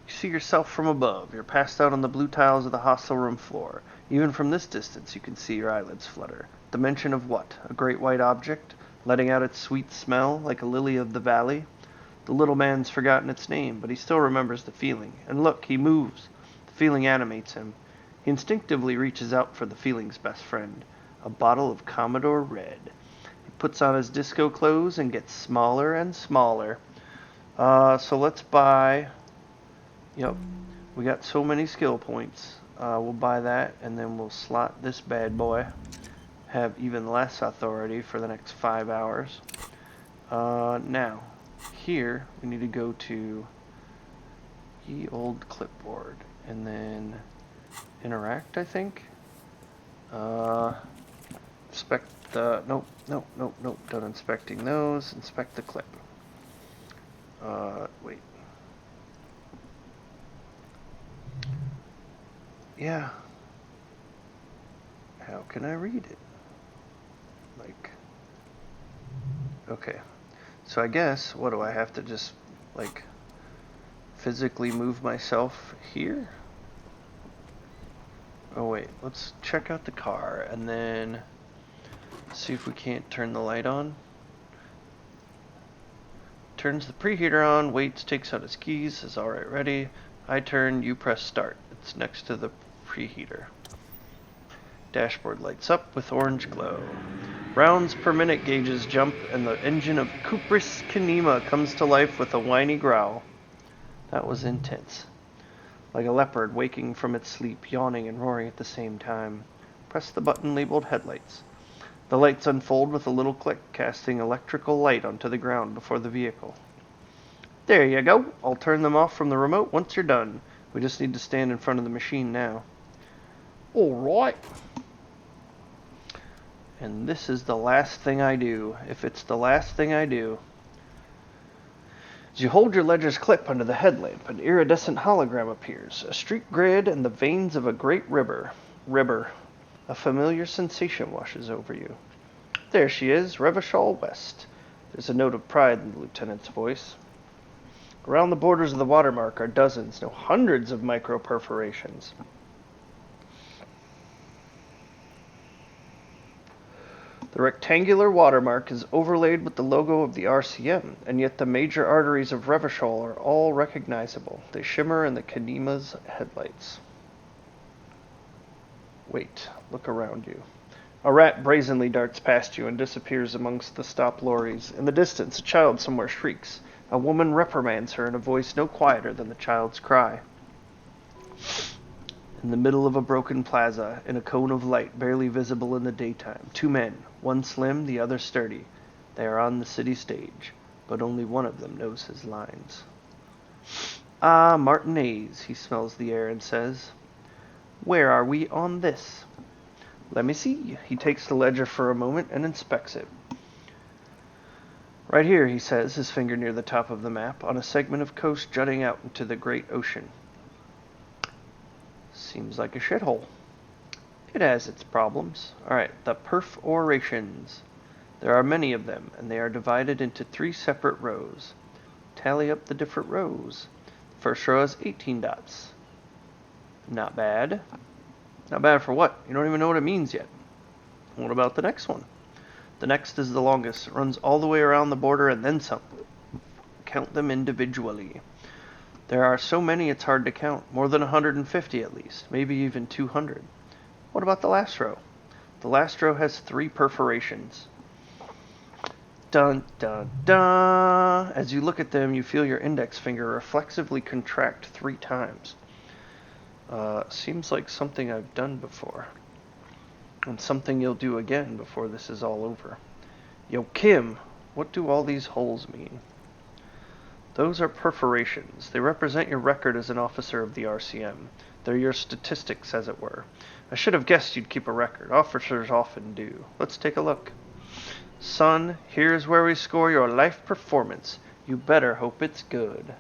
You see yourself from above. You're passed out on the blue tiles of the hostel room floor. Even from this distance, you can see your eyelids flutter. The mention of what? A great white object, letting out its sweet smell like a lily of the valley? The little man's forgotten its name, but he still remembers the feeling. And look, he moves. The feeling animates him. He instinctively reaches out for the feeling's best friend, a bottle of Commodore Red. He puts on his disco clothes and gets smaller and smaller. So let's buy... Yep, we got so many skill points. We'll buy that, and then we'll slot this bad boy. Have even less authority for the next 5 hours. Now, here we need to go to ye old clipboard, and then interact, I think. Inspect the... Nope. Done inspecting those. Inspect the clip. Wait. Yeah. How can I read it? Like... Okay. So I guess, what do I have to just, like, physically move myself here? Oh wait, let's check out the car and then see if we can't turn the light on. Turns the preheater on, waits, takes out his keys, says alright, ready. I turn, you press start. It's next to the preheater. Dashboard lights up with orange glow. Rounds per minute gauges jump, and the engine of Kupris Kanema comes to life with a whiny growl. That was intense. Like a leopard waking from its sleep, yawning and roaring at the same time. Press the button labeled headlights. The lights unfold with a little click, casting electrical light onto the ground before the vehicle. There you go. I'll turn them off from the remote once you're done. We just need to stand in front of the machine now. Alright. And this is the last thing I do, if it's the last thing I do. As you hold your ledger's clip under the headlamp, an iridescent hologram appears, a streak grid and the veins of a great river. A familiar sensation washes over you. There she is, Revachol West. There's a note of pride in the lieutenant's voice. Around the borders of the watermark are dozens, no hundreds of micro-perforations. The rectangular watermark is overlaid with the logo of the RCM, and yet the major arteries of Revachol are all recognizable. They shimmer in the Kanema's headlights. Wait, look around you. A rat brazenly darts past you and disappears amongst the stopped lorries. In the distance, a child somewhere shrieks. A woman reprimands her in a voice no quieter than the child's cry. In the middle of a broken plaza, in a cone of light barely visible in the daytime, 2 men, one slim, the other sturdy. They are on the city stage, but only one of them knows his lines. Ah, Martinez, he smells the air and says, where are we on this? Let me see. He takes the ledger for a moment and inspects it. Right here, he says, his finger near the top of the map, on a segment of coast jutting out into the great ocean. Seems like a shithole. It has its problems. Alright, the perforations. There are many of them, and they are divided into 3 separate rows. Tally up the different rows. The first row has 18 dots. Not bad. Not bad for what? You don't even know what it means yet. What about the next one? The next is the longest. It runs all the way around the border and then some. Count them individually. There are so many it's hard to count. More than 150 at least. Maybe even 200. What about the last row? The last row has 3 perforations. Dun dun dun! As you look at them, you feel your index finger reflexively contract 3 times. Seems like something I've done before. And something you'll do again before this is all over. Yo, Kim, what do all these holes mean? Those are perforations. They represent your record as an officer of the RCM. They're your statistics, as it were. I should have guessed you'd keep a record. Officers often do. Let's take a look. Son, here's where we score your life performance. You better hope it's good.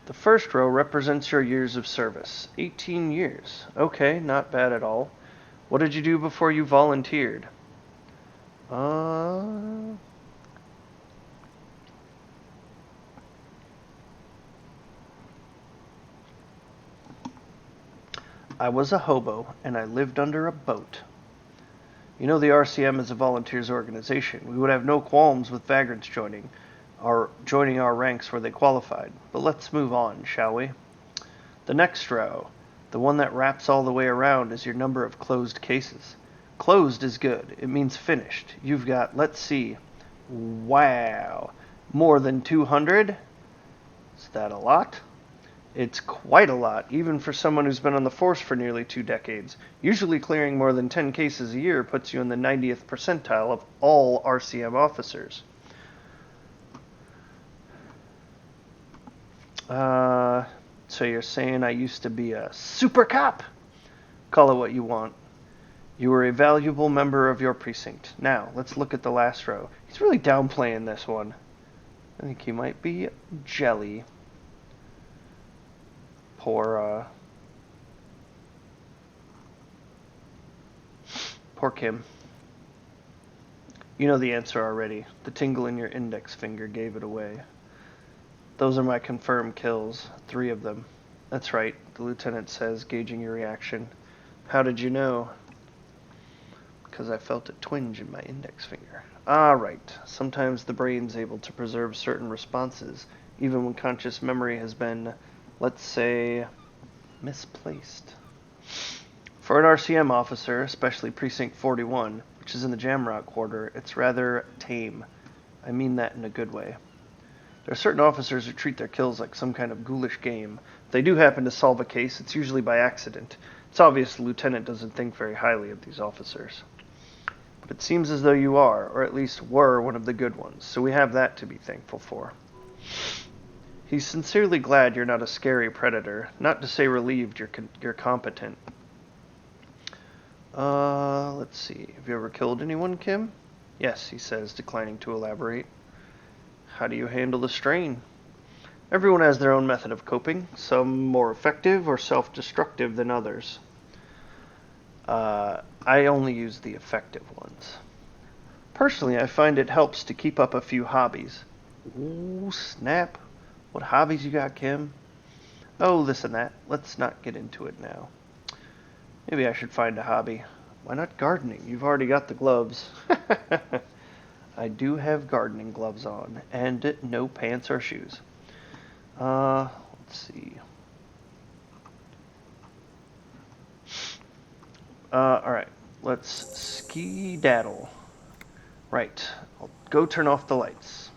The first row represents your years of service. 18 years. Okay, not bad at all. What did you do before you volunteered? Uh... I was a hobo, and I lived under a boat. You know the RCM is a volunteers organization. We would have no qualms with vagrants joining our ranks where they qualified. But let's move on, shall we? The next row, the one that wraps all the way around, is your number of closed cases. Closed is good. It means finished. You've got, let's see, wow, more than 200? Is that a lot? It's quite a lot, even for someone who's been on the force for nearly 2 decades. Usually clearing more than 10 cases a year puts you in the 90th percentile of all RCM officers. So you're saying I used to be a super cop? Call it what you want. You were a valuable member of your precinct. Now, let's look at the last row. He's really downplaying this one. I think he might be jelly. Poor Kim. You know the answer already. The tingle in your index finger gave it away. Those are my confirmed kills. 3 of them. That's right, the lieutenant says, gauging your reaction. How did you know? Because I felt a twinge in my index finger. Ah, right. Sometimes the brain's able to preserve certain responses, even when conscious memory has been, let's say, misplaced. For an RCM officer, especially Precinct 41, which is in the Jamrock quarter, it's rather tame. I mean that in a good way. There are certain officers who treat their kills like some kind of ghoulish game. If they do happen to solve a case, it's usually by accident. It's obvious the lieutenant doesn't think very highly of these officers. But it seems as though you are, or at least were, one of the good ones, so we have that to be thankful for. He's sincerely glad you're not a scary predator, not to say relieved you're competent. Let's see. Have you ever killed anyone, Kim? Yes, he says, declining to elaborate. How do you handle the strain? Everyone has their own method of coping, some more effective or self-destructive than others. I only use the effective ones. Personally, I find it helps to keep up a few hobbies. Ooh, snap. What hobbies you got, Kim? Oh, this and that. Let's not get into it now. Maybe I should find a hobby. Why not gardening? You've already got the gloves. I do have gardening gloves on, and no pants or shoes. Let's see. Alright, let's ski-daddle. Right, I'll go turn off the lights.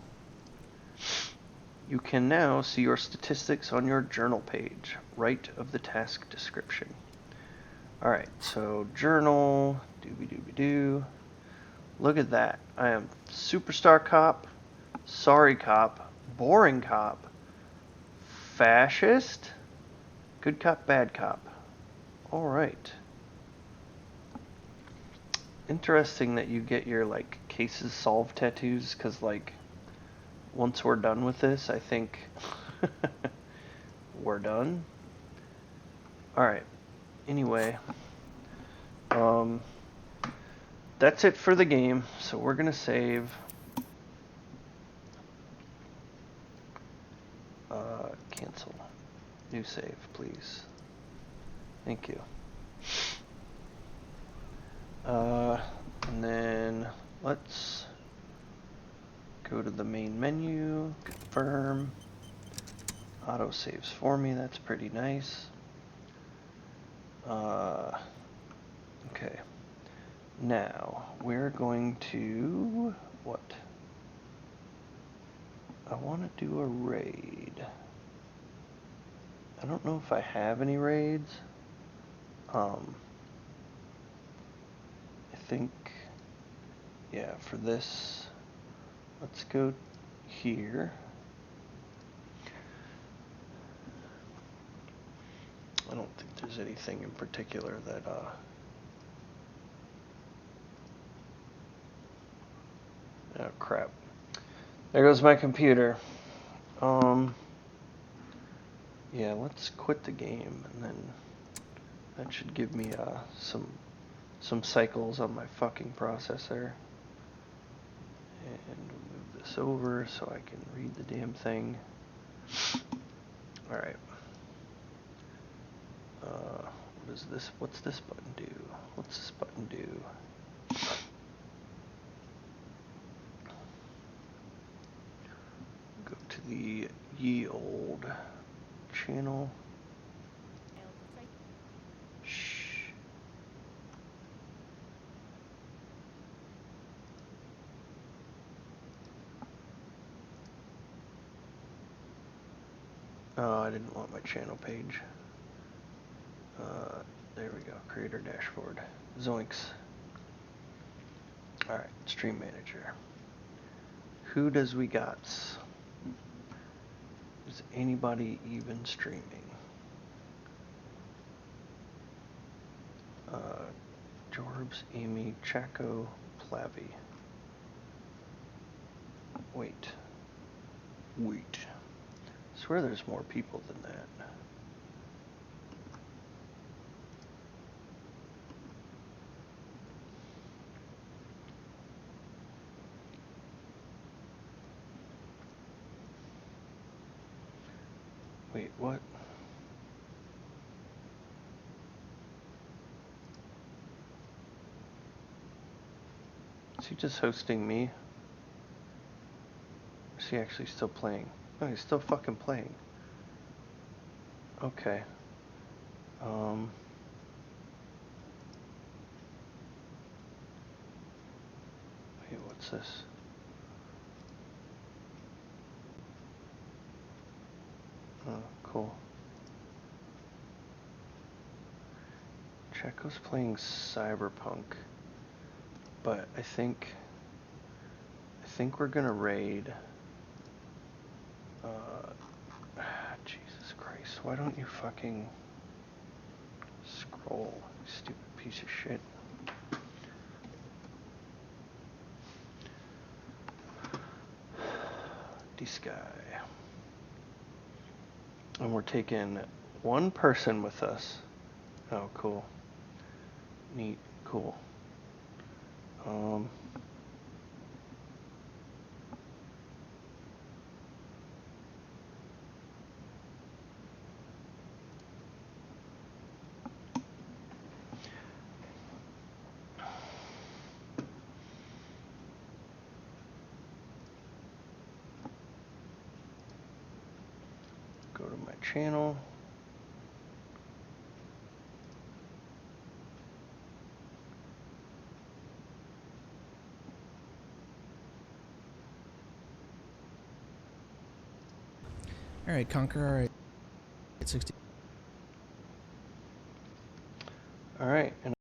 You can now see your statistics on your journal page, right of the task description. Alright, so journal, doobie-doobie-doo. Look at that. I am superstar cop, sorry cop, boring cop, fascist, good cop, bad cop. Alright. Interesting that you get your, like, cases solved tattoos, because, like, once we're done with this, I think we're done. Alright. Anyway. That's it for the game, so we're gonna save. Cancel. New save, please. Thank you. And then let's go to the main menu, confirm. Auto saves for me, that's pretty nice. Okay. Now, we're going to, what? I want to do a raid. I don't know if I have any raids. I think, yeah, for this, let's go here. I don't think there's anything in particular that, oh crap. There goes my computer. Yeah, let's quit the game, and then that should give me some some cycles on my fucking processor. And we'll move this over so I can read the damn thing. Alright. What is this? What's this button do? What's this button do? Go to the ye old channel. Shh. Oh, I didn't want my channel page. There we go. Creator dashboard. Zoinks. Alright, stream manager. Who does we got? Is anybody even streaming? Jorbs, Amy, Chaco, Plavy. Wait. I swear there's more people than that. Wait, what? Is he just hosting me? Or is he actually still playing? No, he's still fucking playing. Okay. Wait, what's this? Oh, cool. Checo's playing Cyberpunk, but I think we're gonna raid. Jesus Christ! Why don't you fucking scroll, you stupid piece of shit? Disco. And we're taking one person with us. Oh, cool. Neat. Cool. Go to my channel. Alright, Conquer, alright. 60. Alright, and